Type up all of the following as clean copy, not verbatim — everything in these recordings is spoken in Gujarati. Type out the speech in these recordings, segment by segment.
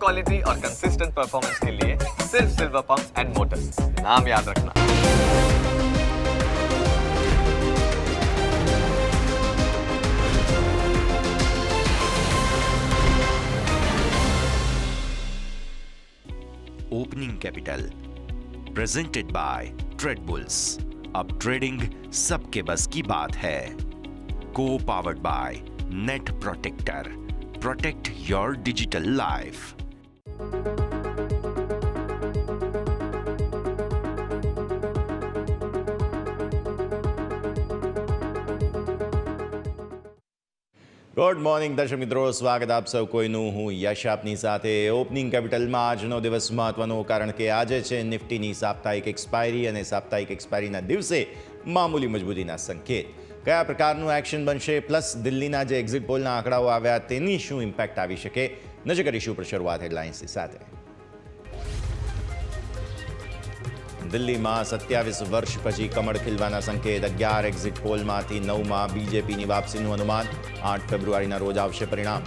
क्वालिटी और कंसिस्टेंट परफॉर्मेंस के लिए सिर्फ सिल्वर पंप्स एंड मोटर्स, नाम याद रखना। Opening capital presented by Trade Bulls. अब ट्रेडिंग सबके बस की बात है। को powered by Net Protector. Protect your digital life. Good morning દર્શક મિત્રો, સ્વાગત આપ સૌ કોઈનું. હું યશ આપની સાથે. ઓપનિંગ કેપિટલમાં આજનો દિવસ મહત્વનો, કારણ કે આજે છે નિફ્ટીની સાપ્તાહિક એક્સપાયરી અને સાપ્તાહિક એક્સપાયરીના દિવસે મામૂલી મજબૂતીના સંકેત. કયા પ્રકારનું એક્શન બનશે, પ્લસ દિલ્હીના જે એક્ઝિટ પોલના આંકડાઓ આવ્યા તેની શું ઇમ્પેક્ટ આવી શકે, નજર કરીશું પર શરૂઆત હેડલાઇન્સની સાથે. દિલ્હીમાં 27 વર્ષ પછી કમળ ખીલવાના સંકેત. 11 એક્ઝિટ પોલમાંથી 9માં બીજેપીની વાપસીનું અનુમાન. 8 ફેબ્રુઆરીના રોજ આવશે પરિણામ.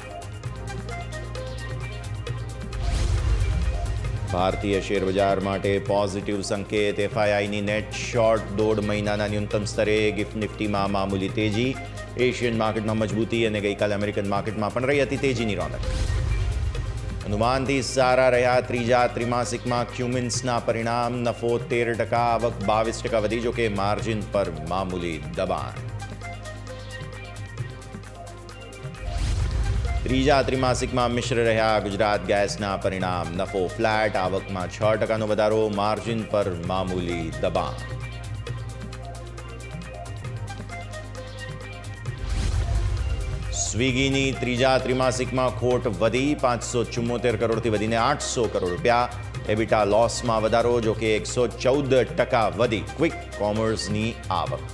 ભારતીય શેર બજાર માટે પોઝિટિવ સંકેત. એફઆઈઆઈની નેટ શોર્ટ 1.5 મહિનાના ન્યૂનતમ સ્તરે. ગિફ્ટ નિફ્ટીમાં મામૂલી તેજી. એશિયન માર્કેટમાં મજબૂતી અને ગઈકાલે અમેરિકન માર્કેટમાં પણ રહી હતી તેજીની રોનક. અનુમાનથી સારા રહ્યા ત્રીજા ત્રિમાસિકમાં ક્યુમિન્સના પરિણામ. નફો 13%, આવક 22% વધી, જોકે માર્જિન પર મામૂલી દબાણ. ત્રીજા ત્રિમાસિકમાં મિશ્ર રહ્યા ગુજરાત ગેસના પરિણામ. નફો ફ્લેટ, આવકમાં 6%નો વધારો, માર્જિન પર મામૂલી દબાણ. સ્વિગીની ત્રીજા ત્રિમાસિકમાં ખોટ વધી 574 કરોડથી વધીને 800 કરોડ રૂપિયા. એબિટા લોસમાં વધારો, જોકે 114% વધી ક્વિક કોમર્સની આવક.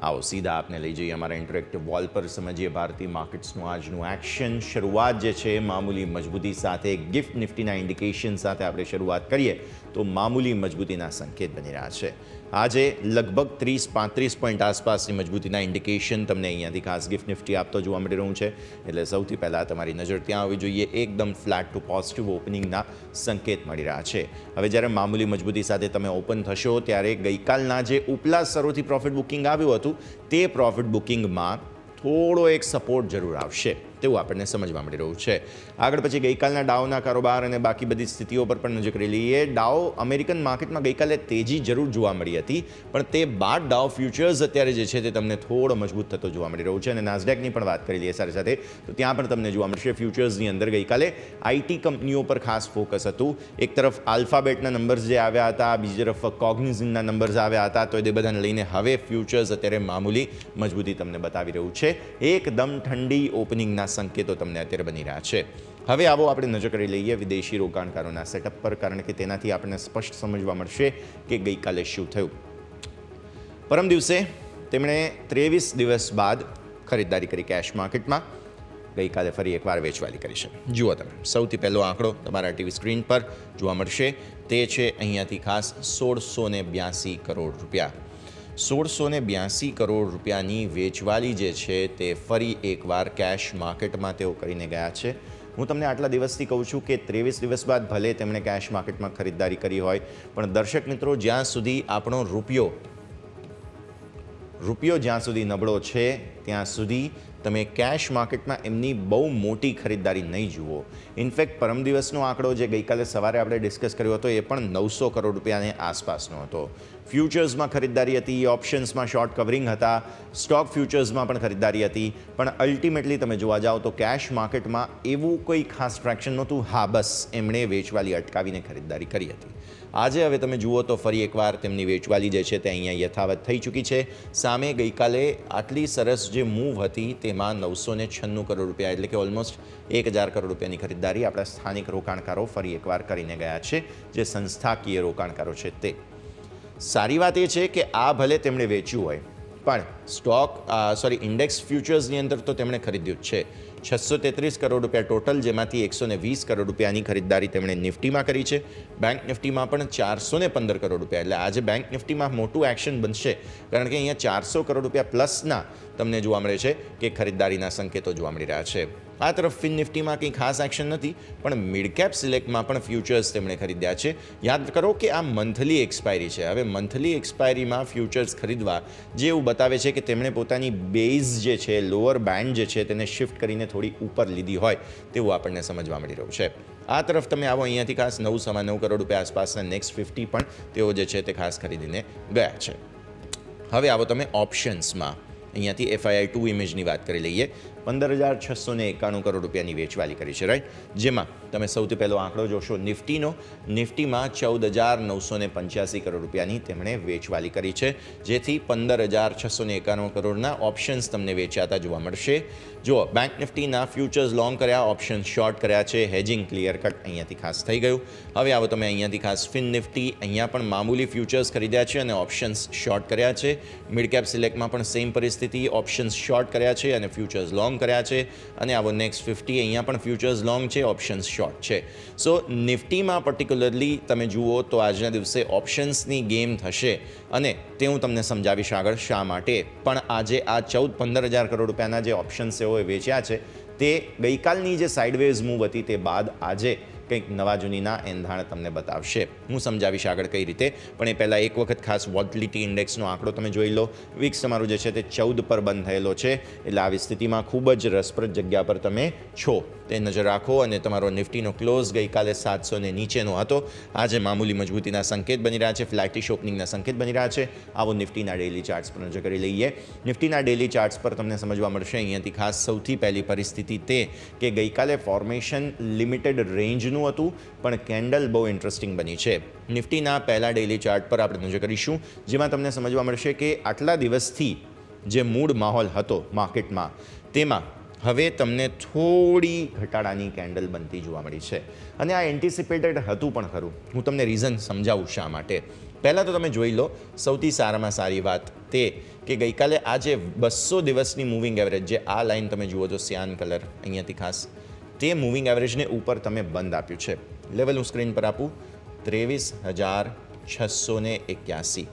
આવો સીધા આપને લઈ જઈએ અમારા ઇન્ટરેક્ટિવ વોલ પર. સમજીએ ભારતીય માર્કેટ્સનું આજનું એક્શન. શરૂઆત જે છે મામૂલી મજબૂતી સાથે, ગિફ્ટ નિફ્ટીના ઇન્ડિકેશન સાથે આપણે શરૂઆત કરીએ તો મામૂલી મજબૂતીના સંકેત બની રહ્યા છે. આજે લગભગ 30-35 પોઈન્ટ આસપાસની મજબૂતીના ઇન્ડિકેશન તમને અહીંયાથી ખાસ ગિફ્ટ નિફ્ટી આપતો જોવા મળી રહ્યું છે. એટલે સૌથી પહેલાં તમારી નજર ત્યાં આવવી જોઈએ. એકદમ ફ્લેટ ટુ પોઝિટિવ ઓપનિંગના સંકેત મળી રહ્યા છે. હવે જ્યારે મામૂલી મજબૂતી સાથે તમે ઓપન થશો ત્યારે ગઈકાલના જે ઉપલા સ્તરોથી પ્રોફિટ બુકિંગ આવ્યું હતું તે પ્રોફિટ બુકિંગમાં થોડો એક સપોર્ટ જરૂર આવશે તેવું આપણને સમજવા મળી રહ્યું છે. આગળ પછી ગઈકાલના ડાઉના કારોબાર અને બાકી બધી સ્થિતિઓ પર પણ નજર કરી લઈએ. ડાઉ અમેરિકન માર્કેટમાં ગઈકાલે તેજી જરૂર જોવા મળી હતી, પણ તે બાદ ડાઉ ફ્યુચર્સ અત્યારે જે છે તે તમને થોડો મજબૂત થતો જોવા મળી રહ્યું છે. અને નાસ્ડેકની પણ વાત કરી લઈએ સાથે સાથે, તો ત્યાં પણ તમને જોવા મળશે ફ્યુચર્સની અંદર ગઈકાલે આઈટી કંપનીઓ પર ખાસ ફોકસ હતું. એક તરફ આલ્ફાબેટના નંબર્સ જે આવ્યા હતા, બીજી તરફ કોગ્નિઝનના નંબર્સ આવ્યા હતા, તો એ બધાને લઈને હવે ફ્યુચર્સ અત્યારે મામૂલી મજબૂતી તમને બતાવી રહ્યું છે. એકદમ ઠંડી ઓપનિંગના સંકેતો તમને અત્યારે બની રહ્યા છે. હવે આવો આપણે નજર કરી લઈએ વિદેશી રોકાણકારોના સેટઅપ પર, કારણ કે તેનાથી આપણને સ્પષ્ટ સમજવા મળશે કે ગઈકાલે શું થયું. પરમ દિવસે તેમણે 23 દિવસ બાદ ખરીદદારી કરી કેશ માર્કેટમાં. ગઈકાલે ફરી એકવાર વેચવાલી કરી છે. જુઓ તમે, સૌથી પહેલો આંકડો તમારા ટીવી સ્ક્રીન પર જોવા મળશે. તે છે અહીંયાથી ખાસ 1682 કરોડ રૂપિયા. 1682 કરોડ રૂપિયાની વેચવાલી જે છે તે ફરી એકવાર કેશ માર્કેટમાં તેઓ કરીને ગયા છે. હું તમને આટલા દિવસથી કહું છું કે 23 દિવસ બાદ ભલે તેમણે કેશ માર્કેટમાં ખરીદદારી કરી હોય, પણ દર્શક મિત્રો, જ્યાં સુધી આપણો રૂપિયો જ્યાં સુધી નબળો છે ત્યાં સુધી તમે કેશ માર્કેટમાં એમની બહુ મોટી ખરીદદારી નહીં જુઓ. ઇનફેક્ટ પરમ દિવસનો આંકડો જે ગઈકાલે સવારે આપણે ડિસ્કસ કર્યો હતો એ પણ 900 કરોડ રૂપિયાને આસપાસનો હતો. ફ્યુચર્સમાં ખરીદદારી હતી, ઓપ્શન્સમાં શોર્ટ કવરિંગ હતા, સ્ટોક ફ્યુચર્સમાં પણ ખરીદદારી હતી, પણ અલ્ટિમેટલી તમે જોવા જાઓ તો કેશ માર્કેટમાં એવું કોઈ ખાસ ટ્રેક્શન નહોતું. હા, બસ એમણે વેચવાલી અટકાવીને ખરીદદારી કરી હતી. આજે હવે તમે જુઓ તો ફરી એકવાર તેમની વેચવાલી જે છે તે અહીંયા યથાવત થઈ ચૂકી છે. સામે ગઈકાલે આટલી સરસ જે મૂવ હતી તેમાં 996 કરોડ રૂપિયા, એટલે કે ઓલમોસ્ટ 1000 કરોડ રૂપિયાની ખરીદદારી આપણા સ્થાનિક રોકાણકારો ફરી એકવાર કરીને ગયા છે, જે સંસ્થાકીય રોકાણકારો છે તે. સારી વાત એ છે કે આ ભલે તેમણે વેચ્યું હોય, પણ ઇન્ડેક્સ ફ્યુચર્સની અંદર તો તેમણે ખરીદ્યું જ છે 633 કરોડ રૂપિયા ટોટલ, જેમાંથી 120 કરોડ રૂપિયાની ખરીદદારી તેમણે નિફ્ટીમાં કરી છે. બેંક નિફ્ટીમાં પણ 415 કરોડ રૂપિયા, એટલે આજે બેંક નિફ્ટીમાં મોટું એક્શન બનશે, કારણ કે અહીંયા 400 કરોડ રૂપિયા પ્લસના તમને જોવા મળે છે કે ખરીદદારીના સંકેતો જોવા મળી રહ્યા છે. આ તરફ ફિન નિફ્ટીમાં કંઈ ખાસ એક્શન નથી, પણ મિડ કેપ સિલેક્ટમાં પણ ફ્યુચર્સ તેમણે ખરીદ્યા છે. યાદ કરો કે આ મંથલી એક્સપાયરી છે. હવે મંથલી એક્સપાયરીમાં ફ્યુચર્સ ખરીદવા જે એવું બતાવે છે કે તેમણે પોતાની બેઝ જે છે, લોઅર બેન્ડ જે છે, તેને શિફ્ટ કરીને થોડી ઉપર લીધી હોય તેવું આપણને સમજવા મળી રહ્યું છે. આ તરફ તમે આવો, અહીંયાથી ખાસ 9.9 કરોડ રૂપિયા આસપાસના નેક્સ્ટ 50 પણ તેઓ જે છે તે ખાસ ખરીદીને ગયા છે. હવે આવો તમે ઓપ્શન્સમાં, અહીંયાથી FII2 ઇમેજની વાત કરી લઈએ. 15,691 કરોડ રૂપિયાની વેચવાલી કરી છે, રાઈટ. જેમાં તમે સૌથી પહેલો આંકડો જોશો નિફ્ટીનો. નિફ્ટીમાં 14,985 કરોડ રૂપિયાની તેમણે વેચવાલી કરી છે, જેથી 15,691 કરોડના ઓપ્શન્સ તમને વેચાતા જોવા મળશે. જુઓ, બેંક નિફ્ટીના ફ્યુચર્સ લોંગ કર્યા, ઓપ્શન્સ શોર્ટ કર્યા છે, હેજિંગ ક્લિયર કટ અહીંયાથી ખાસ થઈ ગયું. હવે આવો તમે અહીંયાથી ખાસ ફિન નિફ્ટી, અહીંયા પણ મામૂલી ફ્યુચર્સ ખરીદ્યા છે અને ઓપ્શન્સ શોર્ટ કર્યા છે. મિડ કેપ સિલેક્ટમાં પણ સેમ પરિસ્થિતિ, ઓપ્શન્સ શોર્ટ કર્યા છે અને ફ્યુચર્સ લોંગ કર્યા છે. અને આવો નેક્સ્ટ 50, અહીંયા પણ ફ્યુચર્સ લોંગ છે, ઓપ્શન્સ શોર્ટ છે. સો નિફ્ટીમાં પર્ટિક્યુલરલી તમે જુઓ તો આજના દિવસે ઓપ્શન્સની ગેમ થશે, અને તે હું તમને સમજાવીશ આગળ શા માટે. પણ આજે આ 14-15 હજાર કરોડ રૂપિયાના જે ઓપ્શન્સ તેઓએ વેચ્યા છે, તે ગઈકાલની જે સાઇડવેઝ મૂવ હતી તે બાદ આજે કંઈક નવા જૂનીના એંધાણ તમને બતાવશે. હું સમજાવીશ આગળ કઈ રીતે, પણ એ પહેલાં એક વખત ખાસ વોલેટિલિટી ઇન્ડેક્સનો આંકડો તમે જોઈ લો. વિક્સ તમારું જે છે તે 14 પર બંધ થયેલો છે, એટલે આવી સ્થિતિમાં ખૂબ જ રસપ્રદ જગ્યા પર તમે છો તે નજર રાખો. અને તમારો નિફ્ટીનો ક્લોઝ ગઈકાલે 700 ને નીચેનો હતો, આજે મામૂલી મજબૂતીના સંકેત બની રહ્યા છે, ફ્લેટિશ ઓપનિંગના સંકેત બની રહ્યા છે. આવો નિફ્ટીના ડેઇલી ચાર્ટ્સ પર નજર કરી લઈએ. નિફ્ટીના ડેઇલી ચાર્ટ્સ પર તમને સમજવા મળશે અહીંયાથી ખાસ સૌથી પહેલી પરિસ્થિતિ તે કે ગઈકાલે ફોર્મેશન લિમિટેડ રેન્જનું હતું, પણ કેન્ડલ બહુ ઇન્ટરેસ્ટિંગ બની છે. નિફ્ટીના પહેલા ડેઇલી ચાર્ટ પર આપણે નજર કરીશું, જેમાં તમને સમજવા મળશે કે આટલા દિવસથી જે મૂળ માહોલ હતો માર્કેટમાં, તેમાં હવે તમને થોડી ઘટાડાની કેન્ડલ બનતી જોવા મળી છે. અને આ એન્ટિસિપેટેડ હતું પણ ખરું. હું તમને રીઝન સમજાવું શા માટે. પહેલાં તો તમે જોઈ લો, સૌથી સારામાં સારી વાત તે કે ગઈકાલે આ જે 200 દિવસની મૂવિંગ એવરેજ, જે આ લાઇન તમે જુઓ છો સિયાન કલર અહીંયાથી ખાસ, તે મૂવિંગ એવરેજને ઉપર તમે બંધ આપ્યું છે. લેવલ હું સ્ક્રીન પર આપું, 23,681.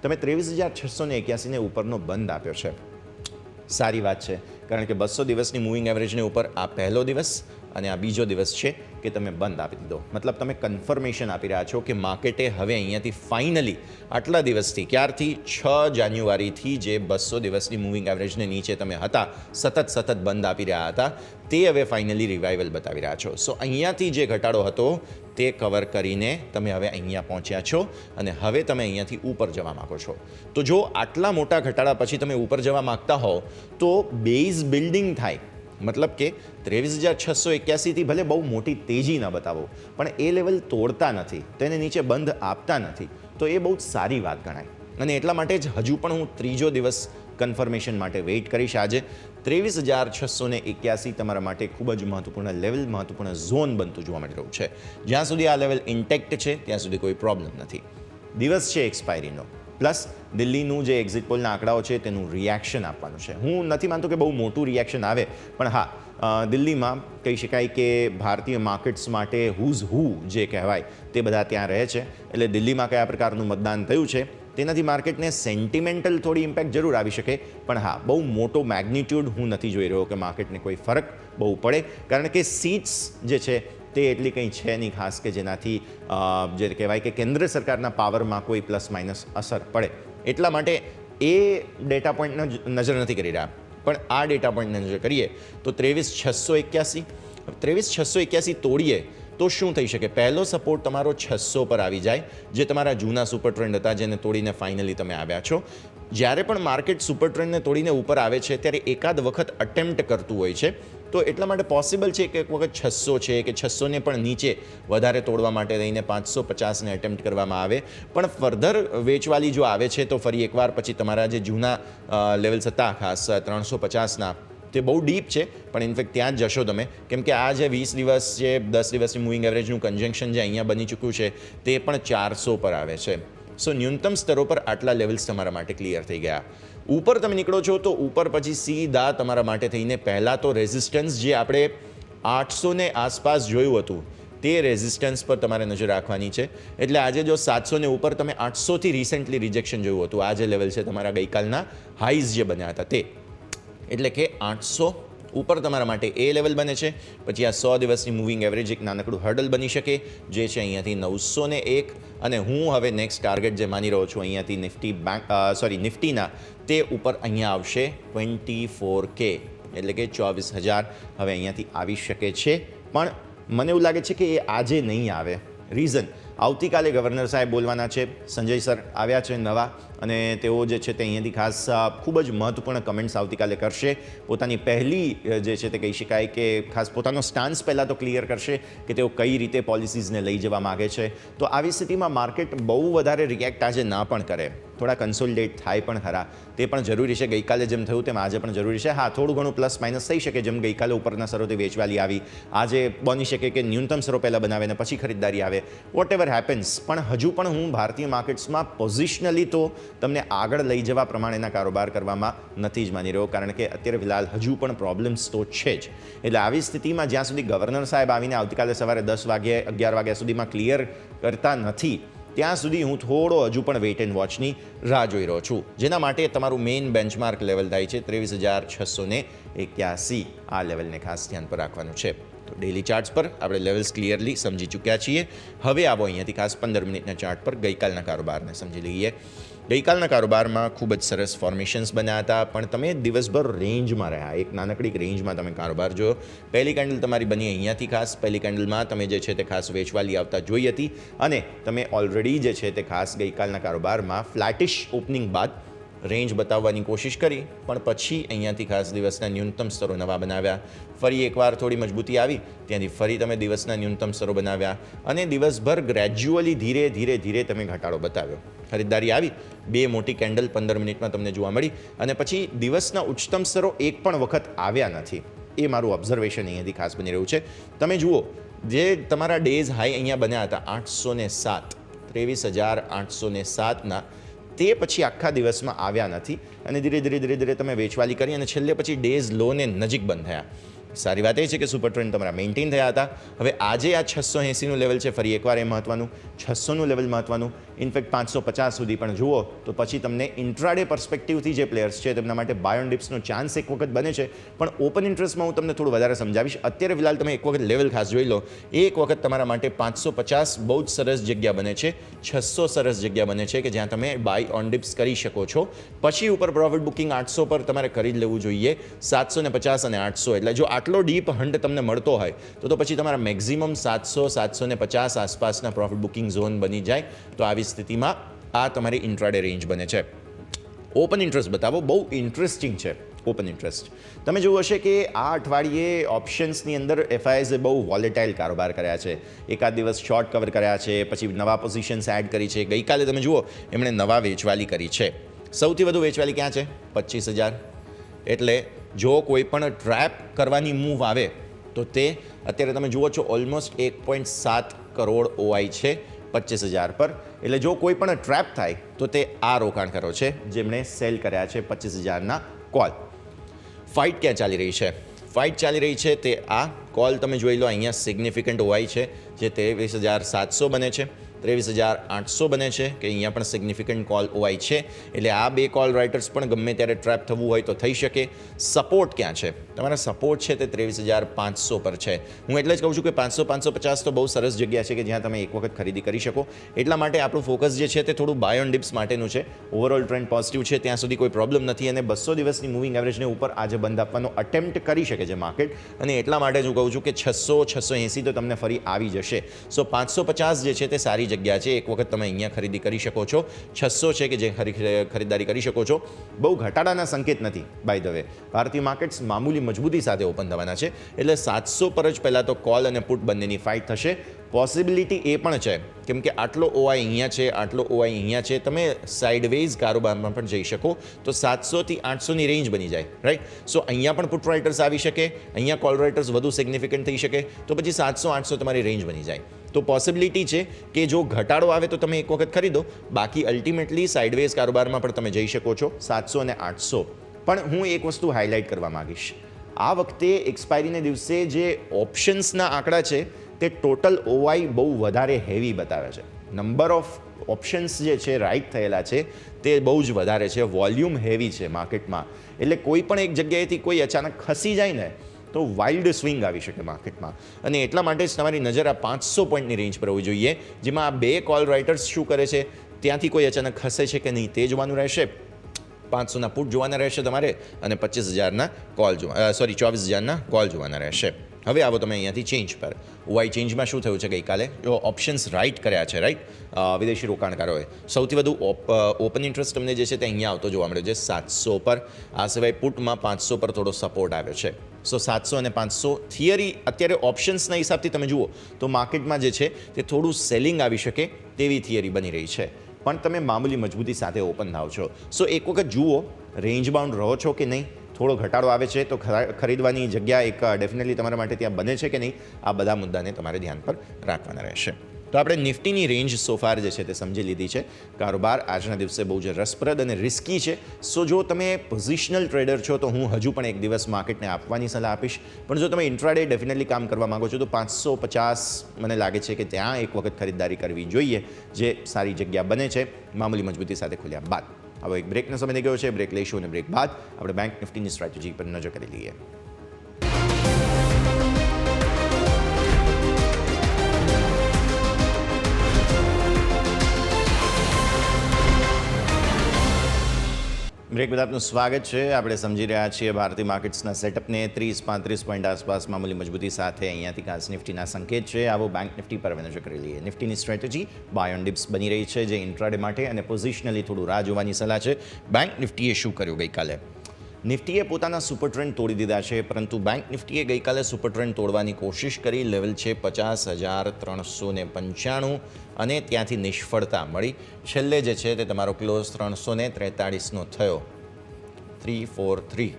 તમે 23,681ને ઉપરનો બંધ આપ્યો છે. સારી વાત છે, કારણ કે 200 દિવસની મૂવિંગ એવરેજને ઉપર આ પહેલો દિવસ અને આ બીજો દિવસ છે કે તમે બંધ આપી દીધો. મતલબ તમે કન્ફર્મેશન આપી રહ્યા છો કે માર્કેટે હવે અહીંયાથી ફાઇનલી આટલા દિવસથી, ક્યારથી 6 જાન્યુઆરીથી જે 200 દિવસની મૂવિંગ એવરેજને નીચે તમે હતા, સતત બંધ આપી રહ્યા હતા, તે હવે ફાઇનલી રિવાઇવલ બતાવી રહ્યા છો. સો અહીંયાથી જે ઘટાડો હતો તે કવર કરીને તમે હવે અહીંયા પહોંચ્યા છો, અને હવે તમે અહીંયાથી ઉપર જવા માગો છો. તો જો આટલા મોટા ઘટાડા પછી તમે ઉપર જવા માગતા હો તો બેઝ બિલ્ડિંગ થાય. મતલબ કે 23,681થી ભલે બહુ મોટી તેજી ન બતાવો, પણ એ લેવલ તોડતા નથી, તેને નીચે બંધ આપતા નથી, તો એ બહુ સારી વાત ગણાય. અને એટલા માટે જ હજુ પણ હું ત્રીજો દિવસ કન્ફર્મેશન માટે વેઇટ કરીશ. આજે 23,681 તમારા માટે ખૂબ જ મહત્વપૂર્ણ લેવલ, મહત્વપૂર્ણ ઝોન બનતું જોવા મળી રહ્યું છે. જ્યાં સુધી આ લેવલ ઇન્ટેક્ટ છે ત્યાં સુધી કોઈ પ્રોબ્લેમ નથી. દિવસ છે એક્સપાયરીનો, પ્લસ દિલ્હીનું જે એક્ઝિટ પોલના આંકડાઓ છે તેનું રિએક્શન આપવાનું છે. હું નથી માનતો કે બહુ મોટું રિએક્શન આવે, પણ હા, દિલ્હીમાં કહી શકાય કે ભારતીય માર્કેટ્સ માટે હુઝ હુ જે કહેવાય તે બધા ત્યાં રહે છે. એટલે દિલ્હીમાં કયા પ્રકારનું મતદાન થયું છે તેનાથી માર્કેટને સેન્ટિમેન્ટલ થોડી ઇમ્પેક્ટ જરૂર આવી શકે, પણ હા, બહુ મોટો મેગ્નિટ્યુડ હું નથી જોઈ રહ્યો કે માર્કેટને કોઈ ફરક બહુ પડે, કારણ કે સીટ્સ જે છે તે એટલી કંઈ છે નહીં ખાસ કે જેનાથી જે કહેવાય કે કેન્દ્ર સરકારના પાવરમાં કોઈ પ્લસ માઇનસ અસર પડે. એટલા માટે એ ડેટા પોઈન્ટને નજર નથી કરી રહ્યા, પણ આ ડેટા પોઈન્ટને નજર કરીએ તો 23,681 તોડીએ તો શું થઈ શકે? પહેલો સપોર્ટ તમારો 600 પર આવી જાય, જે તમારા જૂના સુપર ટ્રેન્ડ હતા, જેને તોડીને ફાઇનલી તમે આવ્યા છો. જ્યારે પણ માર્કેટ સુપર ટ્રેન્ડને તોડીને ઉપર આવે છે ત્યારે એકાદ વખત અટેમ્પ્ટ કરતું હોય છે. તો એટલા માટે પોસિબલ છે કે એક વખત 600 છે કે 600ને પણ નીચે વધારે તોડવા માટે રહીને 550ને એટેમ્પ્ટ કરવામાં આવે. પણ ફર્ધર વેચવાલી જો આવે છે તો ફરી એકવાર પછી તમારા જે જૂના લેવલ્સ હતા ખાસ 350ના, તે બહુ ડીપ છે, પણ ઇનફેક્ટ ત્યાં જ જશો તમે, કેમ કે આ જે 20 દિવસ છે, 10 દિવસની મૂવિંગ એવરેજનું કન્જંક્શન જે અહીંયા બની ચૂક્યું છે તે પણ 400 પર આવે છે. સો ન્યૂનતમ સ્તરો પર આટલા લેવલ્સ તમારા માટે ક્લિયર થઈ ગયા. ઉપર તમે નીકળો છો તો ઉપર પછી સીધા તમારા માટે થઈને પહેલાં તો રેઝિસ્ટન્સ જે આપણે 800 આસપાસ જોયું હતું તે રેઝિસ્ટન્સ પર તમારે નજર રાખવાની છે. એટલે આજે જો 700 ઉપર તમે 800થી રિસેન્ટલી રિજેક્શન જોયું હતું, આ જે લેવલ છે તમારા ગઈકાલના હાઈઝ જે બન્યા હતા તે, એટલે કે 800 ઉપર તમારા માટે એ લેવલ બને છે. પછી આ 100 દિવસની મૂવિંગ એવરેજ એક નાનકડું હર્ડલ બની શકે જે છે અહીંયાથી 901. અને હું હવે નેક્સ્ટ ટાર્ગેટ જે માની રહ્યો છું અહીંયાથી નિફ્ટીના તે ઉપર અહીંયા આવશે 24K, એટલે કે 24,000 હવે અહીંયાથી આવી શકે છે. પણ મને એવું લાગે છે કે એ આજે નહીં આવે. રીઝન, આવતીકાલે ગવર્નર સાહેબ બોલવાના છે. સંજય સર આવ્યા છે નવા, અને તેઓ જે છે તે અહીંયાથી ખાસ ખૂબ જ મહત્વપૂર્ણ કમેન્ટ્સ આવતીકાલે કરશે. પોતાની પહેલી જે છે તે કહી શકાય કે ખાસ પોતાનો સ્ટાન્સ પહેલાં તો ક્લિયર કરશે કે તેઓ કઈ રીતે પોલિસીઝને લઈ જવા માગે છે. તો આવી સ્થિતિમાં માર્કેટ બહુ વધારે રિએક્ટ આજે ના પણ કરે, થોડા કન્સોલિડેટ થાય પણ ખરા, તે પણ જરૂરી છે. ગઈકાલે જેમ થયું તેમ આજે પણ જરૂરી છે. હા, થોડું ઘણું પ્લસ માઇનસ થઈ શકે, જેમ ગઈકાલે ઉપરના સરોથી વેચવાલી આવી, આજે બની શકે કે ન્યૂનતમ સરો પહેલાં બનાવે ને પછી ખરીદદારી આવે, વોટ એવર હેપન્સ. પણ હજુ પણ હું ભારતીય માર્કેટ્સમાં પોઝિશનલી તો તમને આગળ લઈ જવા પ્રમાણેના કારોબાર કરવામાં નથી જ માની રહ્યો, કારણ કે અત્યારે ફિલહાલ હજુ પણ પ્રોબ્લેમ્સ તો છે જ. એટલે આવી સ્થિતિમાં જ્યાં સુધી ગવર્નર સાહેબ આવીને આવતીકાલે સવારે 10 વાગ્યે 11 વાગ્યા સુધીમાં ક્લિયર કરતા નથી, ત્યાં સુધી હું થોડો હજુ પણ વેઇટ એન્ડ વોચની રાહ જોઈ રહ્યો છું. જેના માટે તમારું મેઇન બેન્ચમાર્ક લેવલ થાય છે 23,681. આ લેવલને ખાસ ધ્યાન પર રાખવાનું છે. તો ડેલી ચાર્ટ્સ પર આપણે લેવલ્સ ક્લિયરલી સમજી ચૂક્યા છીએ. હવે આવો અહીંયાથી ખાસ 15 મિનિટના ચાર્ટ પર ગઈકાલના કારોબારને સમજી લઈએ. ગઈકાલના કારોબારમાં ખૂબ જ સરસ ફોર્મેશન્સ બન્યા હતા, પણ તમે દિવસભર રેન્જમાં રહ્યા, એક નાનકડી રેન્જમાં તમે કારોબાર જોયો. પહેલી કેન્ડલ તમારી બની અહીંયાથી ખાસ, પહેલી કેન્ડલમાં તમે જે છે તે ખાસ વેચવાલી આવતા જોઈ હતી, અને તમે ઓલરેડી જે છે તે ખાસ ગઈકાલના કારોબારમાં ફ્લેટિશ ઓપનિંગ બાદ રેન્જ બતાવવાની કોશિશ કરી, પણ પછી અહીંયાથી ખાસ દિવસના ન્યૂનતમ સ્તરો નવા બનાવ્યા. ફરી એકવાર થોડી મજબૂતી આવી, ત્યાંથી ફરી તમે દિવસના ન્યૂનતમ સ્તરો બનાવ્યા, અને દિવસભર ગ્રેજ્યુઅલી ધીરે ધીરે તમે ઘટાડો બતાવ્યો. ખરીદદારી આવી, 2 મોટી કેન્ડલ 15 મિનિટમાં તમને જોવા મળી, અને પછી દિવસના ઉચ્ચતમ સ્તરો એક પણ વખત આવ્યા નથી. એ મારું ઓબ્ઝર્વેશન અહીંયાથી ખાસ બની રહ્યું છે. તમે જુઓ, જે તમારા ડેઝ હાઈ અહીંયા બન્યા હતા 807, 23,807ના, તે પછી આખા દિવસમાં આવ્યા નથી, અને ધીરે તમે વેચવાલી કરી, અને છેલ્લે પછી ડેઝ લોને નજીક બંધ થયા. સારી વાત એ છે કે સુપર ટ્રેન્ડ તમારા મેન્ટેન થયા હતા. હવે આજે આ 680નું લેવલ છે, ફરી એકવાર એ મહત્વનું, 600નું લેવલ મહત્વનું. ઇનફેક્ટ 550 સુધી પણ જુઓ તો પછી તમને ઇન્ટ્રાડે પર્સપેક્ટિવથી જે પ્લેયર્સ છે તેમના માટે બાય ઓન ડિપ્સનો ચાન્સ એક વખત બને છે, પણ ઓપન ઇન્ટરેસ્ટમાં હું તમને થોડું વધારે સમજાવીશ. અત્યારે ફિલહાલ તમે એક વખત લેવલ ખાસ જોઈ લો. એક વખત તમારા માટે 550 બહુ જ સરસ જગ્યા બને છે, 600 સરસ જગ્યા બને છે કે જ્યાં તમે બાય ઓન ડિપ્સ કરી શકો છો. પછી ઉપર પ્રોફિટ બુકિંગ 800 પર તમારે કરી જ લેવું જોઈએ, 750 અને 800. એટલે જો આટલો ડીપ હન્ટ તમને મળતો હોય તો પછી તમારા મેક્સિમમ 700-750 આસપાસના પ્રોફિટ બુકિંગ ઝોન બની જાય. તો આવી સ્થિતિમાં આ તમારી ઇન્ટ્રાડે રેન્જ બને છે. ઓપન ઇન્ટરેસ્ટ બતાવો, બહુ ઇન્ટરેસ્ટિંગ છે ઓપન ઇન્ટરેસ્ટ. તમે જોયું હશે કે આ અઠવાડિયે ઓપ્શન્સની અંદર એફઆઈએસે બહુ વોલેટાઇલ કારોબાર કર્યા છે. એકાદ દિવસ શોર્ટ કવર કર્યા છે, પછી નવા પોઝિશન્સ એડ કરી છે. ગઈકાલે તમે જુઓ એમણે નવા વેચવાલી કરી છે. સૌથી વધુ વેચવાલી ક્યાં છે? 25,000. એટલે જો કોઈ પણ ટ્રેપ કરવાની મૂવ આવે તો તે અત્યારે તમે જુઓ છો ઓલમોસ્ટ 1.7 કરોડ ઓઆઈ છે 25,000 પર. એટલે જો કોઈ પણ ટ્રેપ થાય તો તે આ રોકાણકારો છે જેમણે સેલ કર્યા છે 25,000ના કોલ. ફાઇટ ક્યાં ચાલી રહી છે? ફાઇટ ચાલી રહી છે તે આ કોલ તમે જોઈ લો. અહીંયા સિગ્નિફિકન્ટ ઓઆઈ છે જે 23,700 બને છે, 23,800 બને છે, કે અહીંયા પણ સિગ્નિફિકન્ટ કોલ ઓઆઈ છે. એટલે આ બે કોલ રાઇટર્સ પણ ગમે ત્યારે ટ્રેપ થવું હોય તો થઈ શકે. સપોર્ટ ક્યાં છે? તમારા સપોર્ટ છે તે 23,500 પર છે. હું એટલે જ કહું છું કે 500-550 તો બહુ સરસ જગ્યા છે કે જ્યાં તમે એક વખત ખરીદી કરી શકો. એટલા માટે આપણું ફોકસ જે છે તે થોડું બાય ઓન ડિપ્સ માટેનું છે. ઓવરઓલ ટ્રેન્ડ પોઝિટિવ છે, ત્યાં સુધી કોઈ પ્રોબ્લેમ નથી, અને 200 દિવસની મૂવિંગ એવરેજને ઉપર આજે બંધ આપવાનો અટેમ્પ્ટ કરી શકે છે માર્કેટ. અને એટલા માટે જ હું કહું છું કે 600-680 તો તમને ફરી આવી જશે. સો 550 જે છે તે સારી જગ્યા છે, એક વખત તમે અહીંયા ખરીદી કરી શકો છો. 600 છે કે જે ખરીદારી કરી શકો છો. બહુ ઘટાડાના સંકેત નથી. બાય ધ વે ભારતીય માર્કેટ્સ મામૂલી મજબૂતી સાથે ઓપન થવાના છે. એટલે 700 પર જ પહેલાં તો કોલ અને પુટ બંનેની ફાઇટ થશે. પોસિબિલિટી એ પણ છે કેમ કે આટલો ઓઆઈ અહીંયા છે, આટલો ઓઆઈ અહીંયા છે, તમે સાઇડવેઝ કારોબારમાં પણ જઈ શકો તો 700 થી 800ની રેન્જ બની જાય, રાઈટ. સો અહીંયા પણ પુટ રાઇટર્સ આવી શકે, અહીંયા કોલ રાઇટર્સ વધુ સિગ્નિફિકન્ટ થઈ શકે, તો પછી 700-800 તમારી રેન્જ બની જાય. તો પોસિબિલિટી છે કે જો ઘટાડો આવે તો તમે એક વખત ખરીદો, બાકી અલ્ટિમેટલી સાઇડવેઝ કારોબારમાં પણ તમે જઈ શકો છો 700 અને 800. પણ હું એક વસ્તુ હાઇલાઇટ કરવા માગીશ, આ વખતે એક્સપાયરીને દિવસે જે ઓપ્શન્સના આંકડા છે તે ટોટલ ઓવાઈ બહુ વધારે હેવી બતાવે છે. નંબર ઓફ ઓપ્શન્સ જે છે રાઇટ થયેલા છે તે બહુ જ વધારે છે, વોલ્યુમ હેવી છે માર્કેટમાં. એટલે કોઈ પણ એક જગ્યાએથી કોઈ અચાનક ખસી જાય ને તો વાઇલ્ડ સ્વિંગ આવી શકે માર્કેટમાં. અને એટલા માટે જ તમારી નજર આ 500 પોઈન્ટની રેન્જ પર હોવી જોઈએ, જેમાં આ બે કોલ રાઇટર્સ શું કરે છે, ત્યાંથી કોઈ અચાનક ખસે છે કે નહીં તે જોવાનું રહેશે. 500ના પુટ જોવાના રહેશે તમારે અને 25,000ના કોલ 24,000ના કોલ જોવાના રહેશે. હવે આવો તમે અહીંયાથી ચેન્જ પર. ઓવાઈ ચેન્જમાં શું થયું છે ગઈકાલે? જો ઓપ્શન્સ રાઇટ કર્યા છે, રાઈટ, વિદેશી રોકાણકારોએ સૌથી વધુ ઓપન ઇન્ટરેસ્ટ તમને જે છે તે અહીંયા આવતો જોવા મળ્યો છે 700 પર. આ સિવાય પુટમાં 500 પર થોડો સપોર્ટ આવ્યો છે. સો 700 અને 500 થિયરી અત્યારે ઓપ્શન્સના હિસાબથી તમે જુઓ તો માર્કેટમાં જે છે તે થોડું સેલિંગ આવી શકે તેવી થિયરી બની રહી છે. પણ તમે મામૂલી મજબૂતી સાથે ઓપન થાવ છો. સો એક વખત જુઓ રેન્જ બાઉન્ડ રહો છો કે નહીં, થોડો ઘટાડો આવે છે તો ખરીદવાની જગ્યા એક ડેફિનેટલી તમારા માટે ત્યાં બને છે કે નહીં, આ બધા મુદ્દાને તમારે ધ્યાન પર રાખવાના રહેશે. તો આપણે નિફ્ટીની રેન્જ સોફાર જે છે તે સમજી લીધી છે. કારોબાર આજના દિવસે બહુ જ રસપ્રદ અને રિસ્કી છે. સો જો તમે પોઝિશનલ ટ્રેડર છો તો હું હજુ પણ એક દિવસ માર્કેટને આપવાની સલાહ આપીશ. પણ જો તમે ઇન્ટ્રાડે ડેફિનેટલી કામ કરવા માગો છો તો 550 મને લાગે છે કે ત્યાં એક વખત ખરીદદારી કરવી જોઈએ, જે સારી જગ્યા બને છે મામૂલી મજબૂતી સાથે ખોલ્યા બાદ. હવે એક બ્રેકનો સમય થઈ ગયો છે, બ્રેક લઈશું અને બ્રેક બાદ આપણે બેંક નિફ્ટીની સ્ટ્રેટેજી પર નજર કરી લઈએ. બ્રેક બાદ આપનું સ્વાગત છે. આપણે સમજી રહ્યા છીએ ભારતીય માર્કેટ્સના સેટઅપને. 30-35 પોઈન્ટ આસપાસ મામૂલી મજબૂતી સાથે અહીંયાથી ખાસ નિફ્ટીના સંકેત છે. આવો બેંક નિફ્ટી પર નજર કરી લઈએ. નિફ્ટીની સ્ટ્રેટેજી બાય ઓન ડિપ્સ બની રહી છે, જે ઇન્ટ્રાડે માટે અને પોઝિશનલી થોડું રાહ જોવાની સલાહ છે. બેંક નિફ્ટીએ શું કર્યું ગઈકાલે? નિફ્ટીએ પોતાના સુપર ટ્રેન્ડ તોડી દીધા છે, પરંતુ બેંક નિફ્ટીએ ગઈકાલે સુપર ટ્રેન્ડ તોડવાની કોશિશ કરી. લેવલ છે 50,395 અને ત્યાંથી નિષ્ફળતા મળી. છેલ્લે જે છે તે તમારો ક્લોઝ 343નો થયો, 343.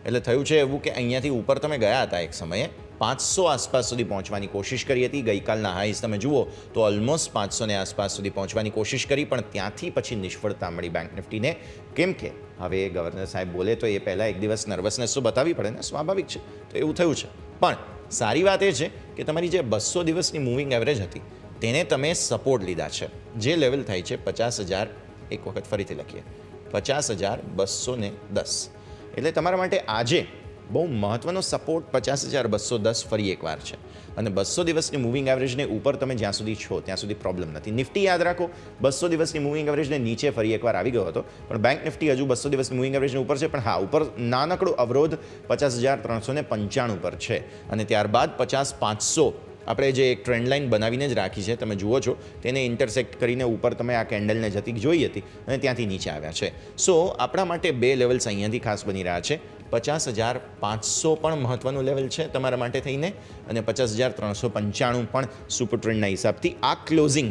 એટલે થયું છે એવું કે અહીંયાથી ઉપર તમે ગયા હતા એક સમયે 500 આસપાસ સુધી પહોંચવાની કોશિશ કરી હતી. ગઈકાલના હાઈસ તમે જુઓ તો ઓલમોસ્ટ 500 આસપાસ સુધી પહોંચવાની કોશિશ કરી, પણ ત્યાંથી પછી નિષ્ફળતા મળી બેંક નિફ્ટીને. કેમ કે હવે ગવર્નર સાહેબ બોલે તો એ પહેલાં એક દિવસ નર્વસનેસ તો બતાવવી પડે ને, સ્વાભાવિક છે. તો એવું થયું છે. પણ સારી વાત એ છે કે તમારી જે 200 દિવસની મૂવિંગ એવરેજ હતી તેને તમે સપોર્ટ લીધા છે, જે લેવલ થાય છે 50,000. એક વખત ફરીથી લખીએ, 50,210. એટલે તમારા માટે આજે બહુ મહત્વનો સપોર્ટ 50,210 ફરી એકવાર છે. અને 200 દિવસની મૂવિંગ એવરેજને ઉપર તમે જ્યાં સુધી છો ત્યાં સુધી પ્રોબ્લેમ નથી. નિફ્ટી યાદ રાખો 200 દિવસની મૂવિંગ એવરેજને નીચે ફરી એકવાર આવી ગયો હતો, પણ બેંક નિફ્ટી હજુ 200 દિવસની મૂવિંગ એવરેજને ઉપર છે. પણ હા, ઉપર નાનકડો અવરોધ 50,395 પર છે. અને ત્યારબાદ 50,500 આપણે જે એક ટ્રેન્ડ લાઇન બનાવીને જ રાખી છે, તમે જુઓ છો તેને ઇન્ટરસેક્ટ કરીને ઉપર તમે આ કેન્ડલને જતી જોઈ હતી અને ત્યાંથી નીચે આવ્યા છે. સો આપણા માટે બે લેવલ્સ અહીંયાથી ખાસ બની રહ્યા છે. 50,500 પણ મહત્વનું લેવલ છે તમારા માટે થઈને, અને 50,395 પણ સુપર ટ્રેન્ડના હિસાબથી આ ક્લોઝિંગ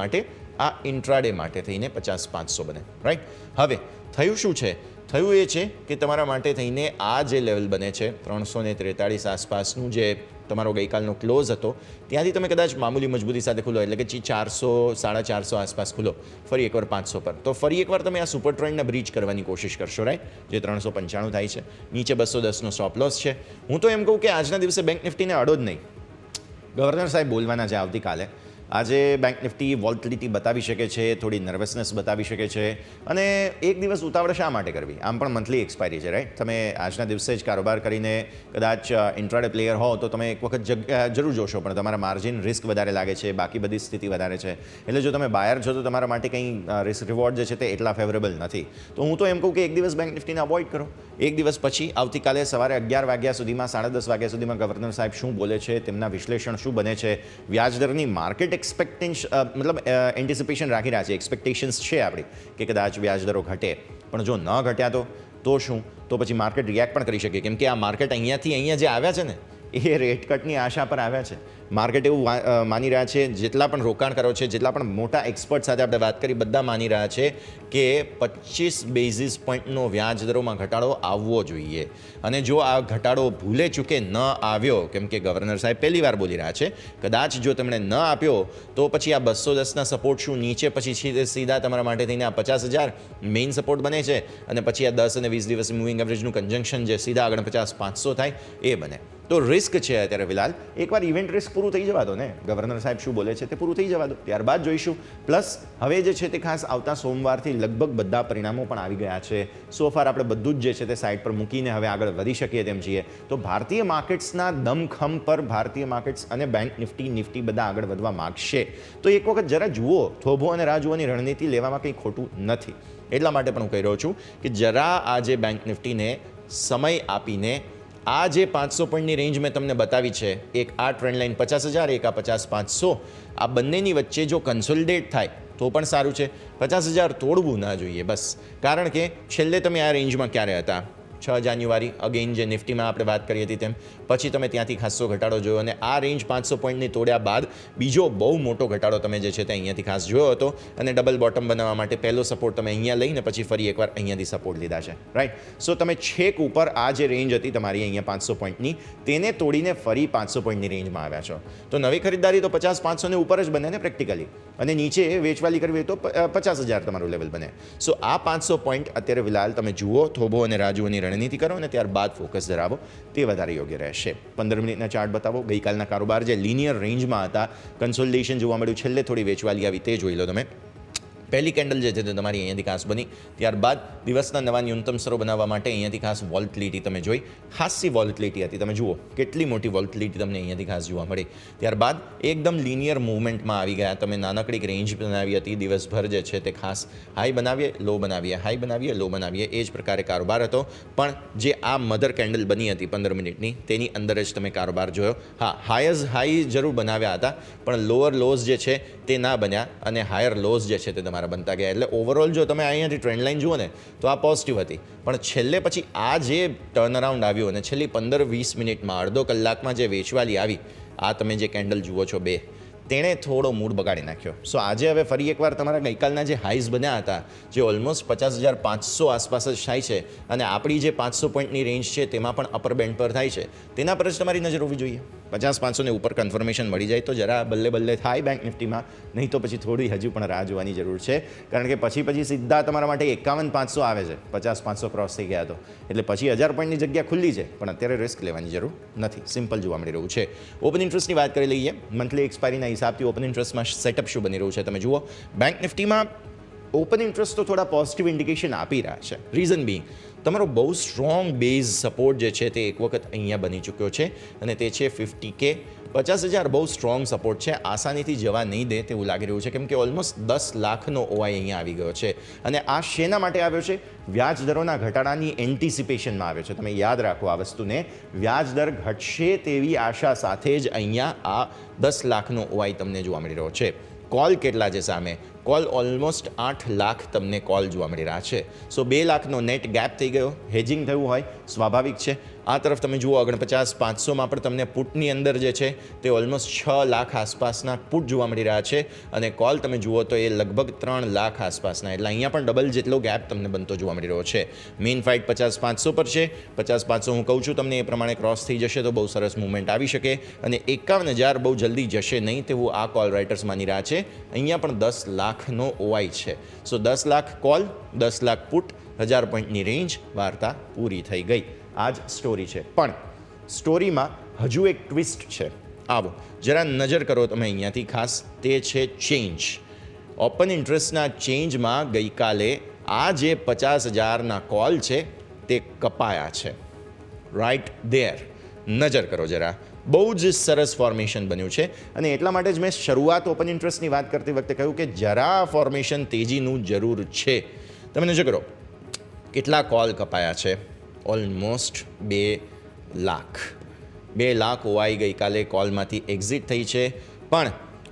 માટે આ ઇન્ટ્રાડે માટે થઈને 50,500 બને, રાઈટ. હવે થયું શું છે? થયું એ છે કે તમારા માટે થઈને આ જે લેવલ બને છે 343 આસપાસનું, જે તમારો ગઈકાલનો ક્લોઝ હતો, ત્યાંથી તમે કદાચ મામૂલી મજબૂતી સાથે ખુલો, એટલે કે 400, 450 આસપાસ ખુલો, ફરી એકવાર 500 પર, તો ફરી એકવાર તમે આ સુપર ટ્રેન્ડને બ્રીચ કરવાની કોશિશ કરશો, રાઈટ, જે 395 થાય છે. નીચે 210નો સ્ટોપ લોસ છે. હું તો એમ કહું કે આજના દિવસે બેંક નિફ્ટીને અડો જ નહીં. ગવર્નર સાહેબ બોલવાના છે આવતીકાલે. આજે બેંક નિફ્ટી વોલ્ટિલિટી બતાવી શકે છે, થોડી નર્વસનેસ બતાવી શકે છે. અને એક દિવસ ઉતાવળ શા માટે કરવી? આમ પણ મંથલી એક્સપાયરી છે, રાઈટ. તમે આજના દિવસે જ કારોબાર કરીને કદાચ ઇન્ટ્રાડે પ્લેયર હો તો તમે એક વખત જરૂર જોશો, પણ તમારા માર્જિન રિસ્ક વધારે લાગે છે, બાકી બધી સ્થિતિ વધારે છે. એટલે જો તમે બાયર છો તો તમારા માટે કંઈ રિસ્ક રિવોર્ડ જે છે તે એટલા ફેવરેબલ નથી. તો હું તો એમ કહું કે એક દિવસ બેંક નિફ્ટીને અવોઇડ કરો. એક દિવસ પછી આવતીકાલે સવારે 11 વાગ્યા સુધીમાં, 10:30 વાગ્યા સુધીમાં ગવર્નર સાહેબ શું બોલે છે, તેમના વિશ્લેષણ શું બને છે, વ્યાજદરની માર્કેટ એન્ટિસિપેશન રાખી રહ્યા છે, એક્સપેક્ટેશન્સ છે આપણી કે કદાચ વ્યાજદરો ઘટે, પણ જો ન ઘટ્યા તો શું? તો પછી માર્કેટ રિએક્ટ પણ કરી શકે, કેમ કે આ માર્કેટ અહીંયાથી અહીંયા જે આવ્યા છે ને એ રેટ કટની આશા પર આવ્યા છે. માર્કેટ એવું માની રહ્યા છે, જેટલા પણ રોકાણકારો છે, જેટલા પણ મોટા એક્સપર્ટ સાથે આપણે વાત કરી, બધા માની રહ્યા છે કે 25 બેઝિસ પોઈન્ટનો વ્યાજ દરોમાં ઘટાડો આવવો જોઈએ. અને જો આ ઘટાડો ભૂલે ચૂકે ન આવ્યો, કેમ કે ગવર્નર સાહેબ પહેલી વાર બોલી રહ્યા છે, કદાચ જો તેમણે ન આપ્યો તો પછી આ 210ના સપોર્ટ શું નીચે પછી સીધા તમારા માટે થઈને આ 50,000 મેઇન સપોર્ટ બને છે, અને પછી આ 10 અને 20 દિવસ મૂવિંગ એવરેજનું કન્જંક્શન જે સીધા આગળ 50-500 થાય એ બને. તો રિસ્ક છે અત્યારે ફિલહાલ. એકવાર ઇવેન્ટ રિસ્ક પૂરું થઈ જવા દો ને, ગવર્નર સાહેબ શું બોલે છે તે પૂરું થઈ જવા દો, ત્યારબાદ જોઈશું. પ્લસ હવે જે છે તે ખાસ આવતા સોમવારથી લગભગ બધા પરિણામો પણ આવી ગયા છે. સોફાર આપણે બધું જ જે છે તે સાઇડ પર મૂકીને હવે આગળ વધી શકીએ તેમ છીએ. તો ભારતીય માર્કેટ્સના દમખમ પર ભારતીય માર્કેટ્સ અને બેંક નિફ્ટી બધા આગળ વધવા માગશે. તો એક વખત જરા જુઓ, થોભો અને રાહ જોવાની રણનીતિ લેવામાં કંઈ ખોટું નથી. એટલા માટે પણ હું કહી રહ્યો છું કે જરા આજે બેંક નિફ્ટીને સમય આપીને આ જે 500 પોઈન્ટની રેન્જ મેં તમને બતાવી છે, એક આ ટ્રેન્ડ લાઇન 50,000, એક આ 50-500, આ બંનેની વચ્ચે જો કન્સોલિડેટ થાય તો પણ સારું છે. 50,000 તોડવું ના જોઈએ બસ, કારણ કે છેલ્લે તમે આ રેન્જમાં ક્યારે હતા? 6 જાન્યુઆરી અગેઇન જે નિફ્ટીમાં આપણે વાત કરી હતી તેમ, પછી તમે ત્યાંથી ખાસો ઘટાડો જોયો, અને આ રેન્જ 500 પોઈન્ટની તોડ્યા બાદ બીજો બહુ મોટો ઘટાડો તમે જે છે તે અહીંયાથી ખાસ જોયો હતો, અને ડબલ બોટમ બનાવવા માટે પહેલો સપોર્ટ તમે અહીંયા લઈને પછી ફરી એકવાર અહીંયાથી સપોર્ટ લીધા છે, રાઈટ. સો તમે છેક ઉપર આ જે રેન્જ હતી તમારી અહીંયા 500 પોઈન્ટની, તેને તોડીને ફરી 500 પોઈન્ટની રેન્જમાં આવ્યા છો. તો નવી ખરીદદારી તો 50-500 ને ઉપર જ બને ને પ્રેક્ટિકલી, અને નીચે વેચવાલી કરવી તો 50,000 તમારું લેવલ બને. સો આ 500 પોઈન્ટ અત્યારે ફિલહાલ તમે જુઓ, થોભો અને રાજુઓની રણનીતિ કરો અને ત્યારબાદ ફોકસ ધરાવો, તે વધારે યોગ્ય રહેશે. 15 મિનિટના ચાર્ટ બતાવો. ગઈકાલના કારોબાર જે લિનિયર રેન્જમાં હતા, કન્સોલિડેશન જોવા મળ્યું, છેલ્લે થોડી વેચવાલી આવી, તે જોઈ લો તમે. પહેલી કેન્ડલ જે છે તે તમારી અહીંયાથી ખાસ બની, ત્યારબાદ દિવસના નવા ન્યૂનતમ સ્તરો બનાવવા માટે અહીંયાથી ખાસ વોલ્ટિલિટી તમે જોઈ, ખાસી વોલ્ટિલિટી હતી. તમે જુઓ કેટલી મોટી વોલ્ટિલિટી તમને અહીંયાથી ખાસ જોવા મળી. ત્યારબાદ એકદમ લિનિયર મૂવમેન્ટમાં આવી ગયા. તમે નાનકડી રેન્જ બનાવી હતી દિવસભર જે છે તે ખાસ હાઈ બનાવીએ, લો બનાવીએ, હાઈ બનાવીએ, લો બનાવીએ, એ જ પ્રકારે કારોબાર હતો. પણ જે આ મધર કેન્ડલ બની હતી 15 મિનિટની, તેની અંદર જ તમે કારોબાર જોયો. હા, હાઈ જરૂર બનાવ્યા હતા, પણ લોઅર લોઝ જે છે તે ના બન્યા, અને હાયર લોઝ જે છે તે તમારા બનતા ગયા. એટલે ઓવરઓલ જો તમે અહીંયાથી ટ્રેન્ડ લાઇન જુઓ ને તો આ પોઝિટિવ હતી, પણ છેલ્લે પછી આ જે ટર્ન અરાઉન્ડ આવ્યું અને છેલ્લી 15-20 મિનિટમાં, અડધો કલાકમાં જે વેચવાલી આવી, આ તમે જે કેન્ડલ જુઓ છો બે, તેણે થોડો મૂડ બગાડી નાખ્યો. સો આજે હવે ફરી એકવાર તમારા ગઈકાલના જે હાઈઝ બન્યા હતા, જે ઓલમોસ્ટ 50,500 આસપાસ જ થાય છે, અને આપણી જે 500 પોઈન્ટની રેન્જ છે તેમાં પણ અપર બેન્ડ પર થાય છે, તેના પર જ તમારી નજર હોવી જોઈએ. 50-500 ને ઉપર કન્ફર્મેશન મળી જાય તો જરા બલ્લે થાય બેંક નિફ્ટીમાં, નહીં તો પછી થોડી હજુ પણ રાહ જોવાની જરૂર છે, કારણ કે પછી સીધા તમારા માટે 51,500 આવે છે. 50-500 ક્રોસ થઈ ગયા તો, એટલે પછી 1000 પોઈન્ટની જગ્યા ખુલ્લી છે, પણ અત્યારે રિસ્ક લેવાની જરૂર નથી. સિમ્પલ જોવા મળી રહ્યું છે. ઓપન ઇન્ટરેસ્ટની વાત કરી લઈએ. મંથલી એક્સપાયરીના હિસાબથી ઓપન ઇન્ટરેસ્ટમાં સેટઅપ શું બની રહ્યું છે તમે જુઓ. બેંક નિફ્ટીમાં ઓપન ઇન્ટરેસ્ટ તો થોડા પોઝિટિવ ઇન્ડિકેશન આપી રહ્યા છે. રીઝન બિંગ, તમારો બહુ સ્ટ્રોંગ બેઝ સપોર્ટ જે છે તે એક વખત અહીંયા બની ચૂક્યો છે, અને તે છે 50K. 50,000 બહુ સ્ટ્રોંગ સપોર્ટ છે, આસાનીથી જવા નહીં દે તેવું લાગી રહ્યું છે, કેમ કે ઓલમોસ્ટ 10 લાખનો ઓઆઈ અહીંયા આવી ગયો છે. અને આ શેના માટે આવ્યો છે? વ્યાજ દરોના ઘટાડાની એન્ટિસિપેશનમાં આવ્યો છે. તમે યાદ રાખો આ વસ્તુને, વ્યાજ દર ઘટશે તેવી આશા સાથે જ અહીંયા આ 10 લાખનો ઓઆઈ તમને જોવા મળી રહ્યો છે. કોલ કેટલા છે સામે? કોલ ઓલમોસ્ટ 8 લાખ તમને કોલ જોવા મળી રહ્યા છે. સો 2 લાખનો નેટ ગેપ થઈ ગયો. હેજિંગ થયું હોય સ્વાભાવિક છે. આ તરફ તમે જુઓ 49-500માં પણ તમને પુટની અંદર જે છે તે ઓલમોસ્ટ 6 લાખ આસપાસના પુટ જોવા મળી રહ્યા છે, અને કોલ તમે જુઓ તો એ લગભગ 3 લાખ આસપાસના, એટલે અહીંયા પણ ડબલ જેટલો ગેપ તમને બનતો જોવા મળી રહ્યો છે. મેઇન ફાઇટ 50-500 પર છે. 50-500 હું કહું છું તમને એ પ્રમાણે ક્રોસ થઈ જશે તો બહુ સરસ મૂવમેન્ટ આવી શકે, અને 51,000 બહુ જલ્દી જશે નહીં તેવું આ કોલ રાઇટર્સ માની રહ્યા છે. અહીંયા પણ 10 લાખનો ઓઆઈ છે. સો 10 લાખ કોલ, 10 લાખ પુટ, 1000 પોઈન્ટની રેન્જ, વાર્તા પૂરી થઈ ગઈ. આ જ સ્ટોરી છે. પણ સ્ટોરીમાં હજુ એક ટ્વિસ્ટ છે. આવો જરા નજર કરો તમે અહીંયાથી ખાસ, તે છે ચેન્જ. ઓપન ઇન્ટરેસ્ટના ચેન્જમાં ગઈકાલે આ જે 50,000ના કોલ છે તે કપાયા છે. રાઇટ ધેર નજર કરો જરા. બહુ જ સરસ ફોર્મેશન બન્યું છે, અને એટલા માટે જ મેં શરૂઆત ઓપન ઇન્ટરેસ્ટની વાત કરતી વખતે કહ્યું કે જરા ફોર્મેશન તેજીનું જરૂર છે. તમે નજર કરો કેટલા કોલ કપાયા છે. ઓલમોસ્ટ 2 લાખ. 2 લાખ ઓઆઈ ગઈકાલે કોલમાંથી એક્ઝિટ થઈ છે. પણ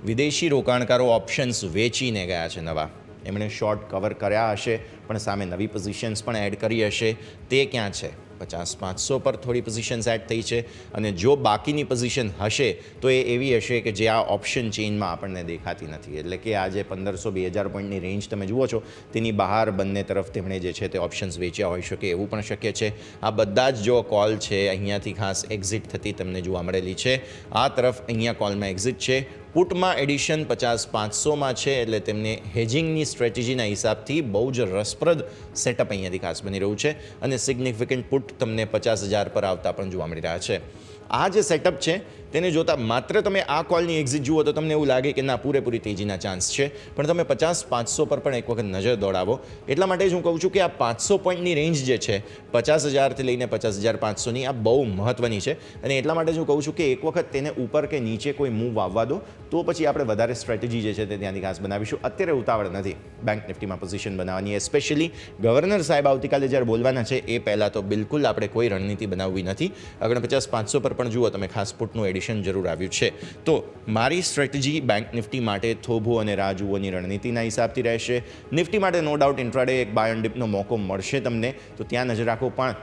વિદેશી રોકાણકારો ઓપ્શન્સ વેચીને ગયા છે નવા. એમણે શોર્ટ કવર કર્યા હશે, પણ સામે નવી પોઝિશન્સ પણ એડ કરી હશે. તે ક્યાં છે? 50-500 પર થોડી પોઝિશન્સ એડ થઈ છે, અને જો બાકીની પોઝિશન હશે તો એ એવી હશે કે જે આ ઓપ્શન ચેઇનમાં આપણને દેખાતી નથી. એટલે કે આ જે 1500-2000 પોઈન્ટની રેન્જ તમે જુઓ છો તેની બહાર બંને તરફ તેમણે જે છે તે ઓપ્શન્સ વેચ્યા હોઈ શકે, એવું પણ શક્ય છે. આ બધા જ જો કોલ છે અહીંયાથી ખાસ એક્ઝિટ થતી તમને જોવા મળેલી છે. આ તરફ અહીંયા કોલમાં એક્ઝિટ છે. પુટમાં એડિશન 50-500માં છે, એટલે તેમને હેજિંગની સ્ટ્રેટેજીના હિસાબથી બહુ જ રસપ્રદ સેટઅપ અહીંયાથી ખાસ બની રહ્યું છે, અને સિગ્નિફિકન્ટ પુટ તમને 50,000 પર આવતા પણ જોવા મળી રહ્યા છે. આ જે સેટઅપ છે તેને જોતાં માત્ર તમે આ કોલની એક્ઝિટ જુઓ તો તમને એવું લાગે કે ના, પૂરેપૂરી તેજીના ચાન્સ છે, પણ તમે 50-500 પર પણ એક વખત નજર દોડાવો. એટલા માટે જ હું કહું છું કે આ 500 પોઈન્ટની રેન્જ જે છે 50,000થી લઈને 50,500ની, આ બહુ મહત્ત્વની છે, અને એટલા માટે જ હું કહું છું કે એક વખત તેને ઉપર કે નીચે કોઈ મૂવ આવવા દો, તો પછી આપણે વધારે સ્ટ્રેટેજી જે છે તે ત્યાંથી ખાસ બનાવીશું. અત્યારે ઉતાવળ નથી બેંક નિફ્ટીમાં પોઝિશન બનાવવાની, એસ્પેશિયલી ગવર્નર સાહેબ આવતીકાલે જ્યારે બોલવાના છે એ પહેલાં તો બિલકુલ આપણે કોઈ રણનીતિ બનાવવી નથી. આગળ 50-500 પર પણ જુઓ તમે ખાસ પુટનું એડિશન જરૂર આવ્યું છે. તો મારી સ્ટ્રેટેજી બેંક નિફ્ટી માટે થોભો અને રાહ જુઓની રણનીતિના હિસાબથી રહેશે. નિફ્ટી માટે નો ડાઉટ ઇન્ટ્રાડે એક બાય ઓન ડિપનો મોકો મળશે તમને, તો ત્યાં નજર રાખો. પણ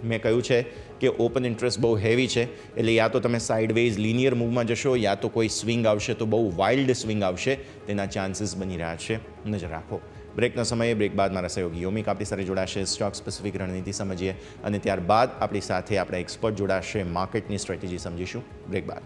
મેં કહ્યું છે કે ઓપન ઇન્ટરેસ્ટ બહુ હેવી છે, એટલે યા તો તમે સાઇડવેઝ લિનિયર મૂવમાં જશો, યા તો કોઈ સ્વિંગ આવશે તો બહુ વાઇલ્ડ સ્વિંગ આવશે, તેના ચાન્સીસ બની રહ્યા છે. નજર રાખો. બ્રેકના સમયે, બ્રેક બાદ મારા સહયોગી યોમિક આપણી સાથે જોડાશે, સ્ટોક સ્પેસિફિક રણનીતિ સમજીએ, અને ત્યારબાદ આપણી સાથે આપણા એક્સપર્ટ જોડાશે, માર્કેટની સ્ટ્રેટેજી સમજીશું. બ્રેક બાદ.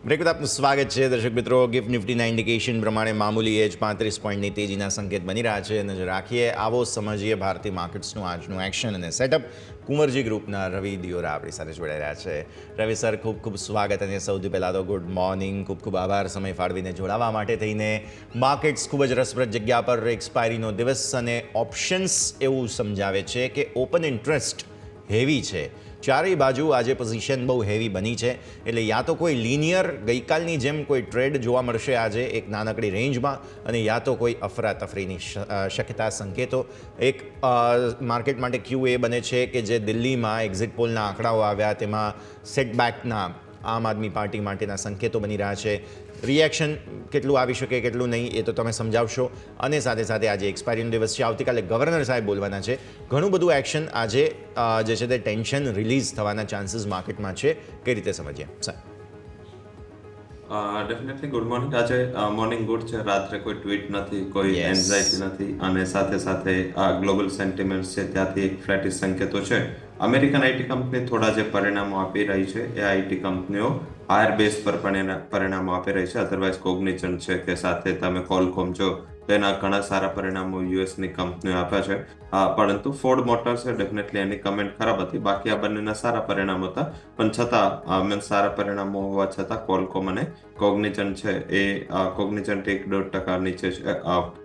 બ્રેક બાદ આપનું સ્વાગત છે દર્શક મિત્રો. ગિફ્ટ નિફ્ટીના ઇન્ડિકેશન પ્રમાણે મામૂલી એજ 35 પોઈન્ટની તેજીના સંકેત બની રહ્યા છે. નજર રાખીએ, આવો સમજીએ ભારતીય માર્કેટ્સનું આજનું એક્શન અને સેટઅપ. કુંવરજી ગ્રુપના રવિ દિયોરા આપણી સાથે જોડાઈ રહ્યા છે. રવિ સર, ખૂબ ખૂબ સ્વાગત, અને સૌથી પહેલાં તો ગુડ મોર્નિંગ. ખૂબ ખૂબ આભાર સમય ફાળવીને જોડાવા માટે થઈને. માર્કેટ્સ ખૂબ જ રસપ્રદ જગ્યા પર, એક્સપાયરીનો દિવસ, અને ઓપ્શન્સ એવું સમજાવે છે કે ઓપન ઇન્ટરેસ્ટ હેવી છે. ચારેય બાજુ આજે પોઝિશન બહુ હેવી બની છે, એટલે યા તો કોઈ લિનિયર ગઈકાલની જેમ કોઈ ટ્રેડ જોવા મળશે આજે એક નાનકડી રેન્જમાં, અને યા તો કોઈ અફરાતફરીની શક્યતા સંકેતો. એક માર્કેટ માટે ક્યુ એ બને છે કે જે દિલ્હીમાં એક્ઝિટ પોલના આંકડાઓ આવ્યા તેમાં સેટબેકના આમ આદમી પાર્ટી માટેના સંકેતો બની રહ્યા છે. રિએક્શન કેટલું આવી શકે કેટલું નહીં એ તો તમે સમજાવશો, અને સાથે સાથે આજે એક્સપાયરીનો દિવસ છે, આવતીકાલે ગવર્નર સાહેબ બોલવાના છે. ઘણું બધું એક્શન આજે જે છે તે ટેન્શન રિલીઝ થવાના ચાન્સીસ માર્કેટમાં છે. કઈ રીતે સમજીએ સાહેબ? Definitely good morning. આજે મોર્નિંગ ગુડ છે, રાત્રે કોઈ ટ્વીટ નથી, કોઈ એન્ઝાઇટી નથી, અને સાથે સાથે ગ્લોબલ સેન્ટિમેન્ટ છે ત્યાંથી એક ફ્લેટિશ સંકેતો છે. અમેરિકન આઈટી કંપની થોડા જે પરિણામો આપી રહી છે એ આઈટી કંપનીઓ હાયર બેઝ પર પણ પરિણામો આપી રહી છે. અધરવાઇઝ કોગ્નિઝન્ટ છે કે સાથે તમે કોલકોમ જો તો એના ઘણા સારા પરિણામો યુએસની કંપનીઓ આપ્યા છે. પરંતુ ફોર્ડ મોટર્સ છે ડેફિનેટલી એની કમેન્ટ ખરાબ હતી, બાકી આ બંનેના સારા પરિણામો હતા, પણ છતાં સારા પરિણામો હોવા છતાં કોલકોમ અને કોગ્નિઝન્ટ છે એ કોગ્નિઝન્ટ 1-1.5% નીચે છે,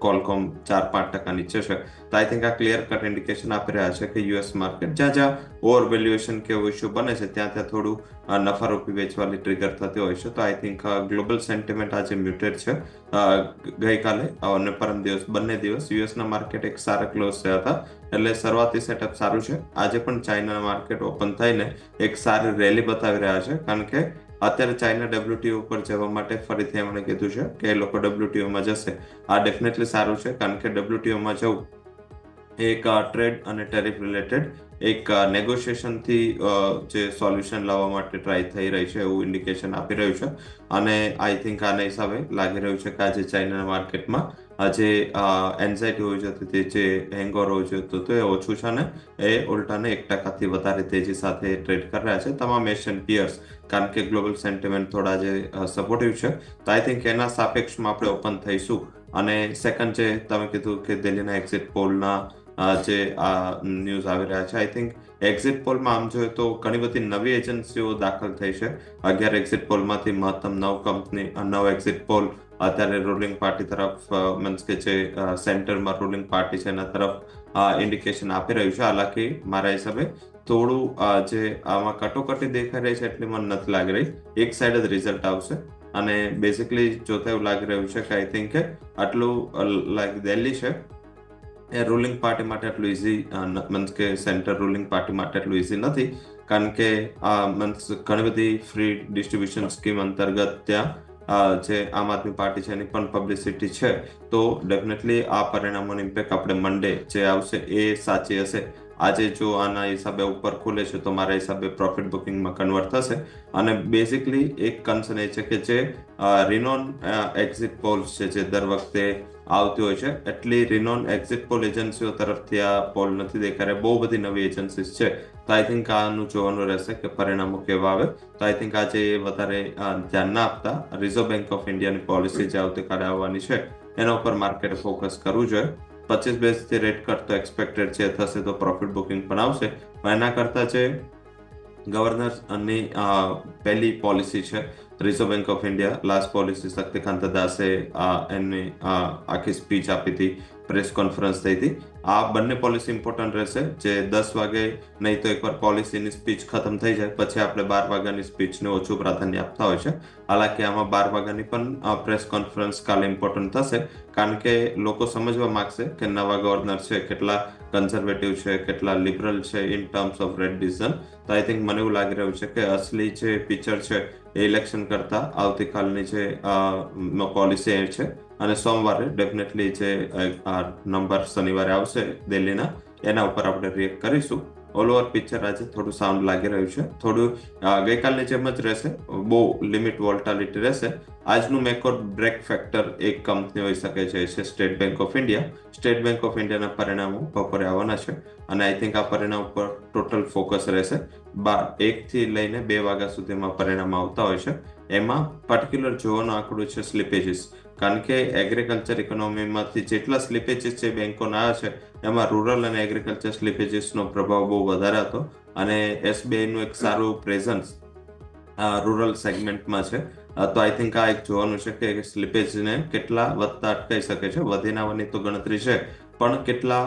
કોલકોમ 4-5% નીચે છે. તો આઈ થિંક આ ક્લિયર કટ ઇન્ડિકેશન આપી રહ્યા છે કે યુએસ માર્કેટ જ્યાં જ્યાં ઓવર વેલ્યુએશન કે એવો ઇશ્યુ બને છે ત્યાં ત્યાં થોડું નફારૂપી વેચવાની ટ્રિગર થતી હોય છે. તો આઈ થિંક ગ્લોબલ સેન્ટિમેન્ટ આજે મ્યુટેડ છે. ગઈકાલે અને પરમ દિવસ બંને દિવસ યુએસના માર્કેટ એક સારા ક્લોઝ થયા હતા, એટલે શરૂઆતી સેટઅપ સારું છે. આજે પણ ચાઇના માર્કેટ ઓપન થઈને એક સારી રેલી બતાવી રહ્યા છે, કારણ કે અત્યારે ચાઇના WTO ઉપર જવા માટે ફરીથી એમણે કીધું છે કે એ લોકો WTOમાં જશે. આ ડેફિનેટલી સારું છે, કારણ કે WTOમાં જવું એક ટ્રેડ અને ટેરિફ રિલેટેડ એક નેગોશિએશનથી જે સોલ્યુશન લાવવા માટે ટ્રાય થઈ રહી છે એવું ઇન્ડિકેશન આપી રહ્યું છે. અને આઈ થિંક આના હિસાબે લાગી રહ્યું છે કે આજે ચાઇનાના માર્કેટમાં જે એન્ઝાઇટી હોવી જોઈતી હતી, જે હેંગઓવર હોવું જોઈતું હતું, એ ઓછું છે, ને એ ઉલટાને 1%થી વધારે તેજી સાથે ટ્રેડ કરી રહ્યા છે તમામ એશિયન પિયર્સ, કારણ કે ગ્લોબલ સેન્ટિમેન્ટ થોડા જે સપોર્ટિવ છે. તો આઈ થિંક એના સાપેક્ષમાં આપણે ઓપન થઈશું. અને સેકન્ડ જે તમે કીધું કે દિલ્હીના એક્ઝિટ પોલના જે ન્યૂઝ આવી રહ્યા છે, આઈ થિંક એક્ઝિટ પોલમાં આમ જોઈએ તો ઘણી બધી નવી એજન્સીઓ દાખલ થઈ છે. 11 એક્ઝિટ પોલમાંથી મહત્તમ 9 એક્ઝિટ પોલ અત્યારે રૂલિંગ પાર્ટી તરફ, મીન્સ કે જે સેન્ટરમાં રૂલિંગ પાર્ટી છે એના તરફ ઇન્ડિકેશન આપી રહ્યું છે. હાલાકી મારા હિસાબે થોડું જે આમાં કટોકટી દેખાઈ રહી છે એટલી મને નથી લાગી રહી. એક સાઈડ જ રિઝલ્ટ આવશે, અને બેઝિકલી જોતા એવું લાગી રહ્યું છે કે આઈ થિંક આટલું લાઈક દિલ્હી છે એ રૂલિંગ પાર્ટી માટે એટલું ઇઝી મીન્સ કે સેન્ટર રૂલિંગ પાર્ટી માટે એટલું ઇઝી નથી, કારણ કે મીન્સ ઘણી બધી ફ્રી ડિસ્ટ્રીબ્યુશન સ્કીમ અંતર્ગત ત્યાં જે આમ આદમી પાર્ટી છે એની પણ પબ્લિસિટી છે. તો ડેફિનેટલી આ પરિણામોનું ઇમ્પેક્ટ આપણે મંડે જે આવશે એ સાચી હશે. આજે જો આના હિસાબે ઉપર ખુલે છે તો મારા હિસાબે પ્રોફિટ બુકિંગમાં કન્વર્ટ થશે. અને બેઝિકલી એક કન્સર્ન એ છે કે જે રિનોન એક્ઝિટ પોલ્સ છે જે દર વખતે આવતી હોય છે, એટલી રિનોન એક્ઝિટ પોલ એજન્સીઓ તરફથી આ પોલ નથી દેખાય. બહુ બધી નવી એજન્સીસ છે, તો આઈ થિંક આનું જોવાનું રહેશે કે પરિણામો કેવા આવે. તો આઈ થિંક આજે વધારે ધ્યાન ના આપતા રિઝર્વ બેંક ઓફ ઇન્ડિયાની પોલિસી જે આવતીકાલે આવવાની છે એના ઉપર માર્કેટે ફોકસ કરવું જોઈએ. 25 બેઝથી રેટ કટ તો એક્સપેક્ટેડ છે, થશે તો પ્રોફિટ બુકિંગ પણ આવશે. પણ એના કરતાં જે ગવર્નરની પહેલી પોલિસી છે reserve bank of India, last policy Shaktikanta દાસે એમની આખી સ્પીચ આપી હતી, પ્રેસ કોન્ફરન્સ થઈ હતી. આ બંને પોલિસી ઇમ્પોર્ટન્ટ રહેશે. જે 10 વાગે નહીં તો એકવાર પોલિસીની સ્પીચ ખતમ થઈ જાય પછી આપણે 12 વાગ્યાની સ્પીચને ઓછું પ્રાધાન્ય આપતા હોય છે. હાલાકી આમાં 12 વાગ્યાની પણ પ્રેસ કોન્ફરન્સ કાલે ઇમ્પોર્ટન્ટ થશે, કારણ કે લોકો સમજવા માંગશે કે નવા ગવર્નર છે કેટલા કન્ઝર્વેટિવ છે, કેટલા લિબરલ છે in terms off rate decision. તો આઈ થિંક મને એવું લાગી રહ્યું છે કે અસલી જે પિક્ચર છે એ ઇલેક્શન કરતા આવતીકાલની જે પોલિસી છે અને સોમવારે ડેફિનેટલી જે નંબર શનિવારે આવશે દિલ્હીના એના ઉપર આપણે રિએક્ટ કરીશું. ઓલ ઓવર પિક્ચર આજે થોડું સાઉન્ડ લાગી રહ્યું છે, થોડું ગઈકાલની જેમ જ રહેશે, બહુ લિમિટ વોલ્ટાલિટી રહેશે. આજનું મેક ઓર બ્રેક ફેક્ટર એક કંપની હોઈ શકે છે state bank of India. State bank of ઇન્ડિયાના પરિણામો બપોરે આવવાના છે અને આઈ થિંક આ પરિણામ ઉપર ટોટલ ફોકસ રહેશે. 1 થી લઈને 2 વાગ્યા સુધીમાં પરિણામ આવતા હોય છે. એમાં પર્ટિક્યુલર જોવાનો આંકડો છે સ્લીપેજીસ, કારણ કે એગ્રીકલ્ચર ઇકોનોમીમાંથી જેટલા સ્લીપેજીસ છે બેંકોના આવ્યા છે એમાં રૂરલ અને એગ્રીકલ્ચર સ્લીપેજીસનો પ્રભાવ બહુ વધારે હતો અને એસબીઆઈનું એક સારું પ્રેઝન્સ રૂરલ સેગમેન્ટમાં છે. તો આઈ થિંક આ એક જોવાનું છે કે સ્લીપેજને કેટલા વધતા અટકાઈ શકે છે. વધીને આવવાની તો ગણતરી છે, પણ કેટલા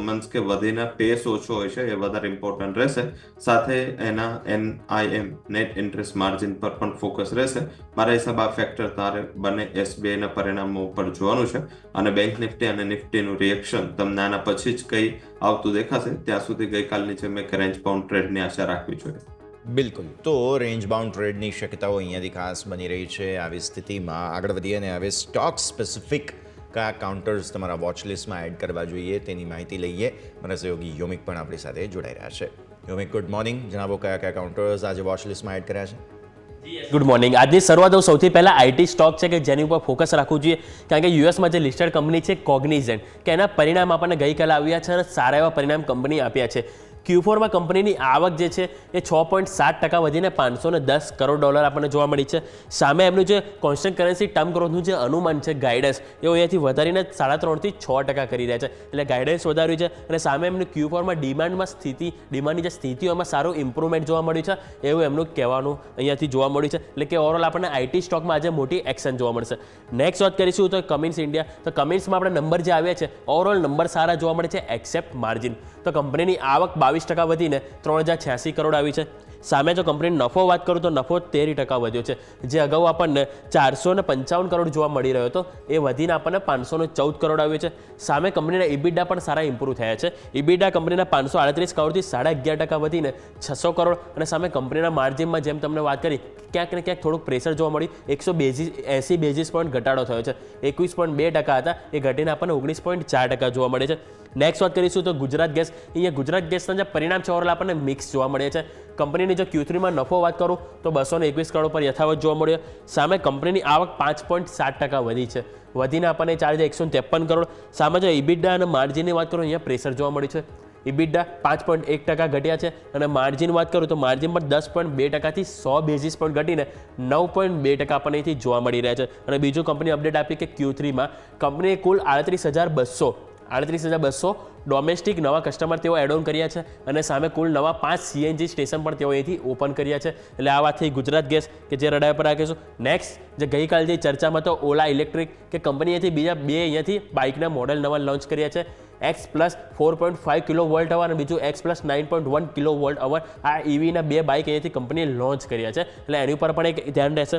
મીન્સ કે વધીને પેસ ઓછો હોય છે એ વધારે ઇમ્પોર્ટન્ટ રહેશે. સાથે એના NIM નેટ ઇન્ટરેસ્ટ માર્જિન પર પણ ફોકસ રહેશે. મારા હિસાબ આ ફેક્ટર તારે બંને એસબીઆઈના પરિણામો ઉપર જોવાનું છે અને બેંક નિફ્ટી અને નિફ્ટીનું રિએક્શન તમને આના પછી જ કંઈ આવતું દેખાશે. ત્યાં સુધી ગઈકાલની જેમ એક રેન્જ બાઉન્ડ ટ્રેડની આશા રાખવી જોઈએ. બિલકુલ. તો રેન્જ બાઉન્ડ ટ્રેડની શક્યતાઓ અહીંયાથી ખાસ બની રહી છે. આવી સ્થિતિમાં આગળ વધીએ અને હવે સ્ટોક સ્પેસિફિક કયા કાઉન્ટર્સ તમારા વોચ લિસ્ટમાં એડ કરવા જોઈએ તેની માહિતી લઈએ. મારા સહયોગી યોમિક પણ આપણી સાથે જોડાઈ રહ્યા છે. યોમિક, ગુડ મોર્નિંગ. જણાવો કયા કયા કાઉન્ટર્સ આજે વોચ લિસ્ટમાં એડ કર્યા છે? Good morning. આજની શરૂઆત સૌથી પહેલા આઈટી સ્ટોક છે કે જેની ઉપર ફોકસ રાખવું જોઈએ, કારણ કે યુએસમાં જે લિસ્ટેડ કંપની છે કોગ્નિઝન્ટ, કે એના પરિણામ આપણને ગઈકાલે આવ્યા છે અને સારા એવા પરિણામ કંપની આપ્યા છે. Q4માં કંપનીની આવક જે છે એ 6.7% વધીને $510 કરોડ આપણને જોવા મળી છે. સામે એમનું જે કોન્સ્ટન્ટ કરન્સી ટર્મ ગ્રોથનું જે અનુમાન છે ગાઈડન્સ, એ અહીંયાથી વધારીને 3.5% થી 6% કરી રહ્યા છે. એટલે ગાઈડન્સ વધાર્યું છે અને સામે એમનું Q4માં ડિમાન્ડની જે સ્થિતિઓમાં સારું ઇમ્પ્રુવમેન્ટ જોવા મળ્યું છે એવું એમનું કહેવાનું અહીંયાથી જોવા મળ્યું છે. એટલે કે ઓવરઓલ આપણને આઈટી સ્ટોકમાં આજે મોટી એક્શન જોવા મળશે. નેક્સ્ટ વાત કરીશું તો કમિન્સ ઇન્ડિયા. તો કમિન્સમાં આપણે નંબર જે આવ્યા છે ઓવરઓલ નંબર સારા જોવા મળે છે એક્સેપ્ટ માર્જિન. તો કંપનીની આવક 22% વધીને 3086 કરોડ આવી છે. સામે જો કંપનીનો નફો વાત કરું તો નફો 13% વધ્યો છે. જે અગાઉ આપણને 455 કરોડ જોવા મળી રહ્યો હતો એ વધીને આપણને 514 કરોડ આવ્યો છે. સામે કંપનીના ઇબિડા પણ સારા ઇમ્પ્રૂવ થયા છે. ઇબિડા કંપનીના 538 કરોડથી 11.5% વધીને 600 કરોડ. અને સામે કંપનીના માર્જિનમાં જેમ તમને વાત કરી ક્યાંક ને ક્યાંક થોડુંક પ્રેશર જોવા મળ્યું. 180 બેઝિસ પોઈન્ટ ઘટાડો થયો છે. 21.2% હતા એ ઘટીને આપણને 19.4% જોવા મળે છે. નેક્સ્ટ વાત કરીશું તો ગુજરાત ગેસ. અહીંયા ગુજરાત ગેસના જે પરિણામ છે ઓવરઓલ આપણને મિક્સ જોવા મળે છે. કંપનીની જો Q3માં નફો વાત કરું તો 221 કરોડ પર યથાવત જોવા મળ્યો. સામે કંપનીની આવક 5.7% વધી છે, વધીને આપણને 153 કરોડ. સામે જો ઇબિડા અને માર્જિનની વાત કરું અહીંયા પ્રેશર જોવા મળ્યું છે. ઇબિડા 5.1% ઘટ્યા છે અને માર્જિન વાત કરું તો માર્જિન પણ 10.2%થી 100 બેઝિસ પોઈન્ટ ઘટીને 9.2% આપણને અહીંથી જોવા મળી રહ્યા છે. અને બીજું કંપની અપડેટ આપી કે Q3માં કંપનીએ કુલ 38,200 ડોમેસ્ટિક નવા કસ્ટમર તેઓ એડ ઓન કર્યા છે અને સામે કુલ નવા 5 CNG સ્ટેશન પણ તેઓ અહીંથી ઓપન કર્યા છે. એટલે આ વાત થઈ ગુજરાત ગેસ કે જે રડાય પર રાખીશું. નેક્સ્ટ જે ગઈકાલથી ચર્ચામાં તો ઓલા ઇલેક્ટ્રિક કે કંપનીએથી બીજા 2 અહીંયાથી બાઇકના મોડલ નવા લોન્ચ કર્યા છે. X પ્લસ 4.5 કિલોવોલ્ટ અવર અને બીજું X પ્લસ 9.1 કિલોવોલ્ટ અવર. આ EVના 2 બાઇક અહીંયાથી કંપનીએ લોન્ચ કર્યા છે. એટલે એની ઉપર પણ એક ધ્યાન રહેશે.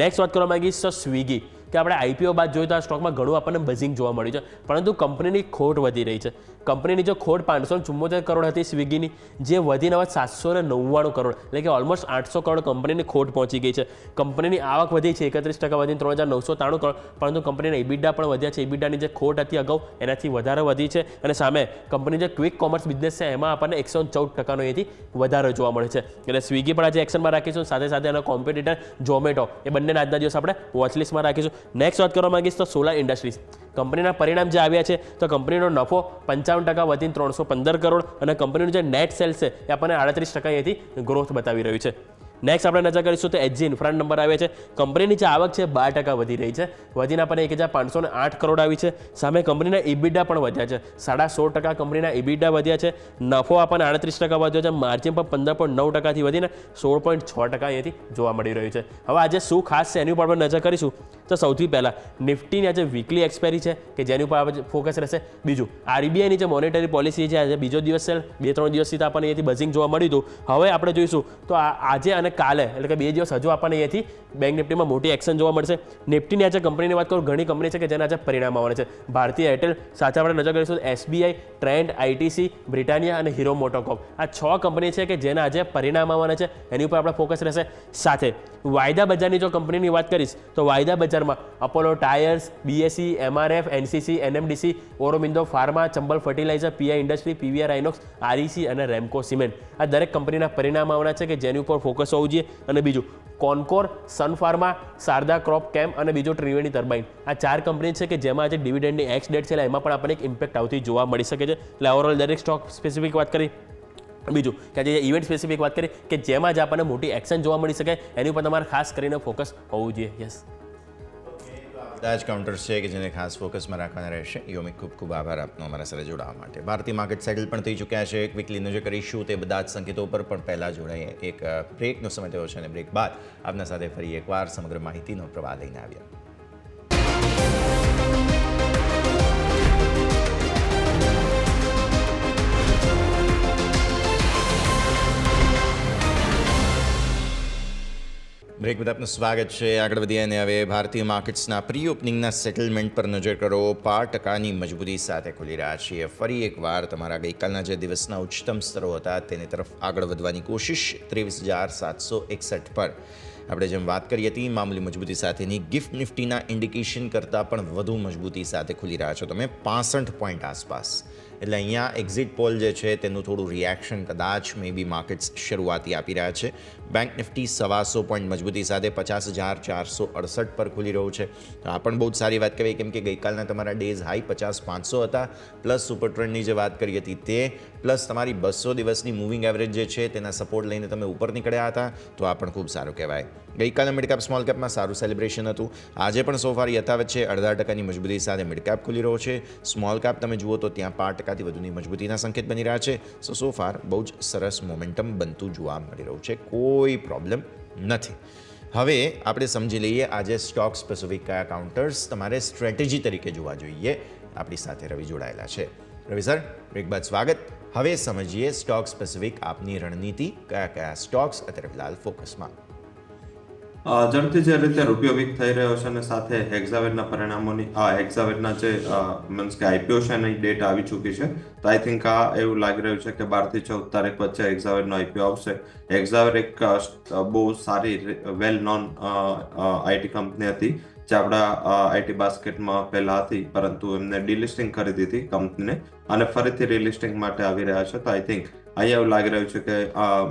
નેક્સ્ટ વાત કરવા માંગીશ તો સ્વિગી કે આપણે આઈપીઓ બાદ જોઈએ તો આ સ્ટોકમાં ઘણું આપણને બઝિંગ જોવા મળ્યું છે, પરંતુ કંપનીની ખોટ વધી રહી છે. કંપનીની જો ખોટ 574 કરોડ હતી સ્વિગીની, જે વધીને હવે 799 કરોડ, એટલે કે ઓલમોસ્ટ 800 કરોડ કંપનીની ખોટ પહોંચી ગઈ છે. કંપનીની આવક વધી છે 31% વધીને 3993 કરોડ, પરંતુ કંપનીના ઇબિડા પણ વધ્યા છે. ઇબિડાની જે ખોટ હતી અગાઉ એનાથી વધારે વધી છે, અને સામે કંપની જે ક્વિક કોમર્સ બિઝનેસ છે એમાં આપણને 114% એથી વધારે જોવા મળે છે. એટલે સ્વિગી પણ આજે એક્શનમાં રાખીશું, સાથે સાથે એના કોમ્પિટિટર ઝોમેટો, એ બંને આજના દિવસ આપણે વોચલિસ્ટમાં રાખીશું. નેક્સ્ટ વાત કરવા માંગીશ તો સોલાર ઇન્ડસ્ટ્રીઝ. કંપનીના પરિણામ જે આવ્યા છે તો કંપનીનો નફો 55% વધીને 315 કરોડ, અને કંપનીનું જે નેટ સેલ્સ છે એ આપણને 38% અહીંથી ગ્રોથ બતાવી રહ્યું છે. નેક્સ્ટ આપણે નજર કરીશું તો એચજી ઇન્ફ્રા નંબર આવે છે. કંપનીની જે આવક છે 12% વધી રહી છે, વધીને આપણને 1508 કરોડ આવી છે. સામે કંપનીના ઇબિડા પણ વધ્યા છે, 16.5% કંપનીના ઇબિડા વધ્યા છે. નફો આપણને 38% વધ્યો છે, માર્જિન પણ 15.9%થી વધીને 16.6% અહીંયાથી જોવા મળી રહ્યું છે. હવે આજે શું ખાસ છે એની ઉપર આપણે નજર કરીશું તો સૌથી પહેલાં નિફ્ટીની આજે વીકલી એક્સપાયરી છે કે જેની ઉપર આપણે ફોકસ રહેશે. બીજું આરબીઆઈની જે મોનેટરી પોલિસી છે, આજે બીજો દિવસ છે, 2-3 દિવસથી તો આપણને અહીંયાથી બઝિંગ જોવા મળ્યું હતું. હવે આપણે જોઈશું તો આજે અને કાલે, એટલે કે 2 દિવસ હજુ આપણને અહીંયાથી બેંક નિફ્ટીમાં મોટી એક્શન જોવા મળશે. નિફ્ટીની આજે કંપનીની વાત કરું, ઘણી કંપની છે કે જેના આજે પરિણામ આવવાના છે. ભારતીય એરટેલ, સાથે આપણે નજર કરીશું એસબીઆઈ, ટ્રેન્ડ, આઈટીસી, બ્રિટાનિયા અને હીરો મોટોકોપ. આ 6 કંપની છે કે જેના આજે પરિણામ આવવાના છે, એની ઉપર આપણે ફોકસ રહેશે. સાથે વાયદા બજારની જો કંપનીની વાત કરીશ તો વાયદા બજારમાં Apollo Tyres, BSE, MRF, NCC, NMDC, Aurobindo Pharma, Chambal Fertiliser, PI Industry, PVR Inox, REC અને રેમકો સિમેન્ટ, આ દરેક કંપનીના પરિણામ આવવાના છે કે જેની ઉપર ફોકસ હોવું જોઈએ. અને બીજું કોનકોર, સન ફાર્મા, શારદા ક્રોપ કેમ અને બીજું ત્રિવેણી ટર્બાઇન, આ 4 કંપની છે કે જેમાં આજે ડિવિડન્ડની એક્સ ડેટ છે, એમાં પણ આપણને એક ઇમ્પેક્ટ આવતી જોવા મળી શકે છે. એટલે ઓવરઓલ દરેક સ્ટોક સ્પેસિફિક વાત કરી. બીજું કે આજે ઇવેન્ટ સ્પેસિફિક વાત કરી કે જેમાં જ આપણને મોટી એક્શન જોવા મળી શકે, એની ઉપર તમારે ખાસ કરીને ફોકસ હોવું જોઈએ. યસ, બધા જ કાઉન્ટર્સ છે કે જેને ખાસ ફોકસમાં રાખવાના રહેશે. યોમિક ખૂબ ખૂબ આભાર આપનો અમારા સાથે જોડાવા માટે. ભારતીય માર્કેટ સેટલ પણ થઈ ચૂક્યા છે. ક્વિકલી નજર કરીશું તે બધા જ સંકેતો પર, પણ પહેલાં જોડાઈએ. એક બ્રેકનો સમય થયો છે અને બ્રેક બાદ આપના સાથે ફરી એકવાર સમગ્ર માહિતીનો પ્રવાહ લઈને આવ્યા. બ્રેક બાદ આપનું સ્વાગત છે. આગળ વધીએ અને હવે ભારતીય માર્કેટ્સના પ્રી ઓપનિંગના સેટલમેન્ટ પર નજર કરો. 5%ની મજબૂતી સાથે ખુલી રહ્યા છીએ. ફરી એકવાર તમારા ગઈકાલના જે દિવસના ઉચ્ચતમ સ્તરો હતા તેની તરફ આગળ વધવાની કોશિશ. 23,761 પર આપણે જેમ વાત કરી હતી, મામૂલી મજબૂતી સાથેની ગિફ્ટ નિફ્ટીના ઇન્ડિકેશન કરતાં પણ વધુ મજબૂતી સાથે ખુલી રહ્યા છો તમે, 65 પોઈન્ટ આસપાસ. એટલે અહીંયા એક્ઝિટ પોલ જે છે તેનું થોડું રિએક્શન કદાચ મે બી માર્કેટ્સ શરૂઆતી આપી રહ્યા છે. બેંક નિફ્ટી 125 પોઈન્ટ મજબૂતી સાથે 50,468 પર ખુલી રહ્યું છે. આ પણ બહુ જ સારી વાત કહેવાય, કેમ કે ગઈકાલના તમારા ડેઝ હાઈ 50,500 હતા, પ્લસ સુપર ટ્રેન્ડની જે વાત કરી હતી તે, પ્લસ તમારી 200 દિવસની મૂવિંગ એવરેજ જે છે તેના સપોર્ટ લઈને તમે ઉપર નીકળ્યા હતા, તો આ પણ ખૂબ સારું કહેવાય. ગઈકાલે મિડકેપ સ્મોલ કેપમાં સારું સેલિબ્રેશન હતું. આજે પણ સોફાર યથાવત છે. 0.5%ની મજબૂતી સાથે મિડકેપ ખુલી રહ્યો છે. સ્મોલ કેપ તમે જુઓ તો ત્યાં 5%થી વધુની મજબૂતીના સંકેત બની રહ્યા છે. સો ફાર બહુ જ સરસ મોમેન્ટમ બનતું જોવા મળી રહ્યું છે. કોઈ પ્રોબ્લેમ નથી. હવે આપણે સમજી લઈએ આજે સ્ટોક સ્પેસિફિક કયા કાઉન્ટર્સ તમારે સ્ટ્રેટેજી તરીકે જોવા જોઈએ. આપણી સાથે રવિ જોડાયેલા છે. રવિ સર, બ્રેક બાદ સ્વાગત. હવે સમજીએ સ્ટોક સ્પેસિફિક આપની રણનીતિ, કયા કયા સ્ટોક્સ અત્યારે ફિલહાલ ફોકસમાં. ઝડપથી જે રીતે રૂપિયો વીક થઈ રહ્યો છે અને સાથે હેક્ઝાવેરના પરિણામોની હેક્ઝાવેરના જે મીન્સ કે આઈપીઓ છે એની ડેટ આવી ચૂકી છે, તો આઈ થિંક આ એવું લાગી રહ્યું છે કે 12 થી 14 તારીખ વચ્ચે હેક્ઝાવેરનો આઈપીઓ આવશે. હેક્ઝાવેર એક બહુ સારી વેલ નોન આઈટી કંપની હતી જે આપણા આઈટી બાસ્કેટમાં પહેલા હતી, પરંતુ એમને ડીલિસ્ટિંગ કરી દીધી કંપનીને અને ફરીથી રીલિસ્ટિંગ માટે આવી રહ્યા છે. તો આઈ થિંક અહીંયા એવું લાગી રહ્યું છે કે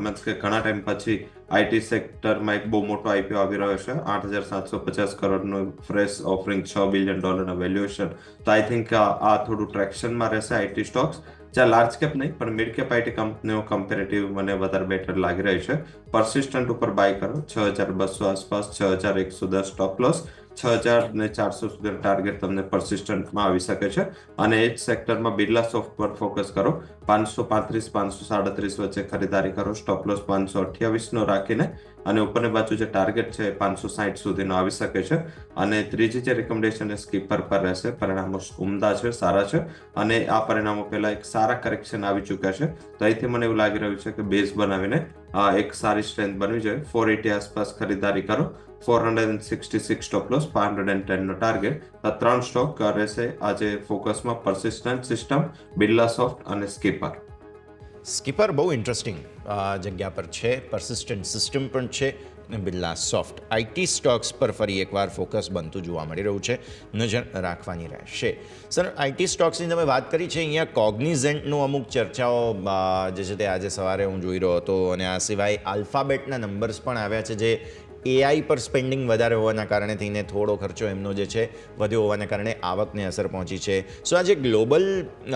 મીન્સ કે ઘણા ટાઈમ પછી આઈટી સેક્ટરમાં એક બહુ મોટો આઈપીઓ આવી રહ્યો છે. 8,750 કરોડનું ફ્રેશ ઓફરિંગ, $6 બિલિયન વેલ્યુએશન. તો આઈ થિંક આ થોડું ટ્રેક્શનમાં રહેશે આઈટી સ્ટોક્સ. જ્યાં લાર્જ કેપ નહીં પણ મિડ કેપ આઈટી કંપનીઓ કમ્પેરેટિવ મને વધારે બેટર લાગી રહી છે. પરસિસ્ટન્ટ ઉપર બાય કરો. 6,200 આસપાસ, 6,110 સ્ટોપ લોસ, 6,400 સુધી ટાર્ગેટ તમને પરસિસ્ટન્ટમાં આવી શકે છે. અને એ જ સેક્ટરમાં બિરલા સોફ્ટ પર ફોકસ કરો. 535-537 વચ્ચે ખરીદારી કરો. સ્ટોપ લોસ 528 રાખીને, અને ઉપરની બાજુ જે ટાર્ગેટ છે 560 સુધીનો આવી શકે છે. અને ત્રીજી જે રિકમેન્ડેશન એ સ્કીપર પર રહેશે. પરિણામો ઉમદા છે, સારા છે, અને આ પરિણામો પહેલા એક સારા કરેક્શન આવી ચૂક્યા છે. તો અહીંથી મને એવું લાગી રહ્યું છે કે બેઝ બનાવીને એક સારી સ્ટ્રેન્થ બનવી જોઈએ. 480 આસપાસ ખરીદારી કરો. 466 સ્ટોપ લોસ, 510 નો ટાર્ગેટ. આ 3 સ્ટોક રહેશે આજે ફોકસમાં: પર્સિસ્ટન્ટ સિસ્ટમ, બિરલા સોફ્ટ અને સ્કીપર. સ્કીપર બહુ ઇન્ટરેસ્ટિંગ જગ્યા પર છે, પર્સિસ્ટન્ટ સિસ્ટમ પણ છે અને બિરલા સોફ્ટ. આઈટી સ્ટોક્સ પર ફરી એકવાર ફોકસ બનતું જોવા મળી રહ્યું છે, નજર રાખવાની રહેશે. સર, આઈટી સ્ટોક્સની તમે વાત કરી છે, અહીંયા કોગ્નિઝન્ટનું અમુક ચર્ચાઓ જે છે તે આજે સવારે હું જોઈ રહ્યો હતો, અને આ સિવાય આલ્ફાબેટના નંબર્સ પણ આવ્યા છે, જે એઆઈ પર સ્પેન્ડિંગ વધારે હોવાના કારણે થઈને થોડો ખર્ચો એમનો જે છે વધ્યો હોવાના કારણે આવકને અસર પહોંચી છે. સો આ જે ગ્લોબલ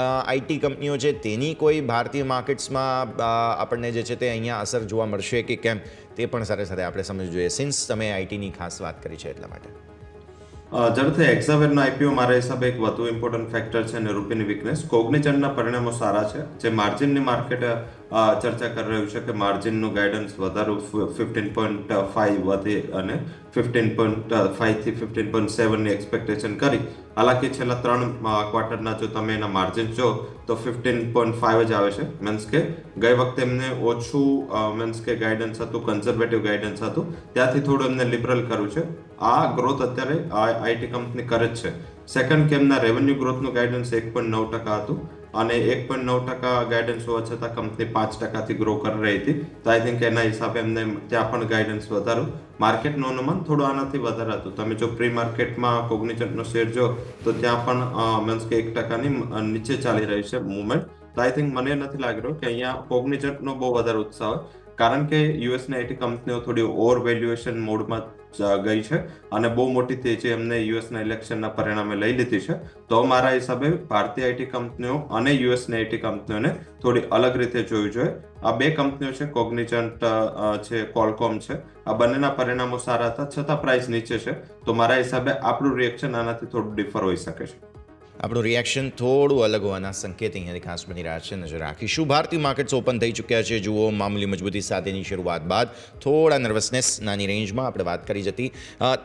આઈટી કંપનીઓ છે તેની કોઈ ભારતીય માર્કેટ્સમાં આપણને જે છે તે અહીંયા અસર જોવા મળશે કે કેમ, તે પણ સાથે સાથે આપણે સમજવું જોઈએ, સિન્સ તમે આઈટીની ખાસ વાત કરી છે એટલા માટે. ઝડપથી એક્ઝાવેરનો આઈપીઓ મારા હિસાબે એક વધુ ઇમ્પોર્ટન્ટ ફેક્ટર છે અને રૂપિયાની વીકનેસ. કોગ્નિઝન્ટના પરિણામો સારા છે. જે માર્જિનની માર્કેટ ચર્ચા કરી રહ્યું છે કે માર્જિનનું ગાઈડન્સ વધારું 15.5 વધી અને 15.5 થી 15.7 ની એક્સપેક્ટેશન કરી. હાલાકી છેલ્લા 3 ક્વાર્ટરના જો તમે એના માર્જિન જો તો 15.5 જ આવે છે. મીન્સ કે ગઈ વખતે એમને ઓછું મીન્સ કે ગાઈડન્સ હતું, કન્ઝર્વેટિવ ગાઈડન્સ હતું, ત્યાંથી થોડું એમને લિબરલ કર્યું છે. આ ગ્રોથ અત્યારે આઈટી કંપની કરે જ છે. સેકન્ડ, કે એમના રેવન્યુ ગ્રોથનું ગાઈડન્સ 1.9% હતું અને 1.9% ગાઈડન્સ હોવા છતાં કંપની 5%થી ગ્રો કરી રહી હતી. તો આઈ થિંક એના હિસાબે એમને ત્યાં પણ ગાઈડન્સ વધારું. માર્કેટનું અનુમાન થોડું આનાથી વધારે હતું. તમે જો પ્રી માર્કેટમાં કોગ્નિઝન્ટનો શેર જો તો ત્યાં પણ મીન્સ કે 1%ની નીચે ચાલી રહી છે મુવમેન્ટ. તો આઈ થિંક મને નથી લાગી રહ્યું કે અહીંયા કોગ્નિઝન્ટનો બહુ વધારે ઉત્સાહ હોય, કારણ કે યુએસની આઈટી કંપનીઓ થોડી ઓવર વેલ્યુએશન મોડમાં ગઈ છે અને બહુ મોટી તેજી એમને યુએસના ઇલેક્શનના પરિણામે લઈ લીધી છે. તો મારા હિસાબે ભારતીય આઈટી કંપનીઓ અને યુએસની આઈટી કંપનીઓને થોડી અલગ રીતે જોવી જોઈએ. આ બે કંપનીઓ છે, કોગ્નિઝન્ટ છે, કોલકોમ છે, આ બંનેના પરિણામો સારા હતા છતાં પ્રાઇસ નીચે છે. તો મારા હિસાબે આપણું રિએક્શન આનાથી થોડું ડિફર હોઈ શકે છે. આપણું રિએક્શન થોડું અલગ હોવાના સંકેત અહીંયાથી ખાસ બની રહ્યા છે, નજર રાખીશું. ભારતીય માર્કેટ્સ ઓપન થઈ ચૂક્યા છે. જુઓ, મામૂલી મજબૂતી સાથેની શરૂઆત બાદ થોડા નર્વસનેસ નાની રેન્જમાં આપણે વાત કરી જતી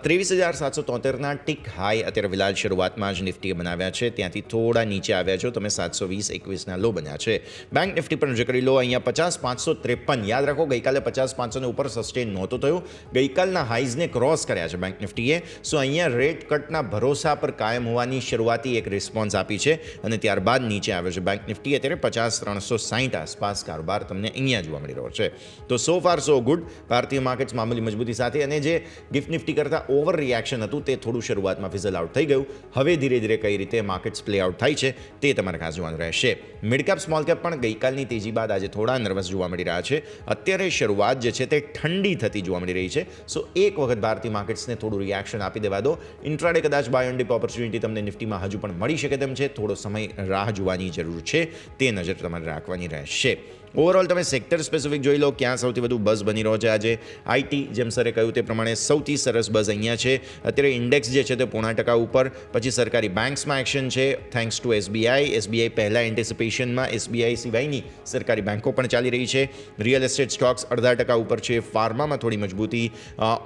23,773ના ટિક હાઈ અત્યારે વિલાલ શરૂઆતમાં જ નિફ્ટીએ બનાવ્યા છે, ત્યાંથી થોડા નીચે આવ્યા છો તમે. 720-21ના લો બન્યા છે. બેંક નિફ્ટી પર નજર કરી લો, અહીંયા 50,553. યાદ રાખો, ગઈકાલે 50,500 ઉપર સસ્ટેન નહોતું થયું, ગઈકાલના હાઈઝને ક્રોસ કર્યા છે બેંક નિફ્ટીએ. સો અહીંયા રેટ કટના ભરોસા પર કાયમ હોવાની શરૂઆતી એક રિસ્પોન્સ આપી છે અને ત્યારબાદ નીચે આવ્યો છે બેંક નિફ્ટી. અત્યારે 50,360 આસપાસ કારોબાર તમને અહીંયા જોવા મળી રહ્યો છે. તો સો ફાર સો ગુડ ભારતીય માર્કેટ્સ મામૂલી મજબૂતી સાથે. અને જે ગિફ્ટ નિફ્ટી કરતાં ઓવર રિએક્શન હતું તે થોડું શરૂઆતમાં ફિઝલ આઉટ થઈ ગયું. હવે ધીરે ધીરે કઈ રીતે માર્કેટ્સ પ્લે આઉટ થાય છે તે તમારે ખાસ જોવાનું રહેશે. મિડ કેપ સ્મોલ કેપ પણ ગઈકાલની તેજી બાદ આજે થોડા નર્વસ જોવા મળી રહ્યા છે. અત્યારે શરૂઆત જે છે તે ઠંડી થતી જોવા મળી રહી છે. સો એક વખત ભારતીય માર્કેટ્સને થોડું રિએક્શન આપી દેવા દો. ઇન્ટ્રાડે કદાચ બાય ઓન ડીપ ઓપોર્ચ્યુનિટી તમને નિફ્ટીમાં હજુ પણ મળી શકે તેમ છે. થોડો સમય રાહ જોવાની જરૂર છે, તે નજર તમારે રાખવાની રહેશે. ઓવરઓલ તમે સેક્ટર સ્પેસિફિક જોઈ લો, ક્યાં સૌથી વધુ બઝ બની રહ્યો છે આજે. આઈટી, જેમ સરે કહ્યું તે પ્રમાણે સૌથી સરસ બઝ અહીંયા છે. અત્યારે ઇન્ડેક્સ જે છે તે 0.5% ઉપર. પછી સરકારી બેંક્સમાં એક્શન છે થેન્ક્સ ટુ એસબીઆઈ. એસબીઆઈ પહેલા એન્ટિસિપેશનમાં એસબીઆઈ સિવાયની સરકારી બેંકો પણ ચાલી રહી છે. રિયલ એસ્ટેટ સ્ટોક્સ 0.5% ઉપર છે. ફાર્મામાં થોડી મજબૂતી.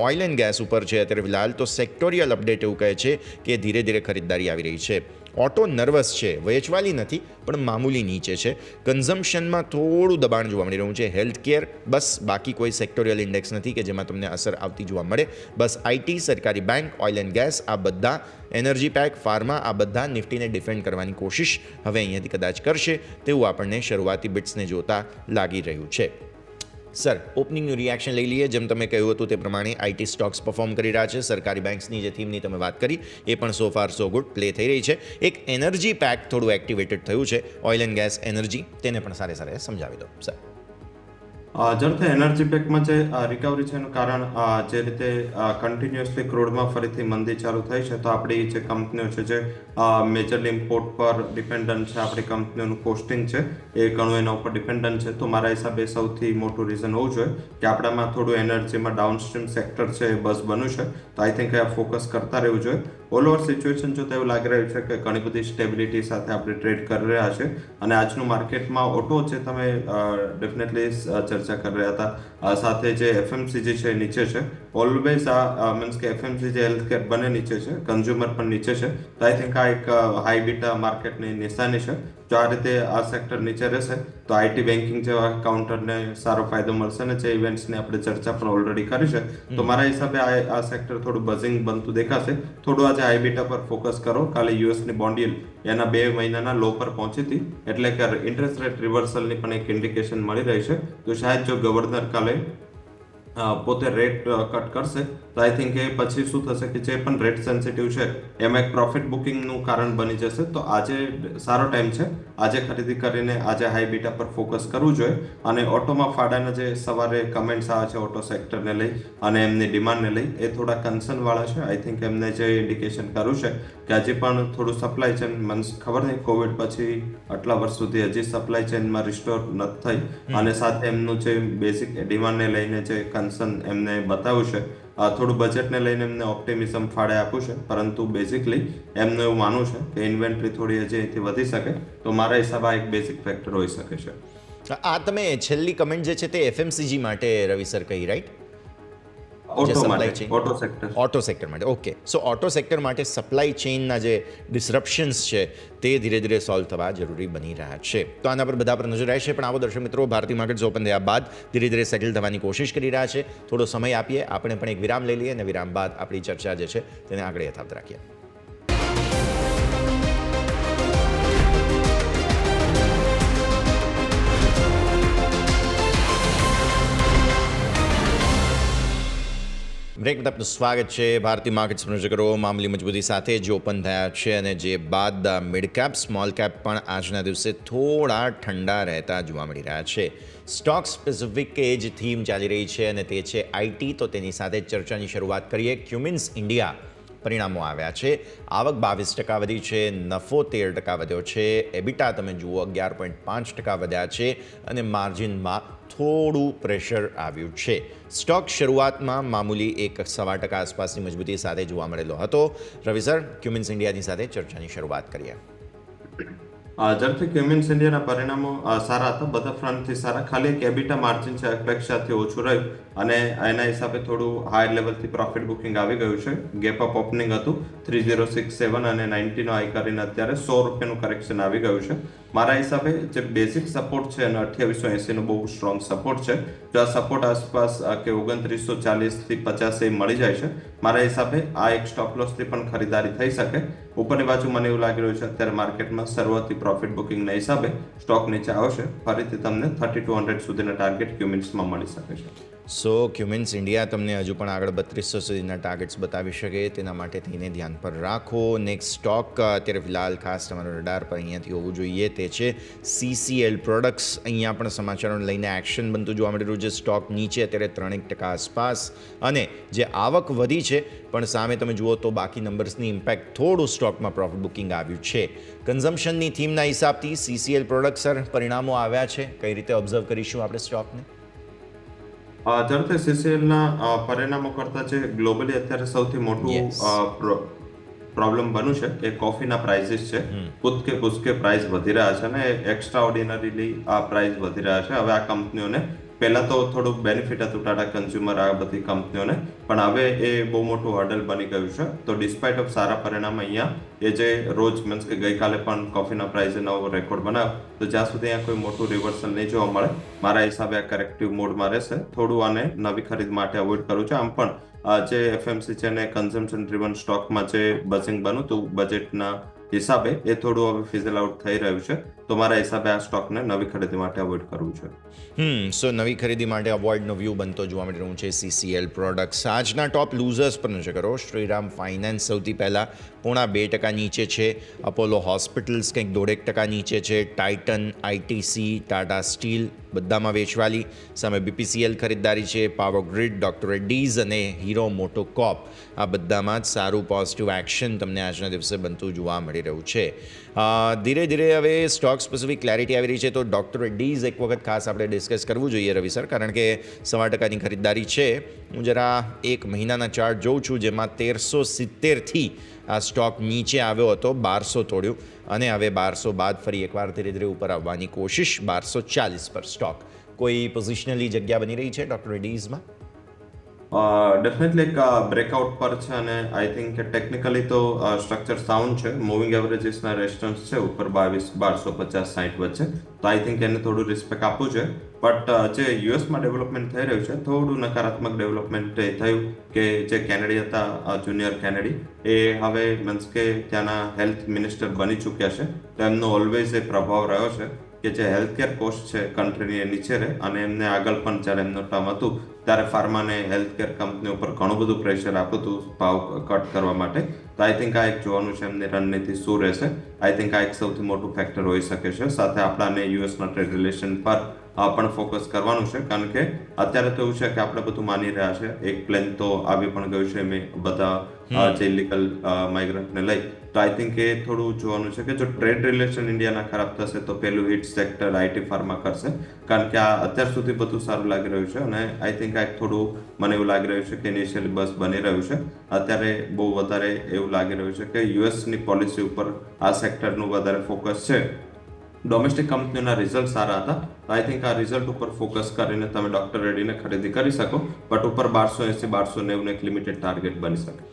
ઓઇલ એન્ડ ગેસ ઉપર છે અત્યારે ફિલહાલ. તો સેક્ટોરિયલ અપડેટ એવું કહે છે કે ધીરે ધીરે ખરીદદારી આવી રહી છે. ઓટો નર્વસ છે, વેચવાલી નથી પણ મામૂલી નીચે છે. કન્ઝમ્પશનમાં થોડું દબાણ જોવા મળી રહ્યું છે. હેલ્થ કેર, બસ. બાકી કોઈ સેક્ટોરિયલ ઇન્ડેક્સ નથી કે જેમાં તમને અસર આવતી જોવા મળે. બસ આઈટી, સરકારી બેંક, ઓઇલ એન્ડ ગેસ, આ બધા, એનર્જી પેક, ફાર્મા, આ બધા નિફ્ટીને ડિફેન્ડ કરવાની કોશિશ હવે અહીંયાથી કદાચ કરશે તેવું આપણને શરૂઆતી બિટ્સને જોતા લાગી રહ્યું છે. સર, ઓપનિંગનું રિએક્શન લઈ લઈએ. જેમ તમે કહ્યું હતું તે પ્રમાણે આઈટી સ્ટોક્સ પરફોર્મ કરી રહ્યા છે. સરકારી બેંક્સની જે થીમની તમે વાત કરી એ પણ સો ફાર સો ગુડ પ્લે થઈ રહી છે. એક એનર્જી પેક થોડું એક્ટિવેટેડ થયું છે, ઓઇલ એન્ડ ગેસ, એનર્જી, તેને પણ સારે સારે સમજાવી દો સર. ઝડપથી એનર્જી પેકમાં જે રિકવરી છે એનું કારણ જે રીતે કન્ટિન્યુઅસલી ક્રૂડમાં ફરીથી મંદી ચાલુ થઈ છે, તો આપણી જે કંપનીઓ છે જે મેજરલી ઇમ્પોર્ટ પર ડિપેન્ડન્ટ છે, આપણી કંપનીઓનું કોસ્ટિંગ છે એ ઘણું એના ઉપર ડિપેન્ડન્ટ છે. તો મારા હિસાબે સૌથી મોટું રીઝન હોવું જોઈએ કે આપણામાં થોડું એનર્જીમાં ડાઉનસ્ટ્રીમ સેક્ટર છે એ બસ બન્યું છે. તો આઈ થિંક આ ફોકસ કરતા રહેવું જોઈએ. ઓલ ઓવર સિચ્યુએશન જોતા એવું લાગી રહ્યું છે કે ઘણી બધી સ્ટેબિલિટી સાથે આપણે ટ્રેડ કરી રહ્યા છે અને આજનું માર્કેટમાં ઓટો છે તમે ડેફિનેટલી ચર્ચા કરી રહ્યા હતા, સાથે જે એફએમસીજી છે નીચે છે. ઓલવેઝ આ મીન્સ કે એફએમસીજી, હેલ્થકેર બંને નીચે છે, કન્ઝ્યુમર પણ નીચે છે. તો આઈ થિંક આ એક હાઈ બીટા માર્કેટની નિશાની છે. જો આ રીતે આ સેક્ટર નીચે રહેશે તો આઈટી બેન્કિંગ જેવા કાઉન્ટરને સારો ફાયદો મળશે ને જે ઇવેન્ટ્સની આપણે ચર્ચા પણ ઓલરેડી કરી છે તો મારા હિસાબે આ સેક્ટર થોડું બઝિંગ બનતું દેખાશે. થોડું આજે હાઈ બીટા પર ફોકસ કરો. કાલે યુએસની બોન્ડ યીલ્ડ એના 2 મહિનાના લો પર પહોંચી હતી એટલે કે ઇન્ટરેસ્ટ રેટ રિવર્સલની પણ એક ઇન્ડિકેશન મળી રહી છે. તો શાયદ જો ગવર્નર કાલે પોતે રેટ કટ કરશે તો આઈ થિંક એ પછી શું થશે કે જે પણ રેટ સેન્સિટિવ છે એમાં એક પ્રોફિટ બુકિંગનું કારણ બની જશે. તો આજે સારો ટાઈમ છે આજે ખરીદી કરીને આજે હાઈ બીટા પર ફોકસ કરવું જોઈએ. અને ઓટોમાં ફાડાના જે સવારે કમેન્ટ્સ આવે છે ઓટો સેક્ટરને લઈ અને એમની ડિમાન્ડને લઈ એ થોડા કન્સર્ન વાળા છે. આઈ થિંક એમને જે ઇન્ડિકેશન કર્યું છે કે હજી પણ થોડું સપ્લાય ચેન મને ખબર નહીં કોવિડ પછી આટલા વર્ષ સુધી હજી સપ્લાય ચેનમાં રિસ્ટોર નથી થઈ અને સાથે એમનું જે બેઝિક ડિમાન્ડને લઈને જે કન્સર્ન એમને બતાવ્યું છે થોડું બજેટને લઈને એમને ઓપ્ટિમિઝમ ફાળે આપ્યું છે. પરંતુ બેઝિકલી એમનું એવું માનવું છે કે ઇન્વેન્ટરી થોડી હજી અહીંથી વધી શકે તો મારા હિસાબે આ એક બેઝિક ફેક્ટર હોઈ શકે છે. આ તમે છેલ્લી કમેન્ટ જે છે તે એફએમસીજી માટે રવિ સર કહી, રાઈટ? ઓટો સેક્ટર માટે. ઓકે, સો ઓટો સેક્ટર માટે સપ્લાય ચેઇનના જે ડિસરપ્શન્સ છે તે ધીરે ધીરે સોલ્વ થવા જરૂરી બની રહ્યા છે. તો આના પર બધા પર નજર રહેશે. પણ આવો દર્શક મિત્રો, ભારતીય માર્કેટ્સ ઓપન થયા બાદ ધીરે ધીરે સેટલ થવાની કોશિશ કરી રહ્યા છે. થોડો સમય આપીએ, આપણે પણ એક વિરામ લઈ લઈએ અને વિરામ બાદ આપણી ચર્ચા જે છે તેને આગળ યથાવત રાખીએ. બ્રેક બાદ આપનું સ્વાગત છે. ભારતીય માર્કેટ્સ નજર કરો મામૂલી મજબૂતી સાથે જે ઓપન થયા છે અને જે બાદ મિડ કેપ સ્મોલ કેપ પણ આજના દિવસે થોડા ઠંડા રહેતા જોવા મળી રહ્યા છે. સ્ટોક સ્પેસિફિક એ જ થીમ ચાલી રહી છે અને તે છે આઈટી. તો તેની સાથે ચર્ચાની શરૂઆત કરીએ. ક્યુમિન્સ ઇન્ડિયા પરિણામો આવ્યા છે. આવક 22% વધી છે, નફો 13% વધ્યો છે, એબિટા તમે જુઓ 11.5% વધ્યા છે અને માર્જિનમાં થોડું પ્રેશર આવ્યું છે. સ્ટોક શરૂઆતમાં મામૂલી 1.25% આસપાસની મજબૂતી સાથે જોવા મળેલો હતો. રવિ સર, ક્યુમિન્સ ઇન્ડિયાની સાથે ચર્ચાની શરૂઆત કરીએ. ઝડપથી ક્યુમિન્સ ઇન્ડિયાના પરિણામો સારા હતા, બધા ફ્રન્ટથી સારા. ખાલી એક એબિટા માર્જિન છે અપેક્ષાથી ઓછું રહ્યું અને એના હિસાબે થોડું હાઈ લેવલથી પ્રોફિટ બુકિંગ આવી ગયું છે. ગેપ અપ ઓપનિંગ હતું 3067 અને 90 નો હાઈ કરીને અત્યારે 100 રૂપિયાનું કરેક્શન આવી ગયું છે. મારા હિસાબે જે બેઝિક સપોર્ટ છે અને 2880 નો બહુ સ્ટ્રોંગ સપોર્ટ છે. જો આ સપોર્ટ આસપાસ કે 2940 થી 50 મળી જાય છે મારા હિસાબે આ એક સ્ટોપ લોસથી પણ ખરીદારી થઈ શકે. ઉપરની બાજુ મને એવું લાગી રહ્યું છે અત્યારે માર્કેટમાં શરૂઆતી પ્રોફિટ બુકિંગના હિસાબે સ્ટોક નીચે આવશે. ફરીથી તમને 3200 સુધીના ટાર્ગેટ ક્યુમિન્સમાં મળી શકે છે. સો ક્યુમિન્સ ઇન્ડિયા તમને હજુ પણ આગળ 3200 સુધીના ટાર્ગેટ્સ બતાવી શકે, તેના માટે થઈને ધ્યાન પર રાખો. નેક્સ્ટ સ્ટોક અત્યારે ફિલહાલ ખાસ તમારો રડાર પર અહીંયાથી હોવું જોઈએ તે છે CCL પ્રોડક્ટ્સ. અહીંયા પણ સમાચારોને લઈને એક્શન બનતું જોવા મળી રહ્યું છે. સ્ટોક નીચે અત્યારે 3% આસપાસ અને જે આવક વધી છે પણ સામે તમે જુઓ તો બાકી નંબર્સની ઇમ્પેક્ટ થોડું સ્ટોકમાં પ્રોફિટ બુકિંગ આવ્યું છે. કન્ઝમ્પશનની થીમના હિસાબથી CCL પ્રોડક્ટ સર પરિણામો આવ્યા છે, કઈ રીતે ઓબ્ઝર્વ કરીશું આપણે સ્ટોકને? ઝડપથી CCLના પરિણામો કરતા છે ગ્લોબલી અત્યારે સૌથી મોટું પ્રોબ્લેમ બન્યું છે કે કોફીના પ્રાઇસીસ છે કૂદકે ભૂસકે પ્રાઇસ વધી રહ્યા છે અને એક્સ્ટ્રા ઓર્ડિનરીલી આ પ્રાઇસ વધી રહ્યા છે. હવે આ કંપનીઓને પહેલા તો થોડું બેનિફિટ હતું ટાટા કન્ઝ્યુમર આ બધી કંપનીઓને, પણ હવે એ બહુ મોટું હર્ડલ બની ગયું છે. તો ડિસ્પાઇટ ઓફ સારા પરિણામ અહીંયા એ જે રોજ મીન્સ કે ગઈકાલે પણ કોફીના પ્રાઇસે નવો રેકોર્ડ બનાવ્યો, તો જ્યાં સુધી અહીંયા કોઈ મોટું રિવર્સલ નહીં જોવા મળે મારા હિસાબે આ કરેક્ટિવ મોડમાં રહેશે. થોડું આને નવી ખરીદ માટે અવોઇડ કરવું છે. આમ પણ જે FMC છે ને કન્ઝમ્પશન ડ્રીવન સ્ટોકમાં જે બઝિંગ બન્યું હતું બજેટના હિસાબે એ થોડું હવે ફિઝલ આઉટ થઈ રહ્યું છે. તો મારા હિસાબે આ સ્ટોકને નવી ખરીદી માટે અવોઇડ કરવું છે. સો નવી ખરીદી માટે અવોઇડનો વ્યૂ બનતો જોવા મળી રહ્યું છે CCL પ્રોડક્ટ્સ. આજના ટોપ લૂઝર્સ પર નજર કરો. શ્રીરામ ફાઇનાન્સ સૌથી પહેલાં 0.5% નીચે છે. અપોલો હોસ્પિટલ્સ કંઈક 1.5% નીચે છે. ટાઇટન, ITC, ટાટા સ્ટીલ બધામાં વેચવાલી. સામે BPCL ખરીદદારી છે. પાવર ગ્રીડ, ડોક્ટર રેડ્ડીઝ અને હીરો મોટોકોર્પ આ બધામાં જ સારું પોઝિટિવ એક્શન તમને આજના દિવસે બનતું જોવા મળી રહ્યું છે. ધીરે ધીરે હવે સ્ટોક સ્પેસિફિક ક્લેરિટી આવી રહી છે. તો ડોક્ટર રેડ્ડીઝ એક વખત ખાસ આપણે ડિસ્કસ કરવું જોઈએ રવિ સર, કારણ કે 1.25%ની ખરીદદારી છે. હું જરા એક મહિનાના ચાર્ટ જોઉં છું જેમાં 1370થી આ સ્ટોક નીચે આવ્યો હતો, 1200 તોડ્યું અને હવે 1200 બાદ ફરી એકવાર ધીરે ધીરે ઉપર આવવાની કોશિશ. 1240 પર સ્ટોક કોઈ પોઝિશનલી જગ્યા બની રહી છે ડોક્ટર રેડ્ડીઝમાં? ડેફિનેટલી એક બ્રેકઆઉટ પર છે અને આઈ થિંક કે ટેકનિકલી તો સ્ટ્રક્ચર સાઉન્ડ છે. મૂવિંગ એવરેજીસના રેસ્ટન્સ છે ઉપર 22,1250-60 વચ્ચે, તો આઈ થિંક એને થોડું રિસ્પેક્ટ આપવું છે. બટ જે યુએસમાં ડેવલપમેન્ટ થઈ રહ્યું છે થોડું નકારાત્મક ડેવલપમેન્ટ એ થયું કે જે કેનેડી હતા જુનિયર કેનેડી એ હવે મીન્સ કે ત્યાંના હેલ્થ મિનિસ્ટર બની ચૂક્યા છે, તો એમનો ઓલવેઝ એ પ્રભાવ રહ્યો છે કે જે હેલ્થકેર કોસ્ટ છે કન્ટ્રીની એ નીચે રહે. અને એમને આગળ પણ જ્યારે એમનું ટર્મ હતું ત્યારે ફાર્માને હેલ્થકેર કંપની ઉપર ઘણું બધું પ્રેશર આપ્યું હતું ભાવ કટ કરવા માટે. તો આઈ થિંક આ એક જોવાનું છે એમની રણનીતિ શું રહેશે. આઈ થિંક આ એક સૌથી મોટું ફેક્ટર હોઈ શકે છે. સાથે આપણાને યુએસના ટ્રેડ રિલેશન પર પણ ફોકસ કરવાનું છે, કારણ કે અત્યારે તો એવું છે કે આપણે બધું માની રહ્યા છે. એક પ્લેન તો આવી પણ ગયું છે મેં બધા જે ઇલીગલ માઇગ્રન્ટને લઈ. તો આઈ થિંક એ થોડું જોવાનું છે કે જો ટ્રેડ રિલેશન ઇન્ડિયાના ખરાબ થશે તો પેલું હિટ સેક્ટર આઈટી ફાર્મા કરશે, કારણ કે આ અત્યાર સુધી બધું સારું લાગી રહ્યું છે. અને આઈ થિંક આ એક થોડું મને એવું લાગી રહ્યું છે કે ઇનિશિયલી બસ બની રહ્યું છે. અત્યારે બહુ વધારે એવું લાગી રહ્યું છે કે યુએસની પોલિસી ઉપર આ સેક્ટરનું વધારે ફોકસ છે. ડોમેસ્ટિક કંપનીઓના રિઝલ્ટ સારા હતા, આઈ થિંક આ રિઝલ્ટ ઉપર ફોકસ કરીને તમે ડોક્ટર રેડ્ડીને ખરીદી કરી શકો. બટ ઉપર 1280-1290 એક લિમિટેડ ટાર્ગેટ બની શકે.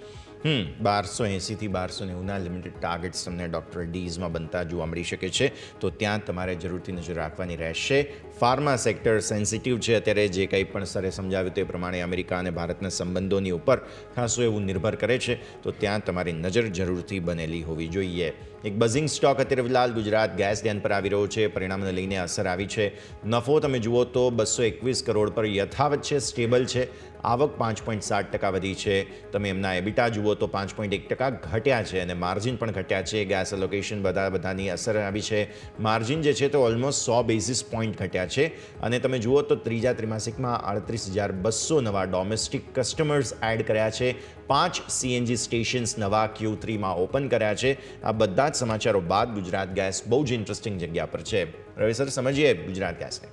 1280થી 1290ના લિમિટેડ ટાર્ગેટ્સ તમને ડૉક્ટર રેડ્ડીઝમાં બનતા જોવા મળી શકે છે, તો ત્યાં તમારે જરૂરથી નજર રાખવાની રહેશે. ફાર્મા સેક્ટર સેન્સિટિવ છે અત્યારે, જે કંઈ પણ સરે સમજાવ્યું તે પ્રમાણે અમેરિકા અને ભારતના સંબંધોની ઉપર ખાસું એવું નિર્ભર કરે છે, તો ત્યાં તમારી નજર જરૂરથી બનેલી હોવી જોઈએ. એક બઝિંગ સ્ટોક અત્યારે ફિલહાલ ગુજરાત ગેસ ધ્યાન પર આવી રહ્યો છે, પરિણામને લઈને અસર આવી છે. નફો તમે જુઓ તો 221 કરોડ પર યથાવત છે, સ્ટેબલ છે. આવક 5.7% વધી છે. તમે એમના એબિટા જુઓ તો 5.1% ઘટ્યા છે અને માર્જિન પણ ઘટ્યા છે. ગેસ એલોકેશન બધાની અસર આવી છે. માર્જિન જે છે તો ઓલમોસ્ટ 100 બેઝિસ પોઈન્ટ ઘટ્યા છે. અને તમે જુઓ તો ત્રીજા ત્રિમાસિકમાં 38,200 નવા ડોમેસ્ટિક કસ્ટમર્સ એડ કર્યા છે. 5 CNG સ્ટેશન્સ નવા Q3માં ઓપન કર્યા છે. આ બધા જ સમાચારો બાદ ગુજરાત ગેસ બહુ જ ઇન્ટરેસ્ટિંગ જગ્યા પર છે. રવિ સર, સમજીએ ગુજરાત ગેસને.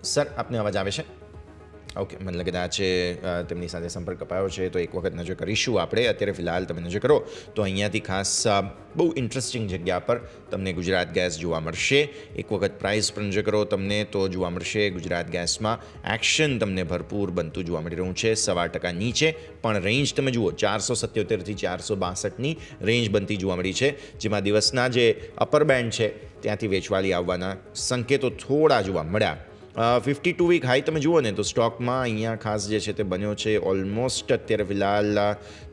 સર, આપને અવાજ આવે છે? ઓકે, મને લાગે કદાચ તેમની સાથે સંપર્ક અપાયો છે, તો એક વખત નજર કરીશું આપણે. અત્યારે ફિલહાલ તમે નજર કરો તો અહીંયાથી ખાસ બહુ ઇન્ટરેસ્ટિંગ જગ્યા પર તમને ગુજરાત ગેસ જોવા મળશે. એક વખત પ્રાઇસ પર નજર કરો તમને તો જોવા મળશે ગુજરાત ગેસમાં એક્શન તમને ભરપૂર બનતું જોવા મળી રહ્યું છે. 1.5% નીચે પણ રેન્જ તમે જુઓ 477થી 462ની રેન્જ બનતી જોવા મળી છે, જેમાં દિવસના જે અપર બેન્ડ છે ત્યાંથી વેચવાલી આવવાના સંકેતો થોડા જોવા મળ્યા. 52 વીક હાઈ તમે જુઓ ને તો સ્ટોકમાં અહીંયા ખાસ જે છે તે બન્યો છે ઓલમોસ્ટ અત્યારે ફિલહાલ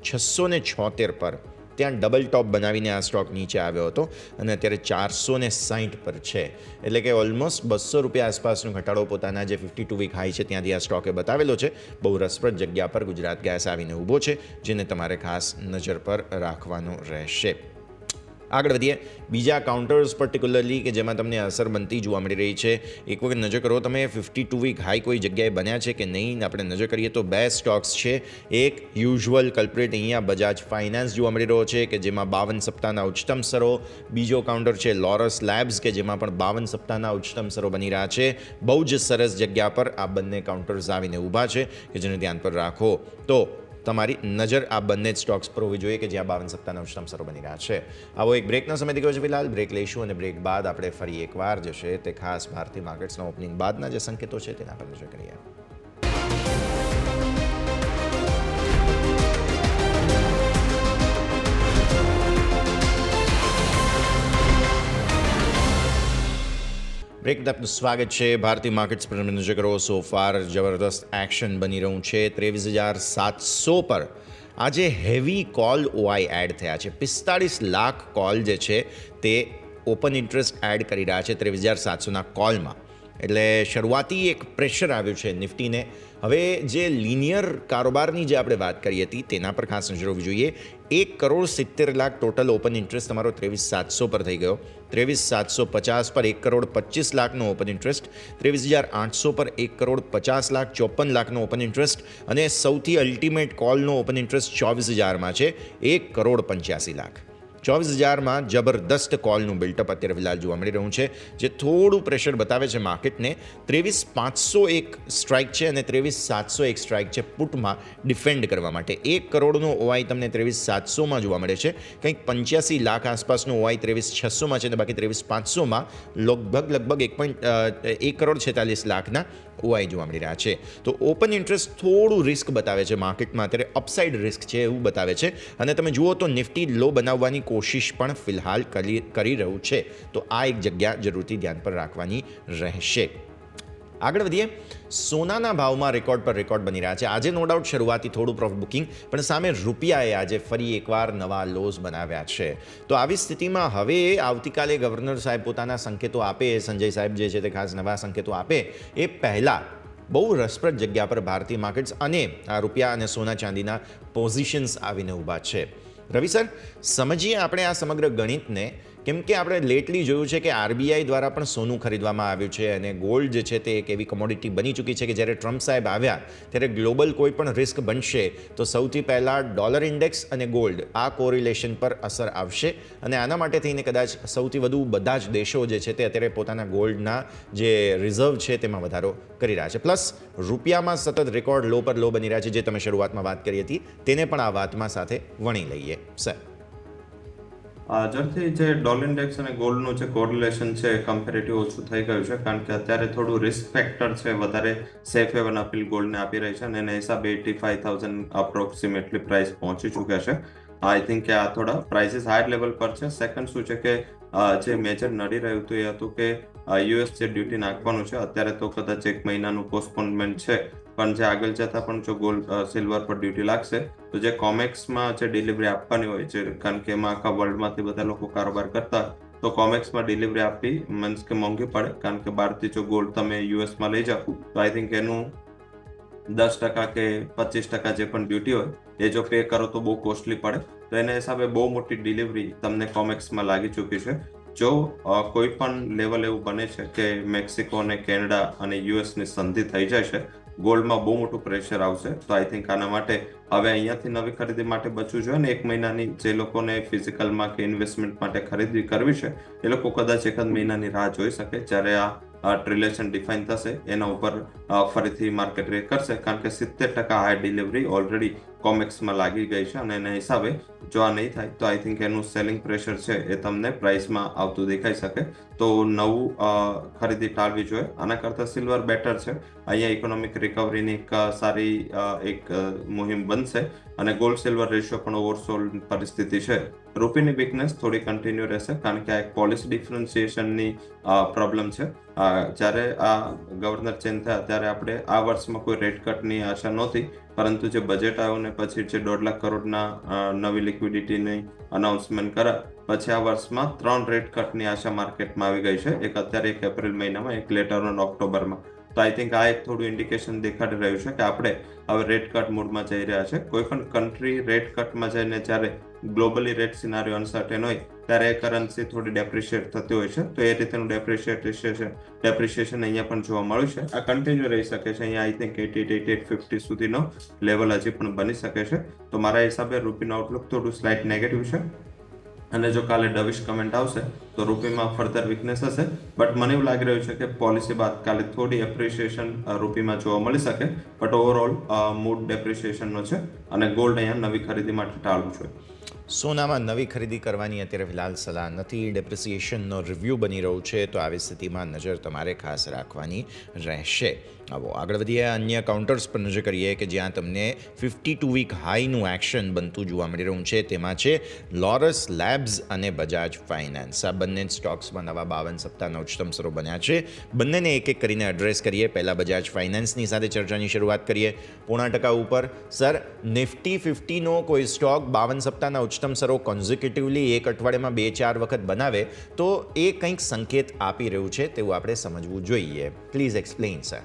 676 પર. ત્યાં ડબલ ટોપ બનાવીને આ સ્ટોક નીચે આવ્યો હતો અને અત્યારે 460 પર છે. એટલે કે ઓલમોસ્ટ 200 રૂપિયા આસપાસનો ઘટાડો પોતાના જે 52 વીક હાઈ છે ત્યાંથી આ સ્ટોકે બતાવેલો છે. બહુ રસપ્રદ જગ્યા પર ગુજરાત ગેસ આવીને ઊભો છે, જેને તમારે ખાસ નજર પર રાખવાનો રહેશે. આગળ વધીએ બીજા કાઉન્ટર્સ પર્ટિક્યુલરલી કે જેમાં તમને અસર બનતી જોવા મળી રહી છે. એક વખત નજર કરો તમે 52 વીક હાઈ કોઈ જગ્યાએ બન્યા છે કે નહીં. આપણે નજર કરીએ તો 2 સ્ટોક્સ છે. એક યુઝ્યુઅલ કલ્પ્રિટ અહીંયા બજાજ ફાઇનાન્સ જોવા મળી રહ્યો છે કે જેમાં 52 સપ્તાહના ઉચ્ચતમ સ્તરો. બીજો કાઉન્ટર છે લોરસ લેબ્સ કે જેમાં પણ 52 સપ્તાહના ઉચ્ચતમ સ્તરો બની રહ્યા છે. બહુ જ સરસ જગ્યા પર આ બંને કાઉન્ટર્સ આવીને ઊભા છે કે જેને ધ્યાન પર રાખો તો તમારી નજર આ બંને જ સ્ટોક્સ પર હોવી જોઈએ કે જ્યાં 52 સપ્તાહના ઉચ્ચતમ સ્તરો બની રહ્યા છે. આવો એક બ્રેકનો સમય થઈ ગયો છે. ફિલહાલ બ્રેક લઈશું અને બ્રેક બાદ આપણે ફરી એકવાર જે છે તે ખાસ ભારતીય માર્કેટ્સના ઓપનિંગ બાદના જે સંકેતો છે તેના પર નજર કરીએ. બ્રેક આપનું સ્વાગત છે. ભારતીય માર્કેટ્સ પર નજર કરો. સો ફાર જબરદસ્ત એક્શન બની રહ્યું છે. 23,700 પર આજે હેવી કોલ ઓઆઈ એડ થયા છે. 45 લાખ કોલ જે છે તે ઓપન ઇન્ટરેસ્ટ એડ કરી રહ્યા છે 23,700ના કોલમાં. એટલે શરૂઆતી એક પ્રેશર આવ્યું છે નિફ્ટીને. હવે જે લિનિયર કારોબારની જે આપણે વાત કરી હતી તેના પર ખાસ નજર હોવી જોઈએ. 1,70,00,000 ટોટલ ઓપન ઇન્ટરેસ્ટ તમારો 23,700 પર થઈ ગયો. 23,750 પર 1,25,00,000નો ઓપન ઇન્ટરેસ્ટ, 23,800 પર 1,50,00,000 54,00,000નો ઓપન ઇન્ટરેસ્ટ અને સૌથી અલ્ટિમેટ કોલનો ઓપન ઇન્ટરેસ્ટ 24,000માં છે 1,85,00,000. 24,000માં જબરદસ્ત કોલનું બિલ્ટઅપ અત્યારે ફિલહાલ જોવા મળી રહ્યું છે, જે થોડું પ્રેશર બતાવે છે માર્કેટને. 23,501 સ્ટ્રાઇક છે અને 23,701 સ્ટ્રાઇક છે પુટમાં ડિફેન્ડ કરવા માટે. 1 કરોડનો ઓઆઈ તમને 23,700માં જોવા મળે છે, કંઈક 85 લાખ આસપાસનો ઓઆઈ 23,600માં છે, અને બાકી 23,500માં લગભગ 1 કરોડ 46 લાખના ઓઆઈ જોવા મળી રહ્યા છે. તો ઓપન ઇન્ટરેસ્ટ થોડું રિસ્ક બતાવે છે માર્કેટમાં, અત્યારે અપસાઇડ રિસ્ક છે એવું બતાવે છે. અને તમે જુઓ તો નિફ્ટી લો બનાવવાની કોશિશ પણ ફિલહાલ કરી રહ્યું છે, તો આ એક જગ્યા જરૂરથી ધ્યાન પર રાખવાની રહેશે. આગળ વધીએ. સોનાના ભાવમાં રેકોર્ડ પર રેકોર્ડ બની રહ્યા છે. આજે નો ડાઉટ શરૂઆતથી થોડું પ્રોફિટ બુકિંગ, પણ સામે રૂપિયાએ આજે ફરી એકવાર નવા લોઝ બનાવ્યા છે. તો આવી સ્થિતિમાં હવે આવતીકાલે ગવર્નર સાહેબ પોતાના સંકેતો આપે, સંજય સાહેબ જે છે તે ખાસ નવા સંકેતો આપે એ પહેલાં બહુ રસપ્રદ જગ્યા પર ભારતીય માર્કેટ્સ અને આ રૂપિયા અને સોના ચાંદીના પોઝિશન્સ આવીને ઊભા છે. રવિ સર, સમજીએ આપણે આ સમગ્ર ગણિતને, કેમ કે આપણે લેટલી જોયું છે કે આરબીઆઈ દ્વારા પણ સોનું ખરીદવામાં આવ્યું છે અને ગોલ્ડ જે છે તે એક એવી કોમોડિટી બની ચૂકી છે કે જ્યારે ટ્રમ્પ સાહેબ આવ્યા ત્યારે ગ્લોબલ કોઈ પણ રિસ્ક બનશે તો સૌથી પહેલાં ડોલર ઇન્ડેક્સ અને ગોલ્ડ આ કોરિલેશન પર અસર આવશે. અને આના માટે થઈને કદાચ સૌથી વધુ બધા જ દેશો જે છે તે અત્યારે પોતાના ગોલ્ડના જે રિઝર્વ છે તેમાં વધારો કરી રહ્યા છે. પ્લસ રૂપિયામાં સતત રેકોર્ડ લો પર લો બની રહ્યા છે, જે તમે શરૂઆતમાં વાત કરી હતી તેને પણ આ વાતમાં સાથે વણી લઈએ. સર, જ્યારથી જે ડોલર ઇન્ડેક્સ અને ગોલ્ડનું જે કોરિલેશન છે કમ્પેરેટિવ ઓછું થઈ ગયું છે, કારણ કે અત્યારે થોડું રિસ્ક ફેક્ટર છે વધારે સેફ હેવન અપીલ ગોલ્ડને આપી રહી છે અને એના હિસાબે 85,000 અપ્રોક્સિમેટલી પ્રાઇસ પહોંચી ચૂક્યા છે. આઈ થિંક કે આ થોડા પ્રાઇસીસ હાયર લેવલ પર છે. સેકન્ડ શું છે કે જે મેજર નડી રહ્યું હતું એ હતું કે યુએસ જે ડ્યુટી નાખવાનું છે, અત્યારે તો કદાચ 1 મહિનાનું પોસ્ટપોનમેન્ટ છે, પણ જે આગળ જતા પણ જો ગોલ્ડ સિલ્વર પર ડ્યુટી લાગશે તો જે કોમેક્સમાં જે ડિલિવરી આપવાની હોય છે, કારણ કે એમાં આખા વર્લ્ડમાંથી બધા લોકો કારોબાર કરતા, તો કોમેક્સમાં ડિલિવરી આપવી મીન્સ કે મોંઘી પડે, કારણ કે બહારથી જો ગોલ્ડ તમે યુએસમાં લઈ જાઓ તો આઈ થિંક એનું 10% કે 25% જે પણ ડ્યુટી હોય એ જો પે કરો તો બહુ કોસ્ટલી પડે. તો એના હિસાબે બહુ મોટી ડિલિવરી તમને કોમેક્સમાં લાગી ચૂકી છે. જો કોઈ પણ લેવલ એવું બને છે કે મેક્સિકો અને કેનેડા અને યુએસની સંધિ થઈ જાય છે, ગોલ્ડમાં બહુ મોટું પ્રેશર આવશે. તો આઈ થિંક આના માટે હવે અહીંયાથી નવી ખરીદી માટે બચવું જોઈએ ને 1 મહિનાની જે લોકોને ફિઝિકલમાં કે ઇન્વેસ્ટમેન્ટ માટે ખરીદી કરવી છે એ લોકો કદાચ 1 મહિનાની રાહ જોઈ શકે, જ્યારે આ ટ્રિલેશન ડિફાઇન થશે એના ઉપર ફરીથી માર્કેટ રેટ કરશે, કારણ કે 70% હાઈ ડિલિવરી ઓલરેડી કોમેક્સમાં લાગી ગઈ છે અને એના હિસાબે જો આ નહીં થાય તો આઈ થિંક એનું સેલિંગ પ્રેશર છે એ તમને પ્રાઇસમાં આવતું દેખાઈ શકે. તો નવું ખરીદી ટાળવી જોઈએ. આના કરતાં સિલ્વર બેટર છે. અહીંયા ઇકોનોમિક રિકવરીની એક સારી એક મુહિમ બનશે અને ગોલ્ડ સિલ્વર રેશિયો પણ ઓવરસોલ્ડ પરિસ્થિતિ છે. રૂપિયાની વીકનેસ થોડી કન્ટિન્યુ રહેશે, કારણ કે આ એક પોલિસી ડિફરન્સિએશનની પ્રોબ્લેમ છે. જ્યારે આ ગવર્નર ચેન્જ થયા ત્યારે આપણે આ વર્ષમાં કોઈ રેટ કટની આશા નહોતી, પરંતુ જે બજેટ આવ્યું ને પછી જે 1.5 લાખ કરોડના નવી લિક્વિડિટીની અનાઉન્સમેન્ટ કર્યા પછી આ વર્ષમાં 3 રેટ કટની આશા માર્કેટમાં આવી ગઈ છે. એક અત્યારે, એક એપ્રિલ મહિનામાં, એક લેટર ઓન ઓક્ટોબરમાં. તો આઈ થિંક આ એક થોડું ઇન્ડિકેશન દેખાડી રહ્યું છે કે આપણે હવે રેટ કટ મોડમાં જઈ રહ્યા છે. કોઈ પણ કન્ટ્રી રેટ કટમાં જઈને જ્યારે ગ્લોબલી રેટ સિનારીઓ અનસર્ટેન હોય ત્યારે એ કરન્સી થોડી ડેપ્રિશિએટ થતી હોય છે. તો એ રીતેનું ડેપ્રિશિએશન અહીંયા પણ જોવા મળ્યું છે. આ કન્ટિન્યુ રહી શકે છે. અહીંયા આઈ થિંક 88,850 સુધીનો લેવલ હજી પણ બની શકે છે. તો મારા હિસાબે રૂપીનો આઉટલુક થોડું સ્લાઇટ નેગેટિવ છે અને જો કાલે ડવિશ કમેન્ટ આવશે તો રૂપીમાં ફર્ધર વીકનેસ હશે. બટ મને એવું લાગી રહ્યું છે કે પોલિસી બાદ કાલે થોડી એપ્રિશિએશન રૂપીમાં જોવા મળી શકે, બટ ઓવરઓલ મૂડ ડેપ્રિશિએશનનો છે અને ગોલ્ડ અહીંયા નવી ખરીદી માટે ટાળવું જોઈએ. સોનામાં નવી ખરીદી કરવાની અત્યારે ફિલહાલ સલાહ નથી. ડેપ્રિસિએશનનો રિવ્યૂ બની રહ્યું છે, તો આવી સ્થિતિમાં નજર તમારે ખાસ રાખવાની રહેશે. આવો આગળ વધીએ. અન્ય કાઉન્ટર્સ પર નજર કરીએ કે જ્યાં તમને 52 વીક હાઈનું એક્શન બનતું જોવા મળી રહ્યું છે. તેમાં છે લોરસ લેબ્સ અને બજાજ ફાઇનાન્સ. આ બંને સ્ટોક્સમાં નવા 52 સપ્તાહના ઉચ્ચતમ સ્તરો બન્યા છે. બંનેને એક એક કરીને એડ્રેસ કરીએ. પહેલાં બજાજ ફાઇનાન્સની સાથે ચર્ચાની શરૂઆત કરીએ. 0.5% ઉપર. સર, નિફ્ટી 50નો કોઈ સ્ટોક 52 સપ્તાહના ઉચ્ચતમ સ્તરો કોન્ઝિક્યુટિવલી એક અઠવાડિયામાં 2-4 વખત બનાવે તો એ કંઈક સંકેત આપી રહ્યું છે તેવું આપણે સમજવું જોઈએ. Please explain sir.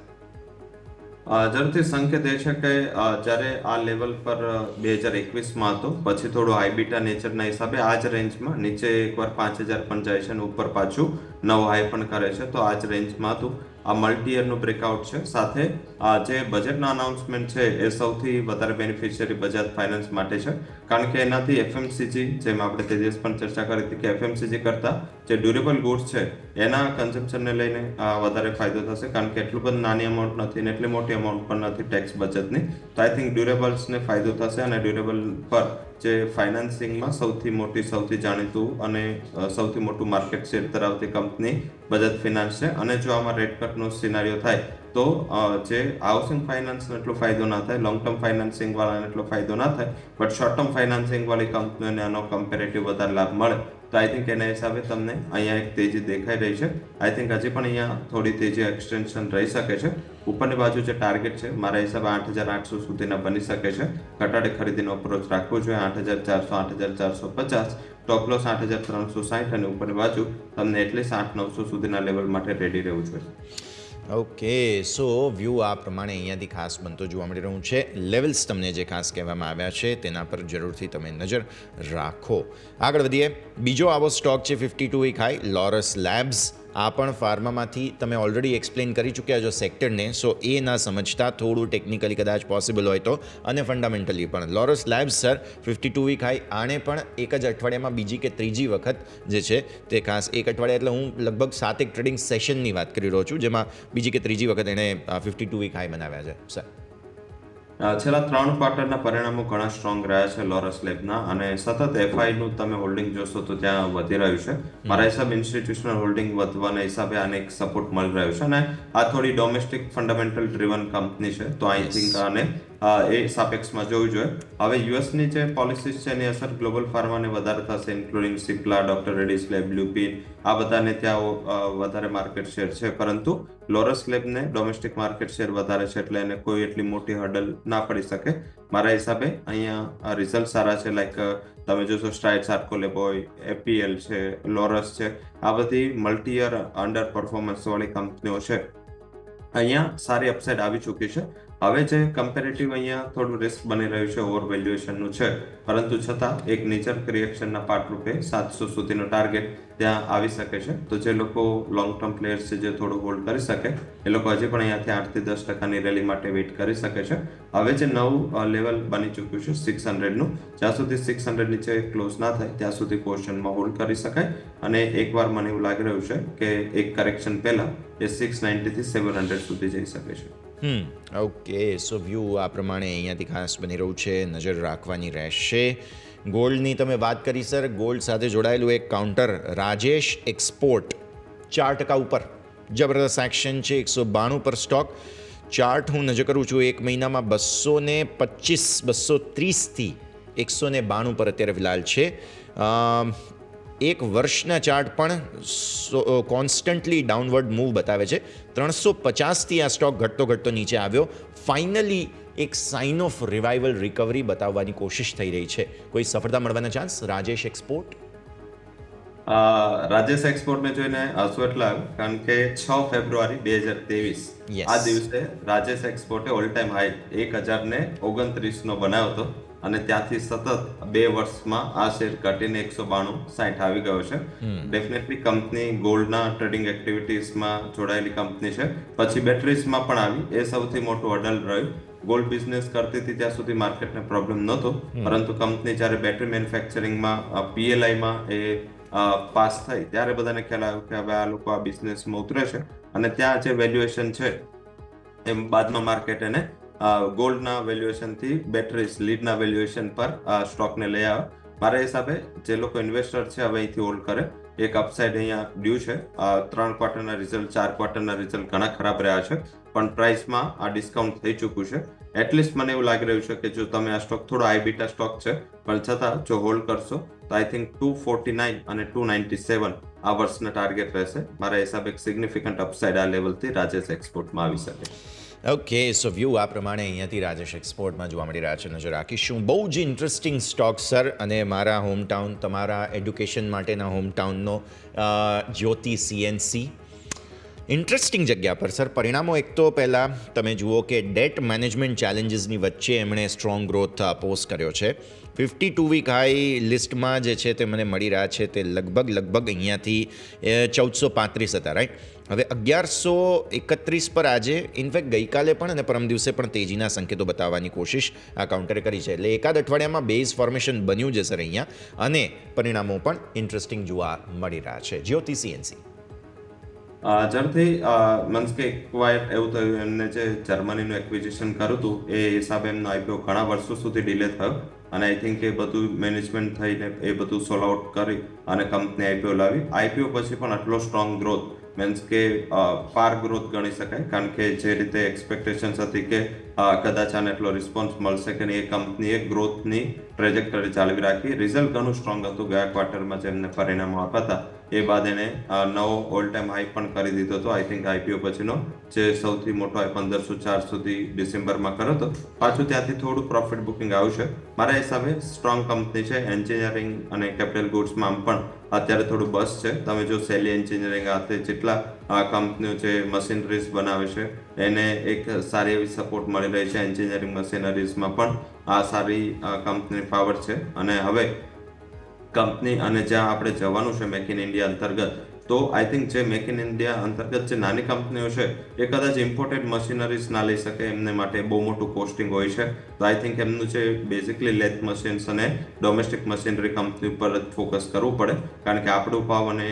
જરૂરથી સંકેત એ છે કે જ્યારે આ લેવલ પર 2021માં હતો, પછી થોડું હાઈ બીટા નેચરના હિસાબે આ જ રેન્જમાં નીચે એકવાર 5,000 પણ જાય છે અને ઉપર પાછું નવો હાઈ પણ કરે છે, તો આ જ રેન્જમાં હતું. આ મલ્ટી યરનું બ્રેકઆઉટ છે. સાથે જે બજેટના અનાઉન્સમેન્ટ છે એ સૌથી વધારે બેનિફિશિયરી બજાજ ફાઇનાન્સ માટે છે, કારણ કે એનાથી એફએમસીજી, જેમ આપણે તે દિવસ પણ ચર્ચા કરી હતી કે એફએમસીજી કરતાં જે ડ્યુરેબલ ગુડ્સ છે એના કન્ઝમ્પશનને લઈને વધારે ફાયદો થશે, કારણ કે એટલું બધું નાની અમાઉન્ટ નથી ને એટલી મોટી અમાઉન્ટ પણ નથી ટેક્સ બચતની. તો આઈ થિંક ડ્યુરેબલ્સને ફાયદો થશે, અને ડ્યુરેબલ પર જે ફાઇનાન્સિંગમાં સૌથી મોટી, સૌથી જાણીતું અને સૌથી મોટું માર્કેટ શેર ધરાવતી કંપની બજાજ ફિનાન્સ છે. અને જો આમાં રેટ કટનો સિનારીઓ થાય તો જે હાઉસિંગ ફાઇનાન્સનો એટલો ફાયદો ના થાય, લોંગ ટર્મ ફાઇનાન્સિંગ વાળાને એટલો ફાયદો ના થાય, બટ શોર્ટ ટર્મ ફાઇનાન્સિંગ વાળી કંપનીઓને આનો કમ્પેરેટિવ વધારે લાભ મળે. તો આઈ થિંક એના હિસાબે તમને અહીંયા એક તેજી દેખાઈ રહી છે. આઈ થિંક હજી પણ અહીંયા થોડી તેજી એક્સટેન્શન રહી શકે છે. ઉપરની બાજુ જે ટાર્ગેટ છે મારા હિસાબે 8,800 સુધીના બની શકે છે. ઘટાડે ખરીદીનો અપ્રોચ રાખવો જોઈએ. 8,400, 8,450, ટોપ લોસ 8,360, અને ઉપરની બાજુ તમને એટલીસ્ટ 8,900 સુધીના લેવલ માટે રેડી રહેવું જોઈએ. ઓકે, સો વ્યૂ આ પ્રમાણે અહીંયાથી ખાસ બનતો જોવા મળી રહ્યું છે. લેવલ્સ તમને જે ખાસ કહેવામાં આવ્યા છે તેના પર જરૂરથી તમે નજર રાખો. આગળ વધીએ. બીજો આવો સ્ટોક છે 52 વીક હાઈ, લોરસ લેબ્સ. આ પણ ફાર્મામાંથી તમે ઓલરેડી એક્સપ્લેન કરી ચૂક્યા છો સેક્ટરને, સો એ ના સમજતા થોડું ટેકનિકલી કદાચ પોસિબલ હોય તો, અને ફંડામેન્ટલી પણ. Laurus labs sir 52 week high, આણે પણ એક જ અઠવાડિયામાં બીજી કે ત્રીજી વખત જે છે તે ખાસ એક અઠવાડિયા એટલે હું લગભગ 7 ટ્રેડિંગ સેશનની વાત કરી રહ્યો છું, જેમાં બીજી કે ત્રીજી વખત એણે 52 વીક હાઈ બનાવ્યા છે સર. છેલ્લા 3 ક્વાર્ટરના પરિણામો ઘણા સ્ટ્રોંગ રહ્યા છે લોરસ લેબના, અને સતત એફઆઈનું તમે હોલ્ડિંગ જોશો તો ત્યાં વધી રહ્યું છે. મારા હિસાબે ઇન્સ્ટિટ્યુશનલ હોલ્ડિંગ વધવાના હિસાબે આને એક સપોર્ટ મળી રહ્યો છે, અને આ થોડી ડોમેસ્ટિક ફંડામેન્ટલ ડ્રીવન કંપની છે, તો આઈ થિંક આને એ સાપેક્ષમાં જોવું જોઈએ. હવે યુએસની જે પોલિસીસ છે એની અસર ગ્લોબલ ફાર્માને વધારે થશે, including Cipla, doctor Reddy's lab, Lupin, આ બધાને ત્યાં વધારે માર્કેટ શેર છે. પરંતુ લોરસ લેબને ડોમેસ્ટિક માર્કેટ શેર વધારે છે, એટલે એને કોઈ એટલી મોટી હર્ડલ ના પડી શકે. મારા હિસાબે અહીંયા રિઝલ્ટ સારા છે, લાઈક તમે જોશો સ્ટ્રાઇડ્સ, આર્કોલેબ હોય, એપીએલ છે, લોરસ છે, આ બધી મલ્ટી યર અંડર પરફોર્મન્સ વાળી કંપનીઓ છે. અહીંયા સારી અપસાઇડ આવી ચૂકી છે. હવે જે કમ્પેરેટિવ અહીંયા થોડું રિસ્ક બની રહ્યું છે ઓવર વેલ્યુએશનનું છે, પરંતુ છતાં એક નેચર રિએક્શનના પાર્ટરૂપે 700 સુધીનો ટાર્ગેટ ત્યાં આવી શકે છે. તો જે લોકો લોંગ ટર્મ પ્લેયર્સ છે જે થોડું હોલ્ડ કરી શકે એ લોકો હજી પણ અહીંયાથી 8 થી 10% રેલી માટે વેઇટ કરી શકે છે. હવે જે નવું લેવલ બની ચૂક્યું છે 600નું, જ્યાં સુધી 600 નીચે ક્લોઝ ના થાય ત્યાં સુધી પોઝિશનમાં હોલ્ડ કરી શકાય. અને એકવાર મને એવું લાગી રહ્યું છે કે એક કરેક્શન પહેલા એ 690 થી 700 સુધી જઈ શકે છે. ઓકે, સો વ્યૂ આ પ્રમાણે અહીંયાથી ખાસ બની રહ્યું છે, નજર રાખવાની રહેશે. ગોલ્ડની તમે વાત કરી સર, ગોલ્ડ સાથે જોડાયેલું એક કાઉન્ટર રાજેશ એક્સપોર્ટ 4% ઉપર જબરદસ્ત એક્શન છે. 192 પર સ્ટોક. ચાર્ટ હું નજર કરું છું, એક મહિનામાં 225, 230થી 192 પર અત્યારે ફિલહાલ છે. એક વર્ષના ચાર્ટ પણ કોન્સ્ટન્ટલી ડાઉનવર્ડ મૂવ બતાવે છે. 350થી આ સ્ટોક ઘટતો નીચે આવ્યો. ફાઇનલી એક સાઇન ઓફ રિવાઇવલ, રિકવરી બતાવવાની કોશિશ થઈ રહી છે. કોઈ સફળતા મળવાના ચાન્સ રાજેશ એક્સપોર્ટ? રાજેશ એક્સપોર્ટને જોઈને હસવું એટલે આવ્યું, કારણ કે 6 ફેબ્રુઆરી 2023 આ દિવસે રાજેશ એક્સપોર્ટે ઓલ ટાઈમ હાઈ 1029નો બનાવ્યો હતો, અને ત્યાંથી સતત 2 વર્ષમાં આ શેર ઘટીને 192.60 આવી ગયો છે. ડેફિનેટલી કંપની ગોલ્ડના ટ્રેડિંગ એક્ટિવિટીઝમાં જોડાયેલી કંપની છે. પછી બેટરીઝમાં પણ આવી, એ સૌથી મોટું હર્ડલ રહ્યું. ગોલ્ડ બિઝનેસ કરતી હતી ત્યાં સુધી માર્કેટને પ્રોબ્લેમ નહોતો, પરંતુ કંપની જ્યારે બેટરી મેન્યુફેક્ચરિંગમાં PLIમાં એ પાસ થઈ ત્યારે બધાને ખ્યાલ આવ્યો કે હવે આ લોકો આ બિઝનેસમાં ઉતરે છે, અને ત્યાં જે વેલ્યુએશન છે એમ બાદમાં માર્કેટ એને ગોલ્ડના વેલ્યુએશનથી બેટરીઝ લીડના વેલ્યુએશન પર સ્ટોકને લઈ આવે. મારા હિસાબે જે લોકો ઇન્વેસ્ટર છે હવે અહીંથી હોલ્ડ કરે. એક અપસાઇડ અહીંયા ડ્યુ છે. 3 ક્વાર્ટરના રિઝલ્ટ, 4 ક્વાર્ટરના રિઝલ્ટ ઘણા ખરાબ રહ્યા છે, પણ પ્રાઇસમાં આ ડિસ્કાઉન્ટ થઈ ચૂક્યું છે. એટલીસ્ટ મને એવું લાગી રહ્યું છે કે જો તમે આ સ્ટોક થોડો હાઈ બીટા સ્ટોક છે, પણ છતાં જો હોલ્ડ કરશો તો આઈ થિંક 249 અને 297 આ વર્ષના ટાર્ગેટ રહેશે. મારા હિસાબે એક સિગ્નિફિકન્ટ અપસાઇડ આ લેવલથી રાજેશ એક્સપોર્ટમાં આવી શકે. ઓકે, સો વ્યૂ આ પ્રમાણે અહીંયાથી રાજેશ એક્સપોર્ટમાં જોવા મળી રહ્યા છે, નજર રાખીશું. બહુ જ ઇન્ટરેસ્ટિંગ સ્ટોક સર, અને મારા હોમટાઉન, તમારા એડ્યુકેશન માટેના હોમટાઉનનો જ્યોતિ CNC. ઇન્ટરેસ્ટિંગ જગ્યા પર સર પરિણામો એક તો પહેલાં તમે જુઓ કે ડેટ મેનેજમેન્ટ ચેલેન્જીસની વચ્ચે એમણે સ્ટ્રોંગ ગ્રોથ પોસ્ટ કર્યો છે. 52 વીક હાઈ લિસ્ટમાં જે છે તે મને મળી રહ્યા છે તે લગભગ અહીંયાથી 1435 હતા, રાઈટ. હવે 1131 પર આજે ઇનફેક્ટ ગઈકાલે પણ અને પરમ દિવસે પણ તેજીના સંકેતો બતાવવાની કોશિશ આ કાઉન્ટરે કરી છે. એટલે એકાદ અઠવાડિયામાં બેઝ ફોર્મેશન બન્યું છે સર અહીંયા, અને પરિણામો પણ ઇન્ટરેસ્ટિંગ જોવા મળી રહ્યા છે. જ્યોતિ સીએનસી ઝડપથી મીન્સ કે એકવાર એવું થયું એમને જે જર્મનીનું એક્વિઝિશન કર્યું હતું એ હિસાબે એમનો આઈપીઓ ઘણા વર્ષો સુધી ડિલે થયો, અને આઈ થિંક એ બધું મેનેજમેન્ટ થઈને એ બધું સોલ્વ આઉટ કરી અને કંપની આઈપીઓ લાવી. આઈપીઓ પછી પણ આટલો સ્ટ્રોંગ ગ્રોથ મીન્સ કે પાર ગ્રોથ ગણી શકાય, કારણ કે જે રીતે એક્સપેક્ટેશન્સ હતી કે કદાચ આને એટલો રિસ્પોન્સ મળશે કે નહીં, એ કંપનીએ ગ્રોથની ટ્રેજેક્ટરી ચાલવી રાખી. રિઝલ્ટ ઘણું સ્ટ્રોંગ હતું. ગયા ક્વાર્ટરમાં જેમને પરિણામો આપ્યા હતા એ બાદ એને નવો ઓલ ટાઈમ હાઈ પણ કરી દીધો હતો. આઈ થિંક આઈપીઓ પછીનો જે સૌથી મોટો હાઈ 1504 સુધી ડિસેમ્બરમાં કર્યો હતો. પાછું ત્યાંથી થોડું પ્રોફિટ બુકિંગ આવ્યું છે. મારા હિસાબે સ્ટ્રોંગ કંપની છે. એન્જિનિયરિંગ અને કેપિટલ ગુડ્સમાં આમ પણ અત્યારે થોડું બસ છે. તમે જો સેલી એન્જિનિયરિંગ હાથે જેટલા કંપનીઓ છે મશીનરીઝ બનાવે છે એને એક સારી એવી સપોર્ટ મળી રહી છે. એન્જિનિયરિંગ મશીનરીઝમાં પણ આ સારી કંપની પાવર છે. અને હવે કંપની અને જ્યાં આપણે જવાનું છે મેક ઇન ઇન્ડિયા અંતર્ગત, તો આઈ થિંક જે મેક ઇન ઇન્ડિયા અંતર્ગત જે નાની કંપનીઓ છે એ કદાચ ઇમ્પોર્ટેડ મશીનરીઝ ના લઈ શકે, એમને માટે બહુ મોટું કોસ્ટિંગ હોય છે. તો આઈ થિંક એમનું છે બેઝિકલી લેથ મશીન્સ અને ડોમેસ્ટિક મશીનરી કંપની ઉપર જ ફોકસ કરવું પડે, કારણ કે આપણું ભાવ અને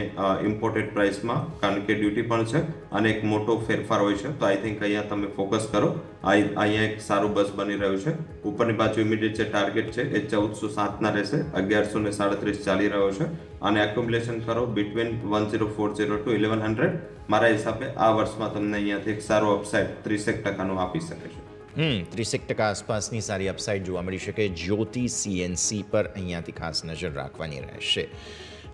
ઇમ્પોર્ટેડ પ્રાઇસમાં કારણ કે ડ્યુટી પણ છે અને એક મોટો ફેરફાર હોય છે. તો આઈ થિંક અહીંયા તમે ફોકસ કરો. અહીંયા એક સારું બસ બની રહ્યું છે. ઉપરની બાજુ ઇમિડિયેટ જે ટાર્ગેટ છે એ 1407 રહેશે. 1137 ચાલી રહ્યો છે અને એક્યુમ્યુલેશન કરો બિટવીન 1040 to 1100. મારા હિસાબે આ વર્ષમાં તમને અહીંયાથી એક સારો અપસાઇડ 30% આપી શકે છે. 30% આસપાસની સારી અપસાઇડ જોવા મળી શકે. જ્યોતિ સીએનસી પર અહીંયાથી ખાસ નજર રાખવાની રહેશે.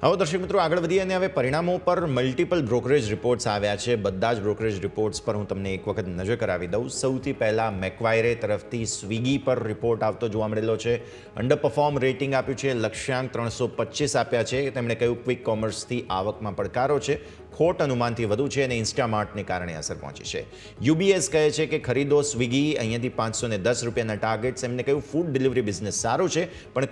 હવે દર્શક મિત્રો આગળ વધીએ અને હવે પરિણામો પર મલ્ટિપલ બ્રોકરેજ રિપોર્ટ્સ આવ્યા છે. બધા જ બ્રોકરેજ રિપોર્ટ્સ પર હું તમને એક વખત નજર કરાવી દઉં. સૌથી પહેલાં મેક્વાયરે તરફથી સ્વિગી પર રિપોર્ટ આવતો જોવા મળેલો છે. અંડરપરફોર્મ રેટિંગ આપ્યું છે. લક્ષ્યાંક 325 આપ્યા છે. તેમણે કહ્યું ક્વિક કોમર્સથી આવકમાં પડકારો છે, ખોટ અનુમાનથી વધુ છે અને ઇન્સ્ટામાર્ટને કારણે અસર પહોંચી છે. યુબીએસ કહે છે કે ખરીદો સ્વિગી, અહીંયાથી 510 રૂપિયાના ટાર્ગેટ્સ. એમને કહ્યું ફૂડ ડિલિવરી બિઝનેસ સારું છે પણ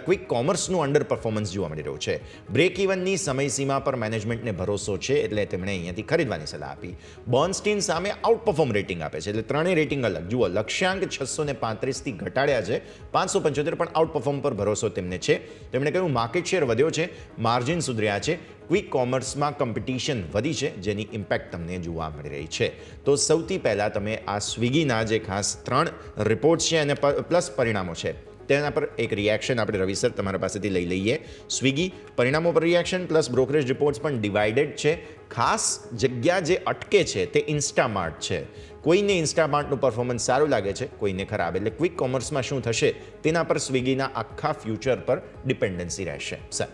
ક્વિક કોમર્સનું અંડર પરફોર્મન્સ જોવા મળી રહ્યું છે. બ્રેક ઇવનની સમયસીમા પર મેનેજમેન્ટને ભરોસો છે એટલે તેમણે અહીંયાથી ખરીદવાની સલાહ આપી. બર્નસ્ટીન સામે આઉટપરફોર્મ રેટિંગ આપે છે, એટલે ત્રણેય રેટિંગ અલગ. જુઓ, લક્ષ્યાંક 635થી ઘટાડ્યા છે, 575 પણ આઉટપરફોર્મ પર ભરોસો તેમને છે. તેમણે કહ્યું માર્કેટ શેર વધ્યો છે, માર્જિન સુધર્યા છે, ક્વિક કોમર્સમાં કોમ્પિટિશન વધી છે જેની ઇમ્પેક્ટ તમને જોવા મળી રહી છે. તો સૌથી પહેલાં તમે આ સ્વિગીના જે ખાસ 3 રિપોર્ટ્સ છે અને પ્લસ પરિણામો છે તેના પર એક રિએક્શન આપણે રવિ સર તમારા પાસેથી લઈ લઈએ. સ્વિગી પરિણામો પર રિએક્શન પ્લસ બ્રોકરેજ રિપોર્ટ્સ પણ ડિવાઇડેડ છે. ખાસ જગ્યા જે અટકે છે તે ઇન્સ્ટામાર્ટ છે. કોઈને ઇન્સ્ટામાર્ટનું પરફોર્મન્સ સારું લાગે છે, કોઈને ખરાબ. એટલે ક્વિક કોમર્સમાં શું થશે તેના પર સ્વિગીના આખા ફ્યુચર પર ડિપેન્ડન્સી રહેશે. સર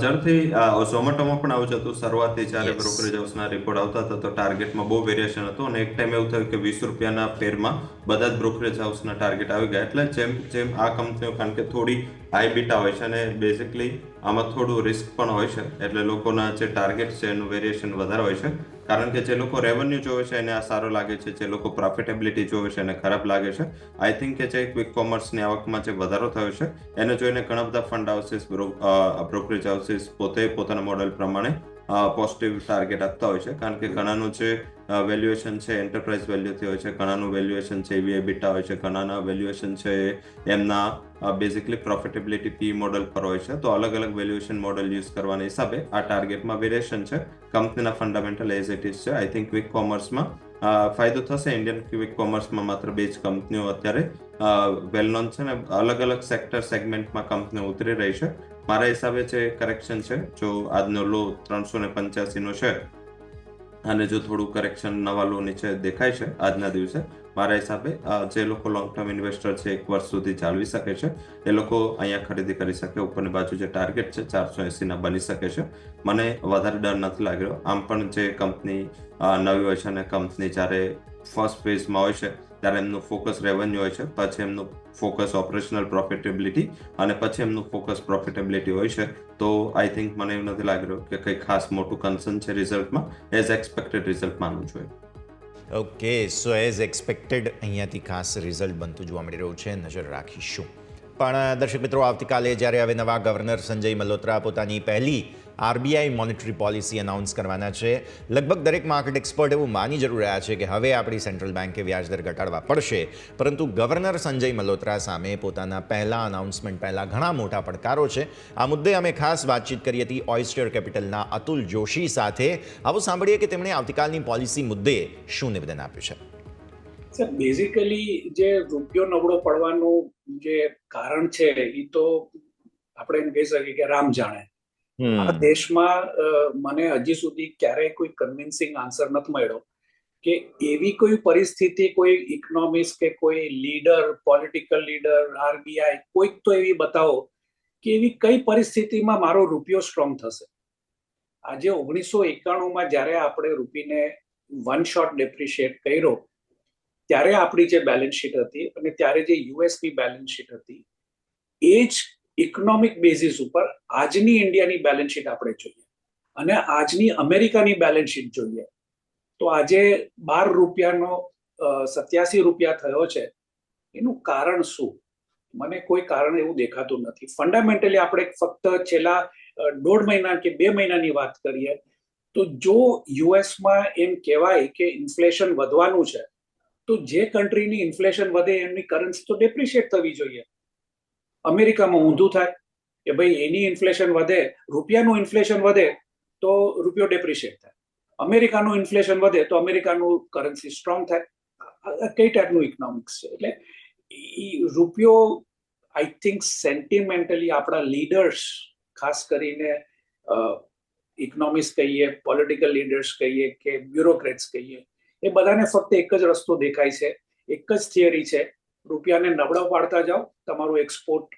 ઝડપથી ઝોમેટોમાં પણ આવું જ હતું. શરૂઆતથી જ્યારે બ્રોકરેજ હાઉસના રિપોર્ટ આવતા હતા તો ટાર્ગેટમાં બહુ વેરિએશન હતું અને એક ટાઈમ એવું થયું કે 20 રૂપિયાના ફેરમાં બધા જ બ્રોકરેજ હાઉસના ટાર્ગેટ આવી ગયા. એટલે જેમ આ કંપનીઓ કારણ કે થોડી હાઈ બીટા હોય છે અને બેઝિકલી આમાં થોડું રિસ્ક પણ હોય છે, એટલે લોકોના જે ટાર્ગેટ છે એનું વેરિએશન વધારે હોય છે. કારણ કે જે લોકો રેવન્યુ જોવે છે એને આ સારો લાગે છે, જે લોકો પ્રોફિટેબિલિટી જોવે છે એને ખરાબ લાગે છે. આઈ થિંક કે જે ક્વિક કોમર્સની આવકમાં જે વધારો થયો છે એને જોઈને ઘણા બધા ફંડ હાઉસીસ, બ્રોકરેજ હાઉસીસ પોતે પોતાના મોડેલ પ્રમાણે પોઝિટિવ ટાર્ગેટ આપતા હોય છે. કારણ કે ઘણાનું જે વેલ્યુએશન છે એન્ટરપ્રાઇઝ વેલ્યુથી હોય છે, ઘણાનું વેલ્યુએશન છે એવી બીટા હોય છે, ઘણાના વેલ્યુએશન છે એમના બેઝિકલી પ્રોફિટેબિલિટી પી મોડેલ પર હોય છે. તો અલગ અલગ વેલ્યુએશન મોડેલ યુઝ કરવાના હિસાબે આ ટાર્ગેટમાં વેરિએશન છે. કંપનીના ફંડામેન્ટલ એઝ ઇટ ઇઝ છે. આઈ થિંક ક્વિક કોમર્સમાં ફાયદો થશે. ઇન્ડિયન ક્વિક કોમર્સમાં માત્ર 2 જ કંપનીઓ અત્યારે વેલ નોન છે ને અલગ અલગ સેક્ટર સેગમેન્ટમાં કંપનીઓ ઉતરી રહી છે. મારા હિસાબે જે કરેક્શન છે, જો આજનો લો 385 છે અને જો થોડું કરેક્શન નવા લો નીચે દેખાય છે આજના દિવસે, મારા હિસાબે જે લોકો લોંગ ટર્મ ઇન્વેસ્ટર છે 1 વર્ષ સુધી ચાલવી શકે છે એ લોકો અહીંયા ખરીદી કરી શકે. ઉપરની બાજુ જે ટાર્ગેટ છે 480 બની શકે છે. મને વધારે ડર નથી લાગ્યો. આમ પણ જે કંપની નવી હોય છે અને કંપની જ્યારે ફર્સ્ટ ફેઝમાં હોય છે ત્યારે એમનું ફોકસ રેવન્યુ હોય છે, પછી એમનું ફોકસ ઓપરેશનલ પ્રોફિટેબિલિટી અને પછી એમનું ફોકસ પ્રોફિટેબિલિટી હોય છે. તો આઈ થિંક મને એવું નથી લાગી રહ્યું કે કંઈ ખાસ મોટું કન્સર્ન છે રિઝલ્ટમાં. એઝ એક્સપેક્ટેડ રિઝલ્ટ માનવું જોઈએ. ઓકે, સો એઝ એક્સપેક્ટેડ અહીંયાથી ખાસ રિઝલ્ટ બનતું જોવા મળી રહ્યું છે, નજર રાખીશું. પણ દર્શક મિત્રો, આવતીકાલે જ્યારે હવે નવા ગવર્નર સંજય મલ્હોત્રા પોતાની પહેલી આરબીઆઈ મોનેટરી પોલિસી અનાઉન્સ કરવાના છે, લગભગ દરેક માર્કેટ એક્સપર્ટ એવું માની જરૂર રહ્યા છે કે હવે આપણી સેન્ટ્રલ બેન્કે વ્યાજદર ઘટાડવા પડશે. પરંતુ ગવર્નર સંજય મલ્હોત્રા સામે પોતાના પહેલા અનાઉન્સમેન્ટ પહેલાં ઘણા મોટા પડકારો છે. આ મુદ્દે અમે ખાસ વાતચીત કરી હતી ઓયસ્ટર કેપિટલના અતુલ જોશી સાથે. આવો સાંભળીએ કે તેમણે આવતીકાલની પોલિસી મુદ્દે શું નિવેદન આપ્યું છે. સર, બેઝિકલી જે રૂપિયો નબળો પડવાનું જે કારણ છે એ તો આપણે એમ કહી શકીએ કે રામ જાણે. આ દેશમાં મને હજી સુધી ક્યારેય કોઈ કન્વિન્સિંગ આન્સર નથી મળ્યો કે એવી કોઈ પરિસ્થિતિ, કોઈ ઇકોનોમિસ્ટ કે કોઈ લીડર, પોલિટિકલ લીડર, આરબીઆઈ, કોઈક તો એવી બતાવો કે એવી કઈ પરિસ્થિતિમાં મારો રૂપિયો સ્ટ્રોંગ થશે. આજે 1991માં જ્યારે આપણે રૂપીને વન શોટ ડેપ્રિશિએટ કર્યો ત્યારે આપણી જે બેલેન્સ શીટ હતી અને ત્યારે જે યુએસની બેલેન્સ શીટ હતી એ જ ઇકોનોમિક બેઝિસ ઉપર આજની ઇન્ડિયાની બેલેન્સ શીટ આપણે જોઈએ અને આજની અમેરિકાની બેલેન્સ શીટ જોઈએ તો આજે 12 રૂપિયાનો 87 રૂપિયા થયો છે. એનું કારણ શું? મને કોઈ કારણ એવું દેખાતું નથી. ફંડામેન્ટલી આપણે ફક્ત છેલ્લા 1.5 મહિના કે 2 મહિનાની વાત કરીએ તો જો યુએસમાં એમ કહેવાય કે ઇન્ફ્લેશન વધવાનું છે તો જે કન્ટ્રીની ઇન્ફ્લેશન વધે એમની કરન્સી તો ડેપ્રિશિએટ થવી જોઈએ. અમેરિકામાં ઊંધું થાય કે ભાઈ એની ઇન્ફ્લેશન વધે, રૂપિયાનું ઇન્ફ્લેશન વધે તો રૂપિયો ડેપ્રિશિએટ થાય. અમેરિકાનું ઇન્ફ્લેશન વધે તો અમેરિકાનું કરન્સી સ્ટ્રોંગ થાય. કઈ ટાઈપનું ઇકોનોમિક્સ છે? એટલે રૂપિયો આઈ થિંક સેન્ટિમેન્ટલી આપણા લીડર્સ, ખાસ કરીને ઇકોનોમિસ્ટ કહીએ, પોલિટિકલ લીડર્સ કહીએ કે બ્યુરોક્રેટ્સ કહીએ, એ બધાને ફક્ત એક જ રસ્તો દેખાય છે, એક જ થિયરી છે, રૂપિયાને નબળો પાડતા જાઓ, તમારું એક્સપોર્ટ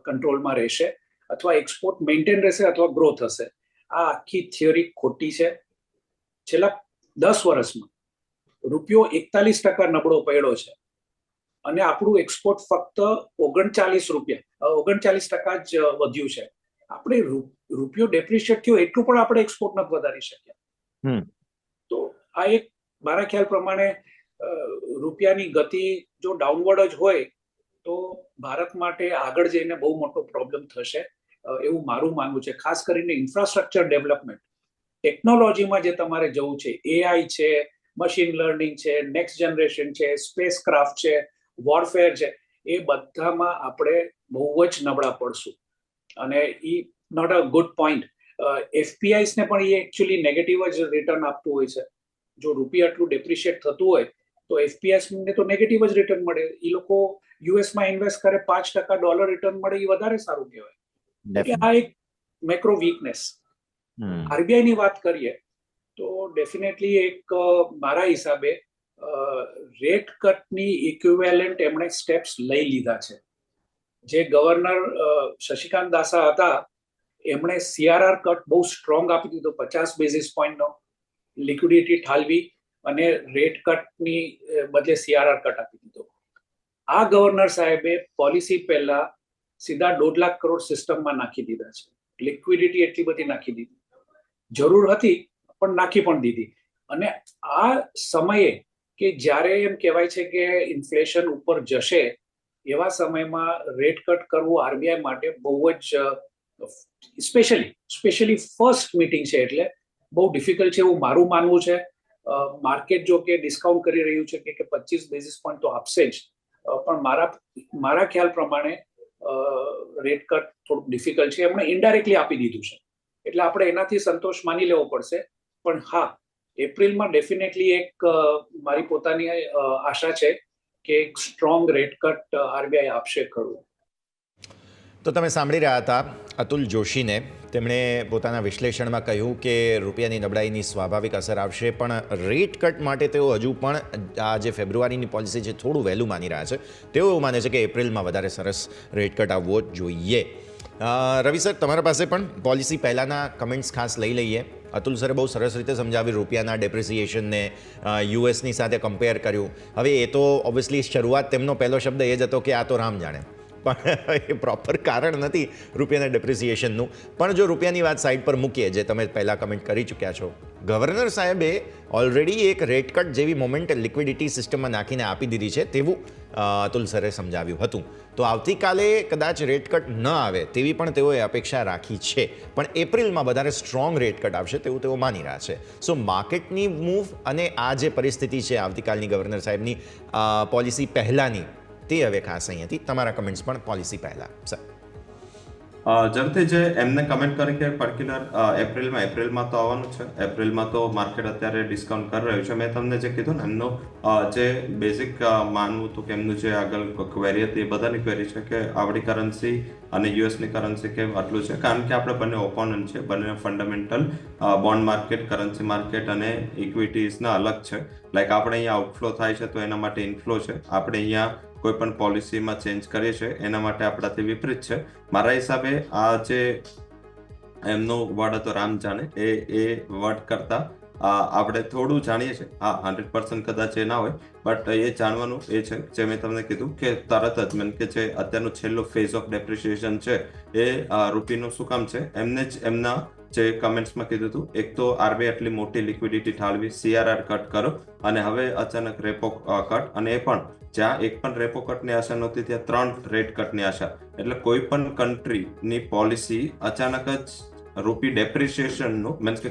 કંટ્રોલમાં રહેશે અથવા એક્સપોર્ટ મેન્ટેન રહેશે અથવા ગ્રો થશે. આ આખી થિયરી ખોટી છે. છેલ્લા 10 વર્ષમાં રૂપિયો 41% નબળો પડ્યો છે અને આપણું એક્સપોર્ટ ફક્ત 39% જ વધ્યું છે. આપણે રૂપિયો ડેપ્રિશિએટ થયો એટલું પણ આપણે એક્સપોર્ટ નથી વધારી શક્યા. તો આ એક મારા ખ્યાલ પ્રમાણે રૂપિયાની ગતિ જો ડાઉનવર્ડ જ હોય તો ભારત માટે આગળ જઈને બહુ મોટો પ્રોબ્લેમ થશે એવું મારું માનવું છે. ખાસ કરીને ઇન્ફ્રાસ્ટ્રક્ચર ડેવલપમેન્ટ, ટેકનોલોજીમાં જે તમારે જવું છે, એઆઈ છે, મશીન લર્નિંગ છે, નેક્સ્ટ જનરેશન છે, સ્પેસ ક્રાફ્ટ છે, વોરફેર છે, એ બધામાં આપણે બહુ જ નબળા પડશું અને એ નોટ અ ગુડ પોઈન્ટ. એફપીઆઈસને પણ એ એકચ્યુઅલી નેગેટિવ જ રિટર્ન આપતું હોય છે. જો રૂપિયા આટલું ડેપ્રિશિએટ થતું હોય તો એફપીઆઈસને તો નેગેટિવ જ રિટર્ન મળે. એ લોકો યુએસમાં ઇન્વેસ્ટ કરે, $5 રિટર્ન મળે, એ વધારે સારું કહેવાય. એટલે આ એક મેક્રો વીકનેસ. આરબીઆઈની વાત કરીએ તો ડેફિનેટલી એક મારા હિસાબે રેટ કટની ઇક્વિવેલન્ટ એમણે સ્ટેપ્સ લઈ લીધા છે. જે ગવર્નર શશિકાંત દાસા હતા એમણે સીઆરઆર કટ બહુ સ્ટ્રોંગ આપી દીધો, 50 બેઝિસ પોઈન્ટનો, લિક્વિડિટી ઠાલવી અને રેટ કટની બદલે સીઆરઆર કટ આપી દીધો. આ ગવર્નર સાહેબે પોલિસી પહેલા સીધા 1.5 લાખ કરોડ સિસ્ટમમાં નાખી દીધા છે. લિક્વિડિટી એટલી બધી નાખી દીધી, જરૂર હતી પણ નાખી પણ દીધી. અને આ સમયે કે જ્યારે એમ કહેવાય છે કે ઇન્ફ્લેશન ઉપર જશે એવા સમયમાં રેટ કટ કરવું આરબીઆઈ માટે બહુ જ સ્પેશિયલી ફર્સ્ટ મીટિંગ છે એટલે બહુ ડિફિકલ્ટ છે એવું મારું માનવું છે. માર્કેટ જો કે ડિસ્કાઉન્ટ કરી રહ્યું છે કે 25 બેઝિસ પોઈન્ટ તો આપશે જ, પણ મારા ખ્યાલ પ્રમાણે રેટ કટ થોડુંક ડિફિકલ્ટ છે. એમણે ઇનડાયરેક્ટલી આપી દીધું છે એટલે આપણે એનાથી સંતોષ માની લેવો પડશે. પણ હા, એપ્રિલમાં ડેફિનેટલી એક મારી પોતાની આશા છે કે એક સ્ટ્રોંગ રેટ કટ આરબીઆઈ આપશે ખરું. તો તમે સાંભળી રહ્યા હતા અતુલ જોશીને. તેમણે પોતાના વિશ્લેષણમાં કહ્યું કે રૂપિયાની નબળાઈની સ્વાભાવિક અસર આવશે, પણ રેટ કટ માટે તેઓ હજુ પણ આ જે ફેબ્રુઆરીની પોલિસી છે થોડું વહેલું માની રહ્યા છે. તેઓ એવું માને છે કે એપ્રિલમાં વધારે સરસ રેટ કટ આવવો જોઈએ. રવિ સર, તમારા પાસે પણ પોલિસી પહેલાંના કમેન્ટ્સ ખાસ લઈ લઈએ. અતુલ સરે બહુ સરસ રીતે સમજાવ્યું રૂપિયાના ડેપ્રિસિએશનને, યુએસની સાથે કમ્પેર કર્યું. હવે એ તો ઓબ્વિયસલી શરૂઆત તેમનો પહેલો શબ્દ એ જ હતો કે આ તો રામ જાણે, પણ એ પ્રોપર કારણ નથી રૂપિયાના ડેપ્રિસિએશનનું. પણ જો રૂપિયાની વાત સાઈડ પર મૂકીએ, જે તમે પહેલાં કમેન્ટ કરી ચૂક્યા છો, ગવર્નર સાહેબે ઓલરેડી એક રેટ કટ જેવી મોમેન્ટ લિક્વિડિટી સિસ્ટમમાં નાખીને આપી દીધી છે તેવું અતુલ સરે સમજાવ્યું હતું. તો આવતીકાલે કદાચ રેટ કટ ન આવે તેવી પણ તેઓએ અપેક્ષા રાખી છે, પણ એપ્રિલમાં વધારે સ્ટ્રોંગ રેટ કટ આવશે તેવું તેઓ માની રહ્યા છે. સો માર્કેટની મૂવ અને આ જે પરિસ્થિતિ છે આવતીકાલની ગવર્નર સાહેબની પોલિસી પહેલાંની, તે હવે ખાસ અહીં હતી. તમારા કમેન્ટ્સ પણ પોલિસી પહેલાં સર. ઝડપથી જે એમને કમેન્ટ કરી કે પર્ટિક્યુલર એપ્રિલમાં તો આવવાનું છે. એપ્રિલમાં તો માર્કેટ અત્યારે ડિસ્કાઉન્ટ કરી રહ્યું છે. મેં તમને જે કીધું ને એમનો જે બેઝિક માનવું હતું કે એમનું જે આગળ ક્વેરી હતી એ બધાની ક્વેરી છે કે આપણી કરન્સી અને યુએસની કરન્સી કેમ આટલું છે, કારણ કે આપણે બંને ઓપોનન્ટ છે, બંને fundamental bond market, currency market અને ઇક્વિટીઝના અલગ છે. લાઈક આપણે અહીંયા આઉટફ્લો થાય છે તો એના માટે ઇનફ્લો છે. આપણે અહીંયા કોઈ પણ પોલિસીમાં ચેન્જ કરીએ છીએ એના માટે આપણાથી વિપરીત છે. મારા હિસાબે આ જે એમનો વર્ડ હતો રામ જાણે, એ વર્ડ કરતા આપણે થોડું જાણીએ છીએ. હા, 100% કદાચ એ ના હોય, બટ એ જાણવાનું એ છે જે મેં તમને કીધું કે તરત જ મીન કે જે અત્યારનો છેલ્લો ફેઝ ઓફ ડેપ્રિસિએશન છે એ રૂપીનું શું કામ છે, એમને જ એમના જે કમેન્ટ્સમાં કીધું હતું. એક તો આરબીઆઈ આટલી મોટી લિક્વિડિટી ઠાલવી, સીઆરઆર કટ કરો અને હવે અચાનક રેપો કટ, અને એ પણ જ્યાં એક પણ રેપો કટની આશા નહોતી ત્યાં 3 રેટ કટની આશા. એટલે કોઈ પણ કન્ટ્રીની પોલિસી અચાનક જ રૂપી ડેપ્રિસિએશનનું મીન્સ કે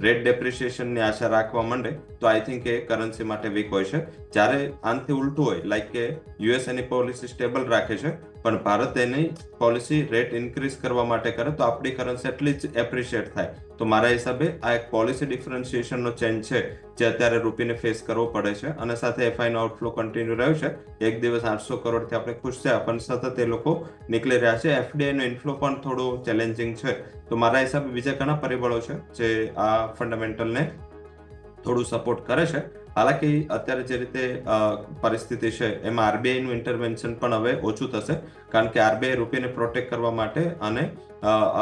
રેટ ડેપ્રિસિએશનની આશા રાખવા માંડે તો આઈ થિંક એ કરન્સી માટે વીક હોય છે. જ્યારે આનાથી ઉલટું હોય, લાઈક કે યુએસ એની પોલિસી સ્ટેબલ રાખે છે પણ ભારત એની પોલિસી રેટ ઇન્ક્રીઝ કરવા માટે કરે તો આપણી કરન્સી એટલી જ એપ્રિશિએટ થાય. તો મારા હિસાબે આ એક પોલિસી ડિફરન્શિએશનનો ચેન્જ છે જે અત્યારે રૂપીને ફેસ કરવો પડે છે. અને સાથે એફઆઈનો આઉટફ્લો કન્ટિન્યુ રહ્યો છે. એક દિવસ 800 કરોડથી આપણે ખુશ થયા પણ સતત એ લોકો નીકળી રહ્યા છે. એફડીઆઈનો ઇન્ફ્લો પણ થોડો ચેલેન્જિંગ છે. તો મારા હિસાબે બીજા ઘણા પરિબળો છે જે આ ફંડામેન્ટલને થોડું સપોર્ટ કરે છે. હાલાકી અત્યારે જે રીતે પરિસ્થિતિ છે એમાં આરબીઆઈનું ઇન્ટરવેન્શન પણ હવે ઓછું થશે, કારણ કે આરબીઆઈ રૂપિયાને પ્રોટેક્ટ કરવા માટે અને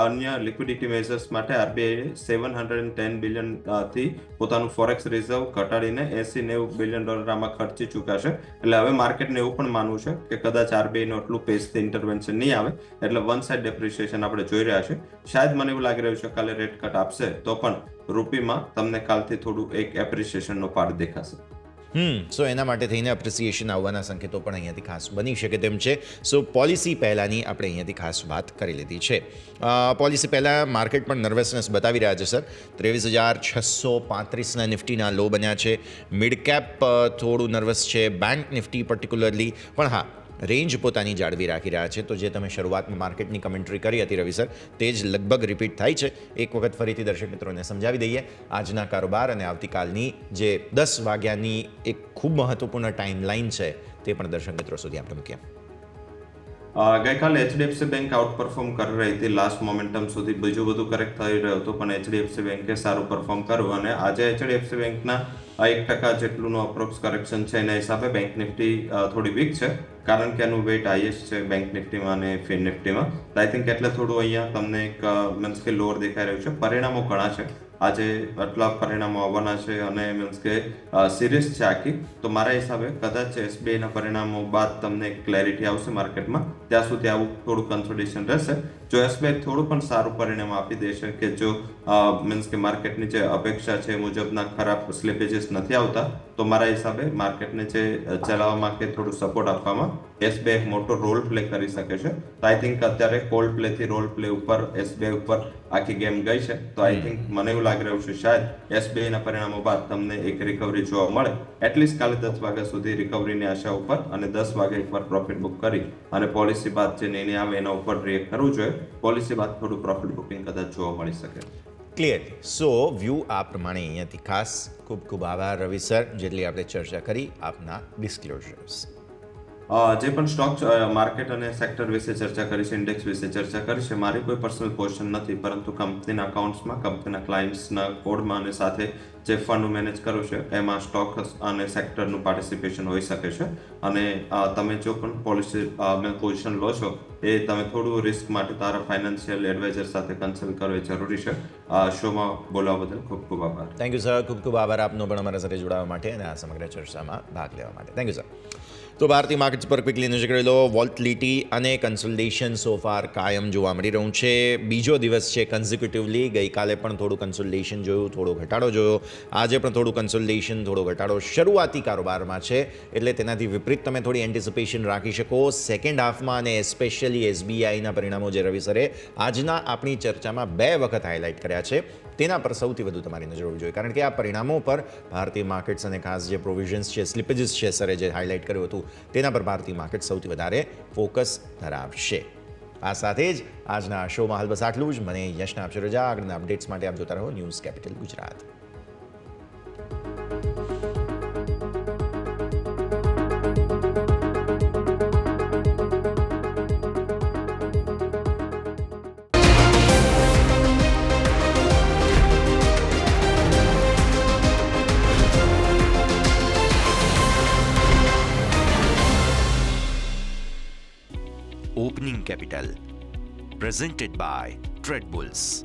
અન્ય લિક્વિડિટી મેઝર્સ માટે આરબીઆઈ $710 બિલિયન થી પોતાનું ફોરેક્સ રિઝર્વ ઘટાડીને $80-90 બિલિયન આમાં ખર્ચી ચૂક્યા છે. એટલે હવે માર્કેટને એવું પણ માનવું છે કે કદાચ આરબીઆઈનું એટલું પેસથી ઇન્ટરવેન્શન નહીં આવે, એટલે વન સાઇડ ડેપ્રિસિએશન આપણે જોઈ રહ્યા છે. શાયદ મને એવું લાગી રહ્યું છે કાલે રેટ કટ આપશે તો પણ રૂપીમાં તમને કાલથી થોડું એક એપ્રિસિએશનનો પાર્ટ દેખાશે. સો એના માટે થઈને એપ્રિસિએશન આવવાના સંકેતો પણ અહીંયાથી ખાસ બની શકે તેમ છે. સો પોલિસી પહેલાંની આપણે અહીંયાથી ખાસ વાત કરી લીધી છે. પોલિસી પહેલાં માર્કેટ પણ નર્વસનેસ બતાવી રહ્યા છે સર. 23,635ના નિફ્ટીના લો બન્યા છે. મિડ કેપ થોડું નર્વસ છે, બેંક નિફ્ટી પર્ટિક્યુલરલી, પણ હા રેન્જ પોતાની જાળવી રાખી રહ્યા છે. તો જે તમે શરૂઆતમાં માર્કેટની કમેન્ટ્રી કરી હતી રવિ સર, તે જ લગભગ રિપીટ થાય છે. એક વખત ફરીથી દર્શક મિત્રોને સમજાવી દઈએ આજના કારોબાર અને આવતીકાલની જે 10 વાગ્યાની એક ખૂબ મહત્વપૂર્ણ ટાઈમલાઈન છે તે પણ દર્શક મિત્રો સુધી આપણે મૂકીએ. ગઈકાલે એચડીએફસી બેંક આઉટ પરફોર્મ કરી રહી હતી. લાસ્ટ મોમેન્ટમ સુધી બીજું બધું કરેક્ટ થઈ રહ્યું હતું પણ એચડીએફસી બેંકે સારું પરફોર્મ કર્યું અને આજે એચડીએફસી બેંકના 1% જેટલુંનું અપ્રોક્સ કરેક્શન છે. એના હિસાબે બેંક નિફ્ટી થોડી વીક છે, કારણ કે એનું વેઇટ હાઈએસ્ટ છે બેંક નિફ્ટીમાં અને ફિન નિફ્ટીમાં. આઈ થિંક એટલે થોડું અહીંયા તમને એક મીન્સ કે લોઅર દેખાઈ રહ્યું છે. પરિણામો ઘણા છે આજે, આટલા પરિણામો આવવાના છે અને મીન્સ કે સિરીઝ છે આખી. તો મારા હિસાબે કદાચ એસબીઆઈના પરિણામો બાદ તમને ક્લેરિટી આવશે માર્કેટમાં, ત્યાં સુધી આવું થોડું કન્સોલિડેશન રહેશે. જો એસબીઆઈ થોડું પણ સારું પરિણામ આપી દેશે કે જો મીન્સ કે માર્કેટની જે અપેક્ષા છે મુજબના ખરાબ સ્લીપેજીસ નથી આવતા તો મારા હિસાબે માર્કેટને જે ચલાવવામાં કે થોડું સપોર્ટ આપવામાં એસબીઆઈ મોટો રોલ પ્લે કરી શકે છે. તો આઈ થિંક અત્યારે કોલ્ડ પ્લેથી રોલ પ્લે ઉપર એસબીઆઈ ઉપર આખી ગેમ ગઈ છે. તો આઈ થિંક મને એવું લાગી રહ્યું છે શાયદ એસબીઆઈના પરિણામો બાદ તમને એક રિકવરી જોવા મળે. એટલીસ્ટ કાલે 10 વાગ્યા સુધી રિકવરીની આશા ઉપર અને 10 વાગે એકવાર પ્રોફિટ બુક કરી અને પોલિસી બાદ જે નિર્ણય આવે એના ઉપર રિએક્ટ કરવું જોઈએ. પોલિસી બાદ થોડું પ્રોફિટ બુકિંગ કદાચ જોવા મળી શકે. ક્લિયરલી. સો વ્યૂ આ પ્રમાણે અહીંયાથી ખાસ ખૂબ ખૂબ આભાર રવિ સર, જેટલી આપણે ચર્ચા કરી આપના ડિસ્ક્લોઝર્સ. જે પણ સ્ટોક માર્કેટ અને સેક્ટર વિશે ચર્ચા કરી છે, ઇન્ડેક્સ વિશે ચર્ચા કરી છે, મારી કોઈ પર્સનલ પોઝિશન નથી, પરંતુ કંપનીના અકાઉન્ટ્સમાં, કંપનીના ક્લાયન્ટ્સના કોડમાં અને સાથે જે ફંડ મેનેજ કરું છે એમાં સ્ટોક અને સેક્ટરનું પાર્ટિસિપેશન હોઈ શકે છે. અને તમે જો પણ પોઝિશન લો છો એ તમે થોડું રિસ્ક માટે તારા ફાઇનાન્શિયલ એડવાઇઝર સાથે કન્સલ્ટ કરવું એ જરૂરી છે. શોમાં બોલવા બદલ ખૂબ ખૂબ આભાર. થેન્ક યુ સર, ખૂબ ખૂબ આભાર આપનો પણ અમારા સાથે જોડાવા માટે અને આ સમગ્ર ચર્ચામાં ભાગ લેવા માટે. Thank you sir. તો ભારતીય માર્કેટ્સ પર ક્વિકલી નજર કરી લો. વોલ્ટિલિટી અને કન્સોલિડેશન સો ફાર કાયમ જોવા મળી રહ્યું છે. બીજો દિવસ છે કન્ઝિક્યુટિવલી. ગઈકાલે પણ થોડું કન્સોલિડેશન જોયું, થોડો ઘટાડો જોયો. આજે પણ થોડું કન્સોલિડેશન, થોડો ઘટાડો શરૂઆતી કારોબારમાં છે, એટલે તેનાથી વિપરીત તમે થોડી એન્ટિસિપેશન રાખી શકો સેકન્ડ હાફમાં. અને એસ્પેશિયલી SBIના પરિણામો જે રવિસરે આજના આપણી ચર્ચામાં 2 વખત હાઇલાઇટ કર્યા છે, તેના પર સૌથી વધુ તમારી નજર હોવી જોઈએ. કારણ કે આ પરિણામો પર ભારતીય માર્કેટ્સ અને ખાસ જે પ્રોવિઝન્સ છે, સ્લિપેજીસ છે, સરે જે હાઇલાઇટ કર્યું હતું તેના પર ભારતીય માર્કેટ સૌથી વધારે ફોકસ ધરાવશે. આ સાથે જ આજના શોમાં હાલ બસ આટલું જ. મને યશને આપશે રજા. આગળના અપડેટ્સ માટે આપ જોતા રહો news capital Gujarat. Opening Capital, presented by Trade Bulls.